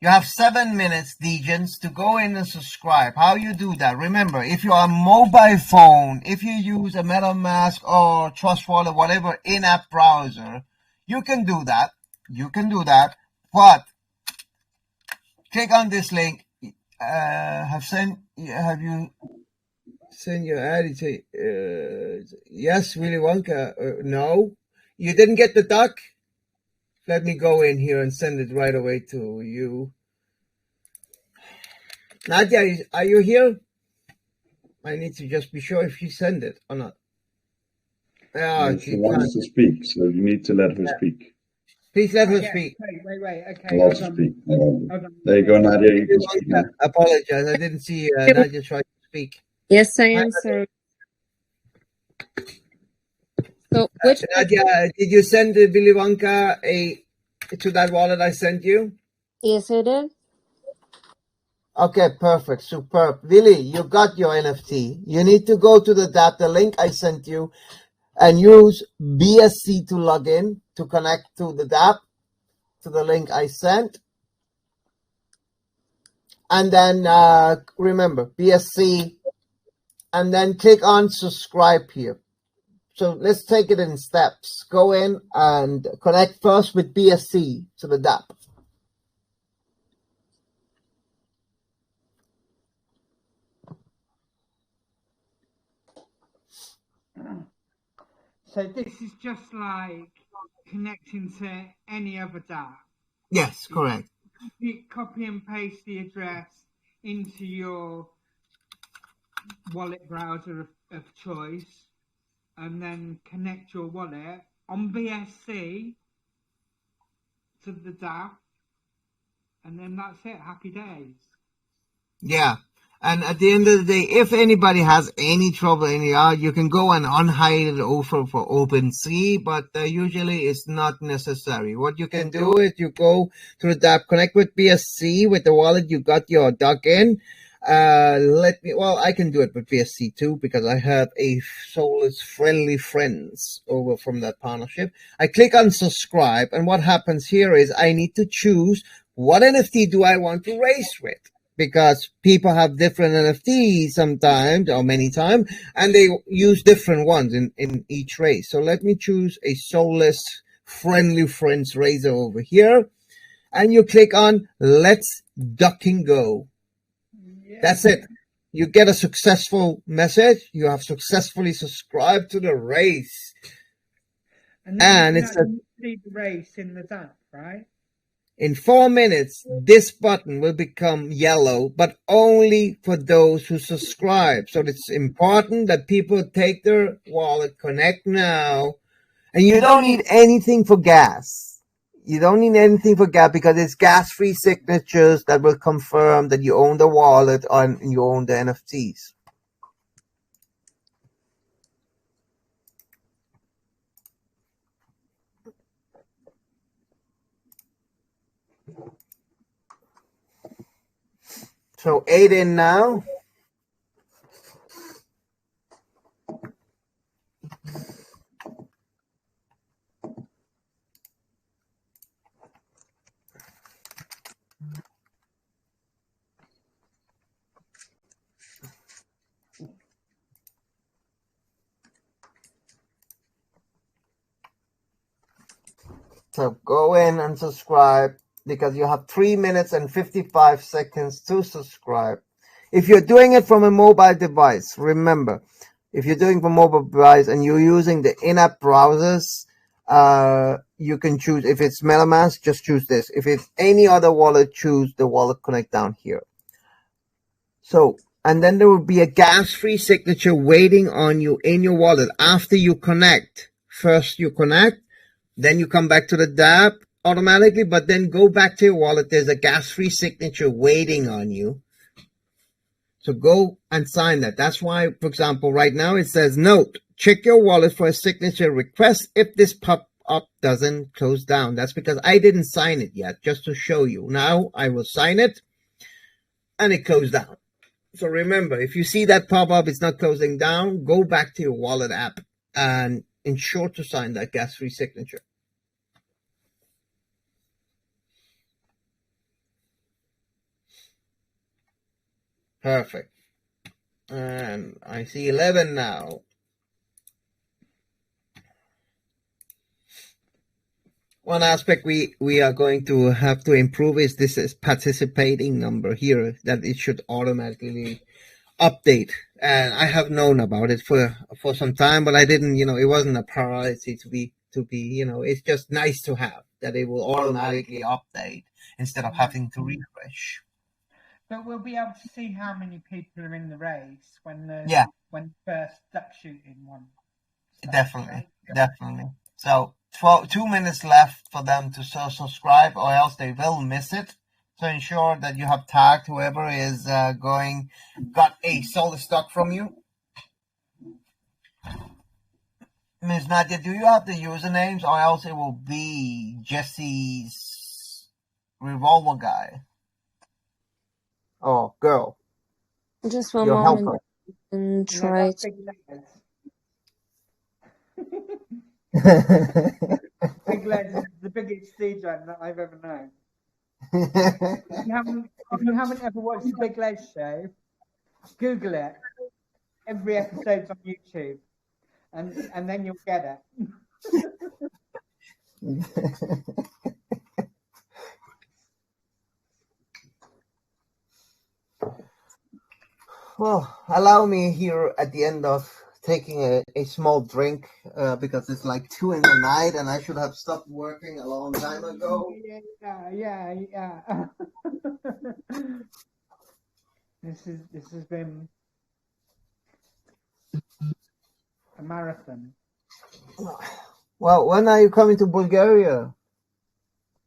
you have 7 minutes, DGens, to go in and subscribe. How you do that? Remember, if you're on mobile phone, if you use a MetaMask or Trust Wallet, whatever in-app browser, you can do that. You can do that. But click on this link. Have you sent your ad? Yes, Willy Wonka. No, you didn't get the duck. Let me go in here and send it right away to you. Nadia, are you here? I need to just be sure if she sent it or not. She wants to speak, so you need to let her speak. Please let her speak. Wait. Okay. Let her speak. There you go, Nadia. You can speak now. I apologize. I didn't see Nadia try to speak. Yes, I am, sir. So, which Nadia, did you send Willy Wonka to that wallet I sent you? Yes, I did. Okay, perfect, superb. Willy, you got your NFT. You need to go to the link I sent you, and use BSC to log in to connect to the dApp, to the link I sent. And then remember, BSC, and then click on subscribe here. So let's take it in steps. Go in and connect first with BSC to the dApp. So this is just like connecting to any other dApp. Yes, correct. You copy and paste the address into your wallet browser of choice, and then connect your wallet on BSC to the dApp, and then that's it. Happy days. Yeah. And at the end of the day, if anybody has any trouble you can go and unhide it over for OpenSea, but usually it's not necessary. What you can do is you go to the dApp, connect with BSC with the wallet you got your duck in. I can do it with BSC too, because I have a soulless friendly friends over from that partnership. I click on subscribe, and what happens here is I need to choose what NFT do I want to race with. Because people have different NFTs sometimes or many times, and they use different ones in each race. So let me choose a soulless friendly friends raiser over here. And you click on Let's Duck and Go. Yeah. That's it. You get a successful message. You have successfully subscribed to the race. And it's a race in the dApp, right? In 4 minutes, this button will become yellow, but only for those who subscribe. So it's important that people take their wallet, connect now, and you don't need anything for gas. You don't need anything for gas because it's gas-free signatures that will confirm that you own the wallet and you own the NFTs. So 8 in now. So go in and subscribe, because you have 3 minutes and 55 seconds to subscribe. If you're doing it from a mobile device, remember, if you're doing from mobile device and you're using the in-app browsers, you can choose, if it's MetaMask, just choose this. If it's any other wallet, choose the wallet connect down here. So, and then there will be a gas-free signature waiting on you in your wallet after you connect. First you connect, then you come back to the dApp, automatically, but then go back to your wallet. There's a gas-free signature waiting on you. So go and sign that. That's why, for example, right now it says, note, check your wallet for a signature request if this pop-up doesn't close down. That's because I didn't sign it yet, just to show you. Now I will sign it, and it closed down. So remember, if you see that pop-up, it's not closing down, go back to your wallet app and ensure to sign that gas-free signature. Perfect. And I see 11 now. One aspect we are going to have to improve is this participating number here, that it should automatically update. And I have known about it for some time, but I didn't, it wasn't a priority to be, it's just nice to have that it will automatically update instead of having to refresh. But we'll be able to see how many people are in the race when first duck shooting one. Definitely. So 2 minutes left for them to subscribe, or else they will miss it. So ensure that you have tagged whoever is got a solid stock from you. Ms. Nadia, do you have the usernames, or else it will be Jesse's revolver guy? Oh, girl. Just one Your moment helper. and try to. Big Legs is the biggest DJ that I've ever known. If you haven't ever watched the Big Legs show, Google it. Every episode's on YouTube, and then you'll get it. Well, allow me here at the end of taking a small drink because it's like 2 in the night and I should have stopped working a long time ago. Yeah. This has been a marathon. Well, when are you coming to Bulgaria?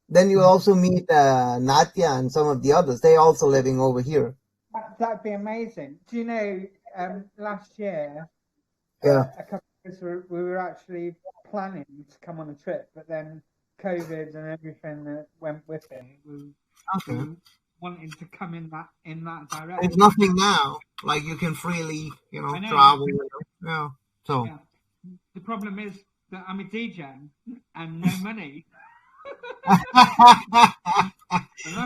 Then you'll also meet Nadia and some of the others. They're also living over here. That'd be amazing. Do you know, last year, a couple of us we were actually planning to come on a trip, but then COVID and everything that went with it, we wanting to come in that direction. There's nothing now. Like you can freely, travel. Yeah. So the problem is that I'm a DJ and no money.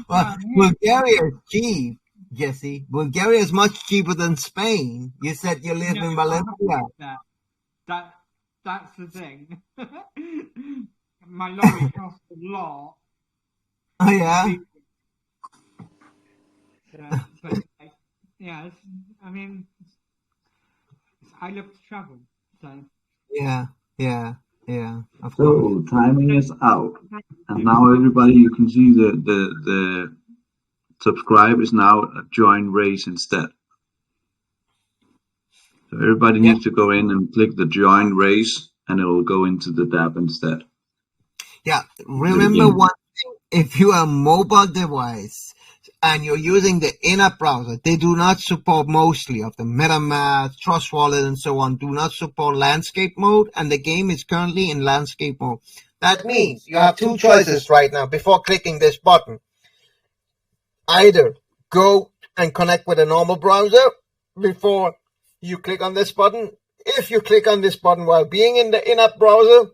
Well, Bulgaria is cheap, Jesse. Bulgaria is much cheaper than Spain. You said you live in Valencia. That's the thing. My lorry costs a lot. Oh yeah. But yeah, I love to travel, so. Yeah. Of So course. timing is out, and now everybody, you can see the subscribe is now a join race instead. So everybody needs to go in and click the join race, and it will go into the DApp instead. Yeah, remember one thing, if you are a mobile device and you're using the in-app browser, they do not support mostly of the MetaMask, Trust Wallet, and so on, do not support landscape mode, and the game is currently in landscape mode. That means you have two choices right now before clicking this button. Either go and connect with a normal browser before you click on this button. If you click on this button while being in the in-app browser,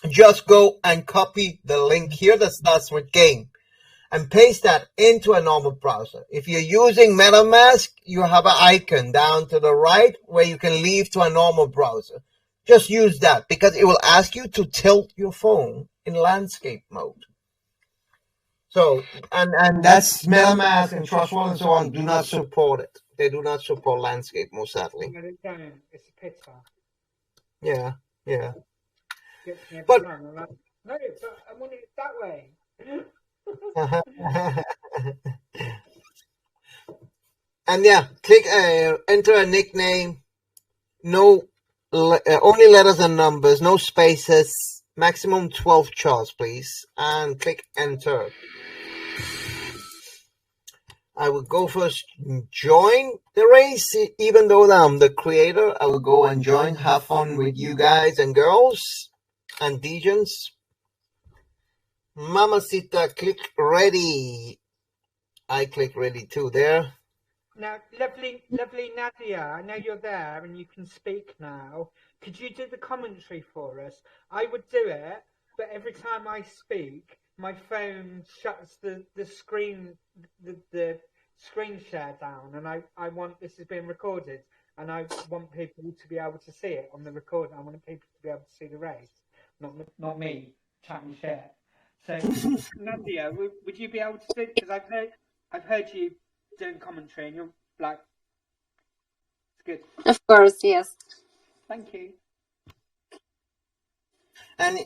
just go and copy the link here that starts with game and paste that into a normal browser. If you're using MetaMask, you have an icon down to the right where you can leave to a normal browser. Just use that because it will ask you to tilt your phone in landscape mode. So, and that's MetaMask and Trust Wallet and so on do not support it. They do not support landscape mode, sadly. It's a pity. Yeah. But no, but I want it that way. And yeah, click enter a nickname. No, only letters and numbers. No spaces. maximum 12 charts, please, and click enter. I will go first, join the race, even though I'm the creator. I will go and join, have fun with you guys and girls and Degens. Mamacita, click ready. I click ready too there. Now, lovely Nadia, I know you're there and you can speak now. Could you do the commentary for us? I would do it, but every time I speak, my phone shuts the screen share down, and I want this is being recorded, and I want people to be able to see it on the recording. I want people to be able to see the race, not me chatting shit. So, Nadia, would you be able to do? Because I've heard you doing commentary, and you're like, it's good. Of course, yes. Thank you. And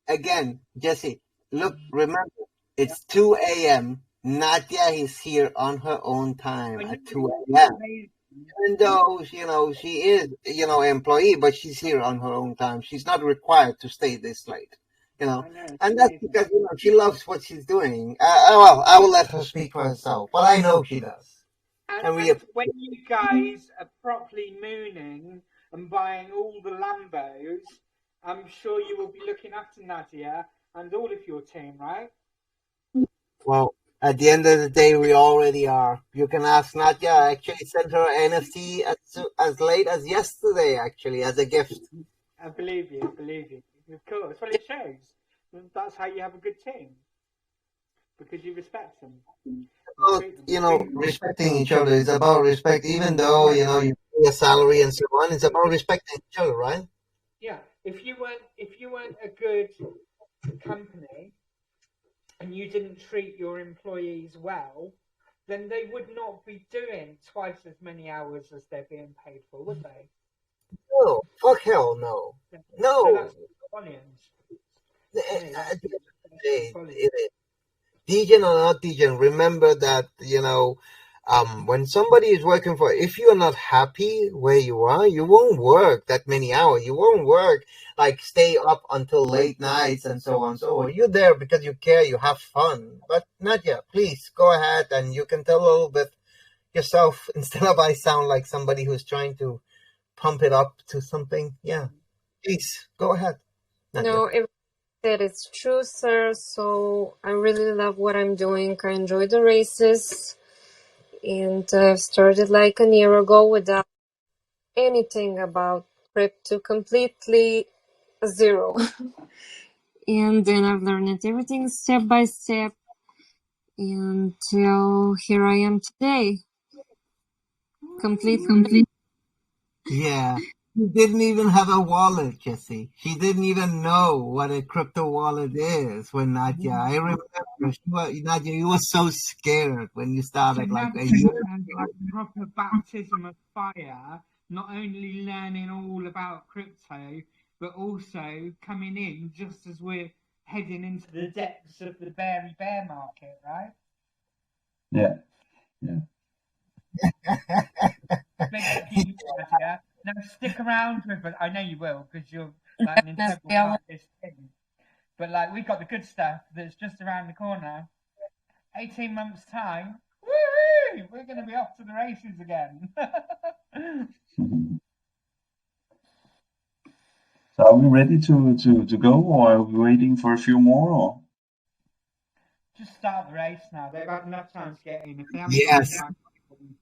again, Jesse, look, remember, it's 2 a.m. Nadia is here on her own time at 2 a.m. Even though, she is, employee, but she's here on her own time. She's not required to stay this late, And that's because, she loves what she's doing. Well, I will let her speak for herself, but I know she does. And when you guys are properly mooning and buying all the Lambos, I'm sure you will be looking after Nadia and all of your team, right? Well, at the end of the day, we already are. You can ask Nadia. I actually sent her an NFT as late as yesterday, actually, as a gift. I believe you. Of course. Well, it shows. That's how you have a good team. Because you respect them. Respecting each other. It's about respect, even though, you pay a salary and so on. It's about respecting each other, right? Yeah. If you weren't a good company and you didn't treat your employees well, then they would not be doing twice as many hours as they're being paid for, would they? No, fuck hell no. No. So that's volumes. Degen or not Degen, remember that, when somebody is working if you're not happy where you are, you won't work that many hours. You won't work, stay up until late nights and so on. So you're there because you care, you have fun. But Nadia, please go ahead and you can tell a little bit yourself instead of I sound like somebody who's trying to pump it up to something. Yeah, please go ahead, Nadia. No, that it's true, sir. So I really love what I'm doing. I enjoy the races, and I've started like a year ago without anything about crypto, completely zero. And then I've learned everything step by step until here I am today. Complete. Yeah. She didn't even have a wallet, Jesse. She didn't even know what a crypto wallet is when Nadia. I remember, Nadia, you were so scared when you started. So Nadia had like a proper baptism of fire, not only learning all about crypto, but also coming in just as we're heading into the depths of the bear market, right? Yeah. Now stick around with it. I know you will because you're like an integral part of this thing. But we got the good stuff that's just around the corner. 18 months time, woo-hoo! We're going to be off to the races again. So are we ready to go, or are we waiting for a few more? Or? Just start the race now. They've had enough time to get in. If they haven't yes.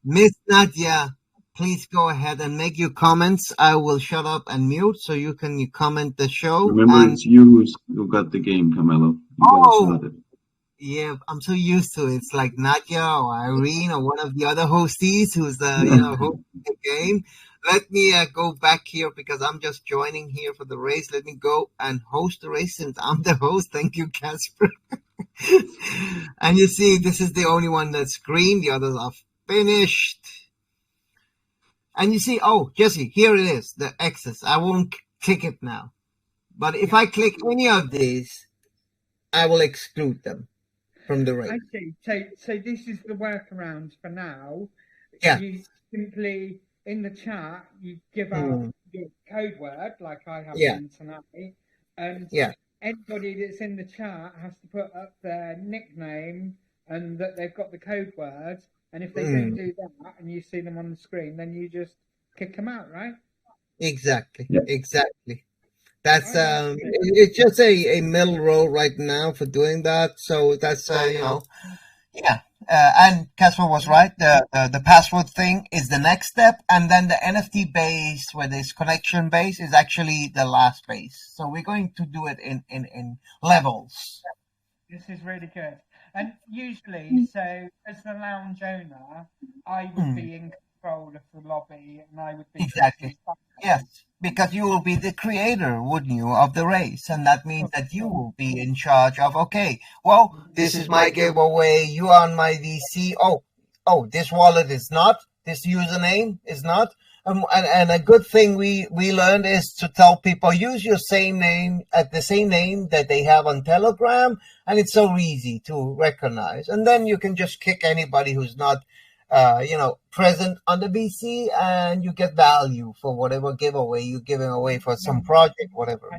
Miss Nadia, please go ahead and make your comments. I will shut up and mute so you can comment the show. Remember, it's you who got the game, Camelo. Yeah, I'm so used to it. It's like Nadia or Irene or one of the other hosties who's hosting the game. Let me go back here because I'm just joining here for the race. Let me go and host the race since I'm the host. Thank you, Casper. And you see, this is the only one that's green. The others are finished. And you see, Jesse, here it is, the X's. I won't click it now. But if I click any of these, I will exclude them from the race. I see. So this is the workaround for now. Yeah. You simply, in the chat, you give out your code word, like I have done tonight, And Yeah. anybody that's in the chat has to put up their nickname and that they've got the code word. And if they don't do that and you see them on the screen, then you just kick them out, right? Exactly. Yeah. Exactly. That's Oh, it's just a middle road right now for doing that. So that's yeah. And Casper was right. The password thing is the next step, and then the NFT base, where there's connection base, is actually the last base. So we're going to do it in levels. This is really good. And usually, so as the lounge owner, I would be in control of the lobby, and I would be Exactly. Yes, because you will be the creator, wouldn't you, of the race, and that means that you will be in charge of. Okay, well, this is my giveaway. You are on my VC. Oh, this wallet is not. This username is not. And a good thing we learned is to tell people use your same name at the same name that they have on Telegram, and it's so easy to recognize. And then you can just kick anybody who's not present on the VC, and you get value for whatever giveaway you're giving away for some project, whatever.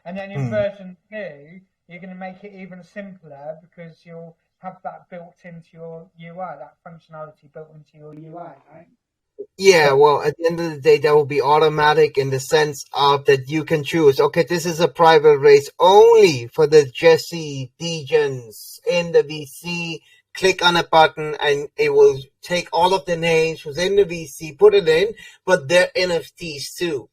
And then in version 2, you're going to make it even simpler because you'll have that built into your UI, that functionality built into your UI, right? Yeah, well, at the end of the day, that will be automatic in the sense of that you can choose, okay, this is a private race only for the Jesse Degens in the VC. Click on a button and it will take all of the names within the VC, put it in, but they're NFTs too.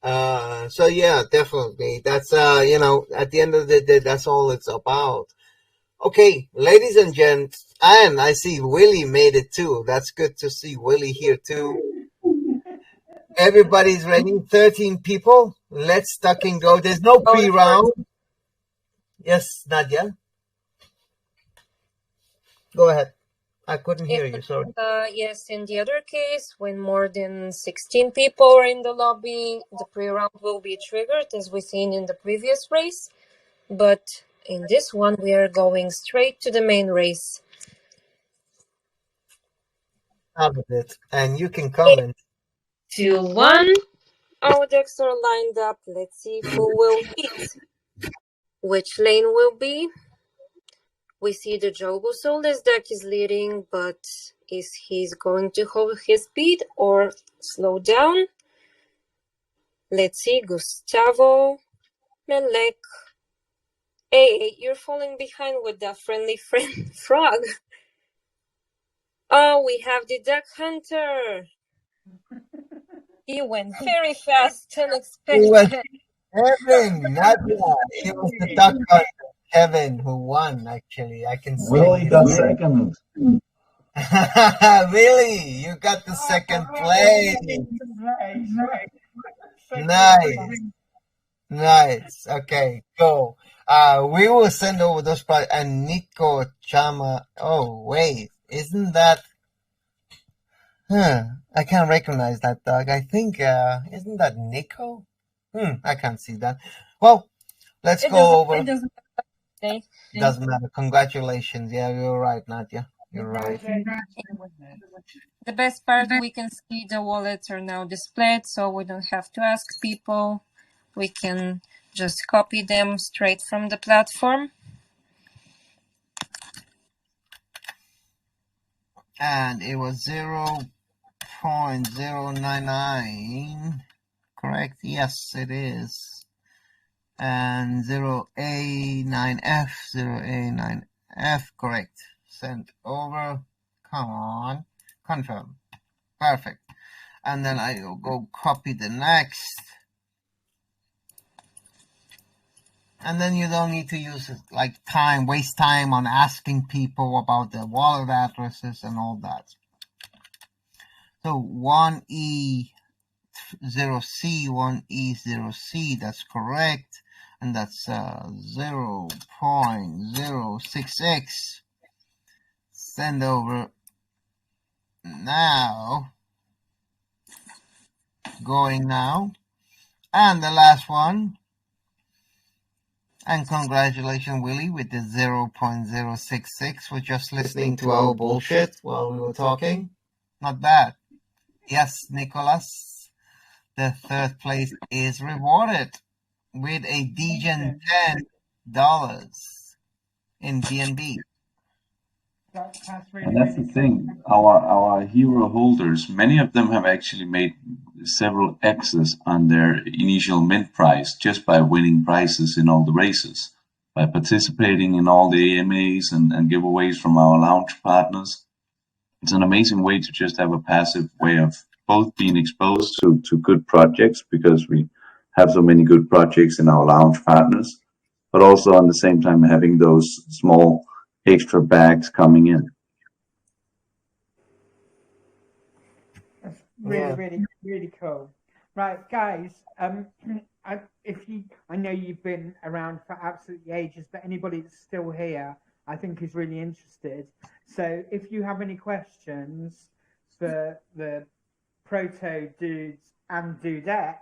So yeah, definitely. That's, at the end of the day, that's all it's about. Okay, ladies and gents, and I see Willie made it too. That's good to see Willie here too. Everybody's ready. 13 people. Let's stuck and go. There's no pre-round. Yes, Nadia. Go ahead. I couldn't hear you, sorry. Yes, in the other case, when more than 16 people are in the lobby, the pre-round will be triggered, as we've seen in the previous race. But in this one, we are going straight to the main race. How about it? And you can comment. 2, 1. Our decks are lined up. Let's see who will hit. Which lane will be? We see the Jogo Soulless deck is leading, but is he going to hold his speed or slow down? Let's see, Gustavo, Melek. Hey, you're falling behind with that friendly frog. Oh, we have the Duck Hunter. He went very fast, unexpected. Kevin, Nadia. It was the Duck Hunter, Kevin, who won, actually. I can see. Willie got second. Really? You got the second place. Nice. Okay, go. We will send over those parts. And Nico Chama. Oh, wait. Isn't that... I can't recognize that dog. I think, isn't that Nico? I can't see that. Well, let's go over. It doesn't matter. Congratulations. Yeah, you're right, Nadia. You're right. The best part, we can see the wallets are now displayed, so we don't have to ask people. We can just copy them straight from the platform. And it was 0.099, correct? Yes, it is. And 0A9F, 0A9F, correct. Sent over. Come on. Confirm. Perfect. And then I will go copy the next. And then you don't need to use waste time on asking people about the wallet addresses and all that. So 1E0C, 1E0C, that's correct. And that's 0.066. Send over now. Going now. And the last one. And congratulations, Willie, with the 0.066 for just listening to our bullshit while we were talking. Not bad. Yes, Nicholas, the third place is rewarded. with a Degen $10 in BNB. That's really, And that's the really cool. thing. Our hero holders, many of them have actually made several X's on their initial mint price just by winning prizes in all the races, by participating in all the AMAs and giveaways from our lounge partners. It's an amazing way to just have a passive way of both being exposed to good projects because we have so many good projects in our lounge partners, but also on the same time having those small extra bags coming in. That's really, really, really cool. Right, guys. I know you've been around for absolutely ages, but anybody that's still here, I think is really interested. So if you have any questions for the Proto dudes and dudette,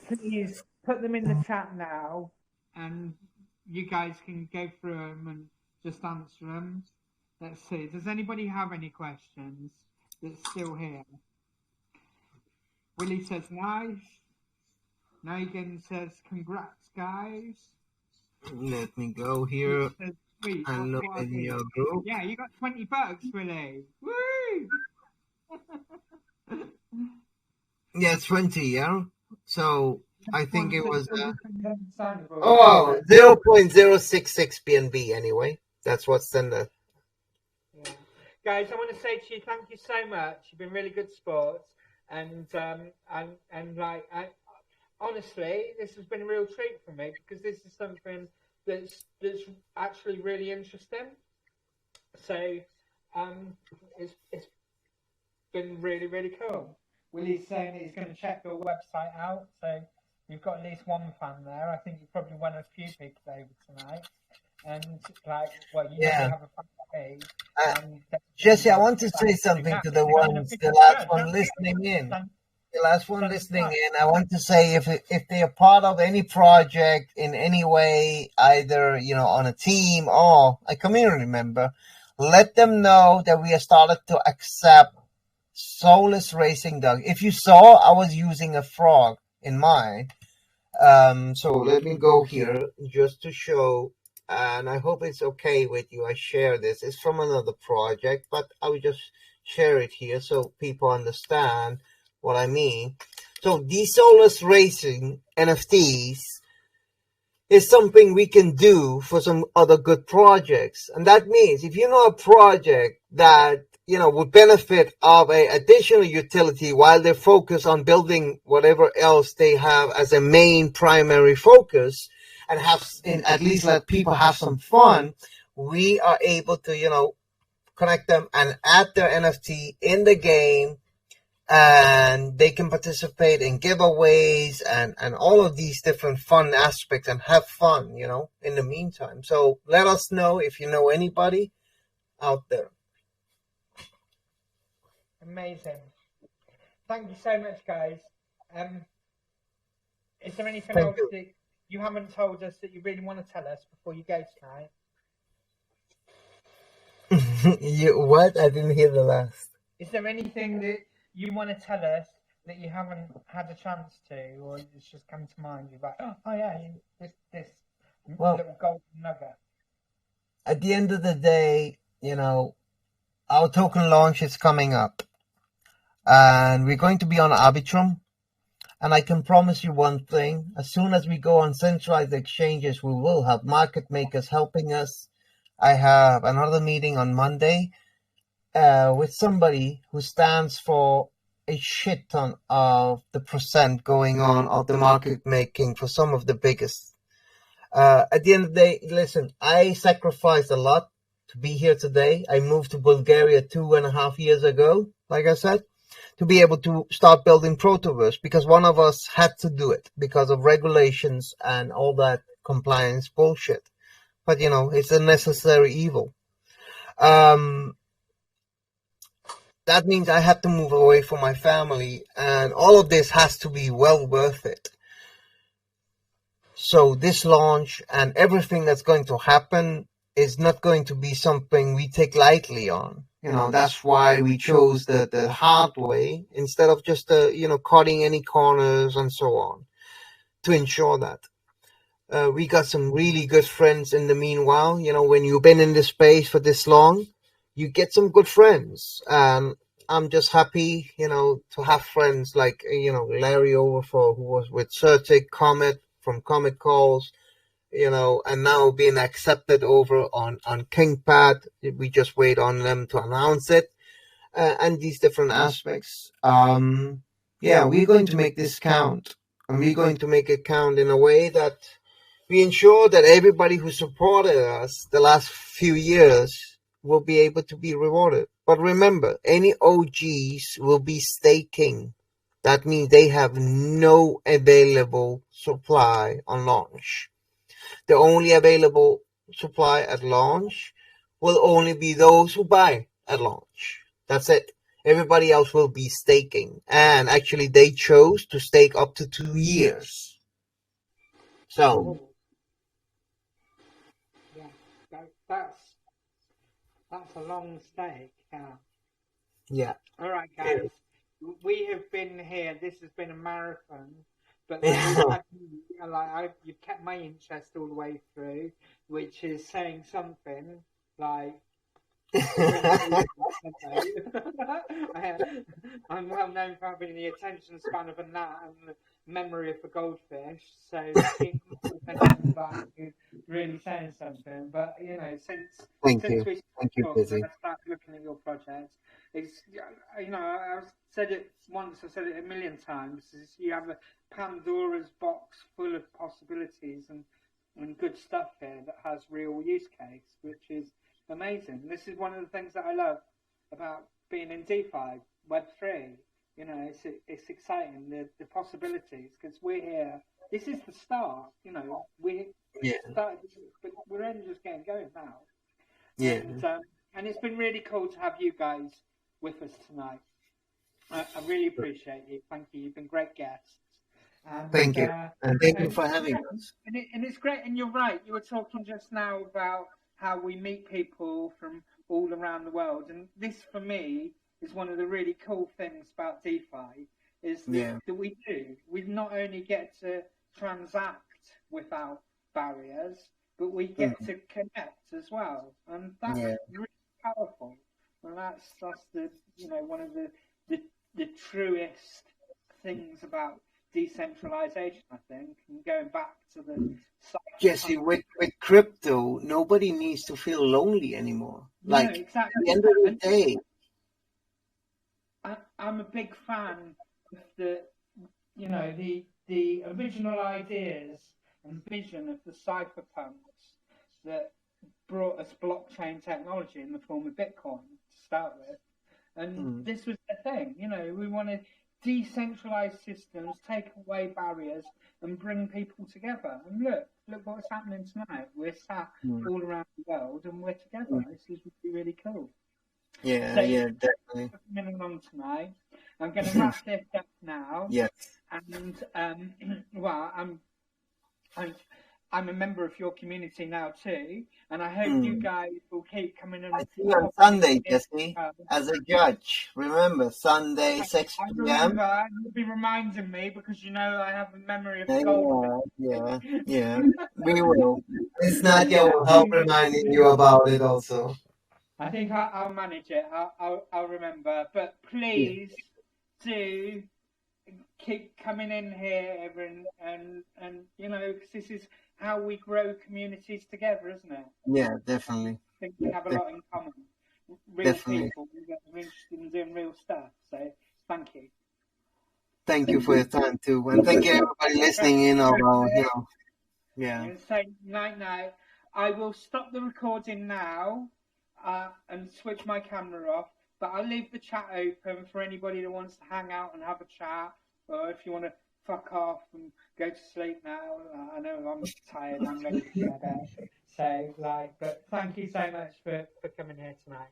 please put them in the chat now, and you guys can go through them and just answer them. Let's see. Does anybody have any questions that's still here? Willie says nice. Megan says congrats, guys. Let me go here Says, sweet. and look in your group. Yeah, you got $20, Willie. Woo! Yeah, 20, yeah? So I think it was 0.066 BNB anyway. That's what's in the... Yeah. Guys, I want to say to you, thank you so much. You've been really good sports, and like, honestly, this has been a real treat for me because this is something that's actually really interesting. So, it's been really, really cool. Willie's saying that he's going to check your website out, so you've got at least one fan there. I think you probably won a few people over tonight. And like, well, you know, have a fan page. Jesse, I want to say something to the last one listening in. The last one listening in, I want to say if they are part of any project in any way, either on a team or a community member, let them know that we have started to accept soulless racing dog. If you saw, I was using a frog in mine. So let me go here just to show, and I hope it's okay with you. I share this. It's from another project, but I will just share it here so people understand what I mean. So these soulless racing NFTs is something we can do for some other good projects. And that means if you know a project that would benefit of a additional utility while they focus on building whatever else they have as a main primary focus, and at least let people have some fun, we are able to connect them and add their NFT in the game, and they can participate in giveaways and all of these different fun aspects and have fun in the meantime. So let us know if you know anybody out there. Amazing. Thank you so much, guys. Is there anything else that you haven't told us that you really want to tell us before you go tonight? What? I didn't hear the last. Is there anything that you want to tell us that you haven't had a chance to, or it's just come to mind? You're like, oh yeah, this little golden nugget. At the end of the day, our token launch is coming up, and we're going to be on Arbitrum. And I can promise you one thing: as soon as we go on centralized exchanges, we will have market makers helping us. I have another meeting on Monday with somebody who stands for a shit ton of the percent going on of the market making for some of the biggest. At the end of the day, listen, I sacrificed a lot to be here today. I moved to Bulgaria 2.5 years ago, like I said, to be able to start building Protoverse, because one of us had to do it because of regulations and all that compliance bullshit. But, it's a necessary evil. That means I had to move away from my family, and all of this has to be well worth it. So this launch and everything that's going to happen is not going to be something we take lightly on. That's why we chose the hard way instead of just cutting any corners and so on to ensure that. We got some really good friends in the meanwhile. When you've been in this space for this long, you get some good friends. And I'm just happy, to have friends like, Larry Overfor, who was with Certic, Comet, from Comet Calls, and now being accepted over on KingPad. We just wait on them to announce it. And these different aspects. Yeah, we're going to make this count. And we're going to make it count in a way that we ensure that everybody who supported us the last few years will be able to be rewarded. But remember, any OGs will be staking. That means they have no available supply on launch. The only available supply at launch will only be those who buy at launch. That's it. Everybody else will be staking. And actually, they chose to stake up to 2 years. So, yeah, that's a long stake. yeah. All right, guys. We have been here. This has been a marathon, but you've kept my interest all the way through, which is saying something like. I'm well known for having the attention span of a gnat and the memory of a goldfish, so keep really saying something. But Thank since you. we Thank you, Busy. started looking at your projects, it's I've said it once, I've said it a million times. Is you have a Pandora's box full of possibilities and good stuff here that has real use case, which is amazing. This is one of the things that I love about being in DeFi, Web3. It's exciting, the possibilities, because we're here. This is the start. We started, but we're only just getting going now. Yeah. And it's been really cool to have you guys with us tonight. I really appreciate you. Thank you. You've been great guests. Thank you. And thank you for having us. And it's great. And you're right. You were talking just now about how we meet people from all around the world. And this, for me, is one of the really cool things about DeFi, is that we do. We not only get to transact without barriers, but we get to connect as well. And that's really powerful. And that's the one of the truest things about decentralization, I think, and going back to the Jesse, with crypto, nobody needs to feel lonely anymore. Like, exactly. At the end of the day, I'm a big fan of the original ideas and vision of the cypherpunks that brought us blockchain technology in the form of Bitcoin to start with. And this was the thing, we wanted decentralized systems, take away barriers, and bring people together. And look what's happening tonight. We're sat all around the world, and we're together. This is really cool. Yeah, so, definitely. Coming along tonight, I'm going to wrap this up now. Yes. And well, I'm a member of your community now too, and I hope you guys will keep coming in. I see you on Sunday, Jesse, as a judge. Remember, Sunday, 6 p.m. You'll be reminding me because I have a memory of gold. Yeah. We will. It's not your help reminding you about it also. I think I'll manage it. I'll remember. But please do keep coming in here and because this is how we grow communities together, isn't it? Yeah, definitely. I think we have a lot in common. Real people who are interested in doing real stuff. So thank you. Thank you for your time too, and thank you everybody listening in. And say night. I will stop the recording now and switch my camera off. But I'll leave the chat open for anybody that wants to hang out and have a chat, or if you want to fuck off and go to sleep now. I know I'm tired. I'm ready to go to bed. So, but thank you so much for coming here tonight.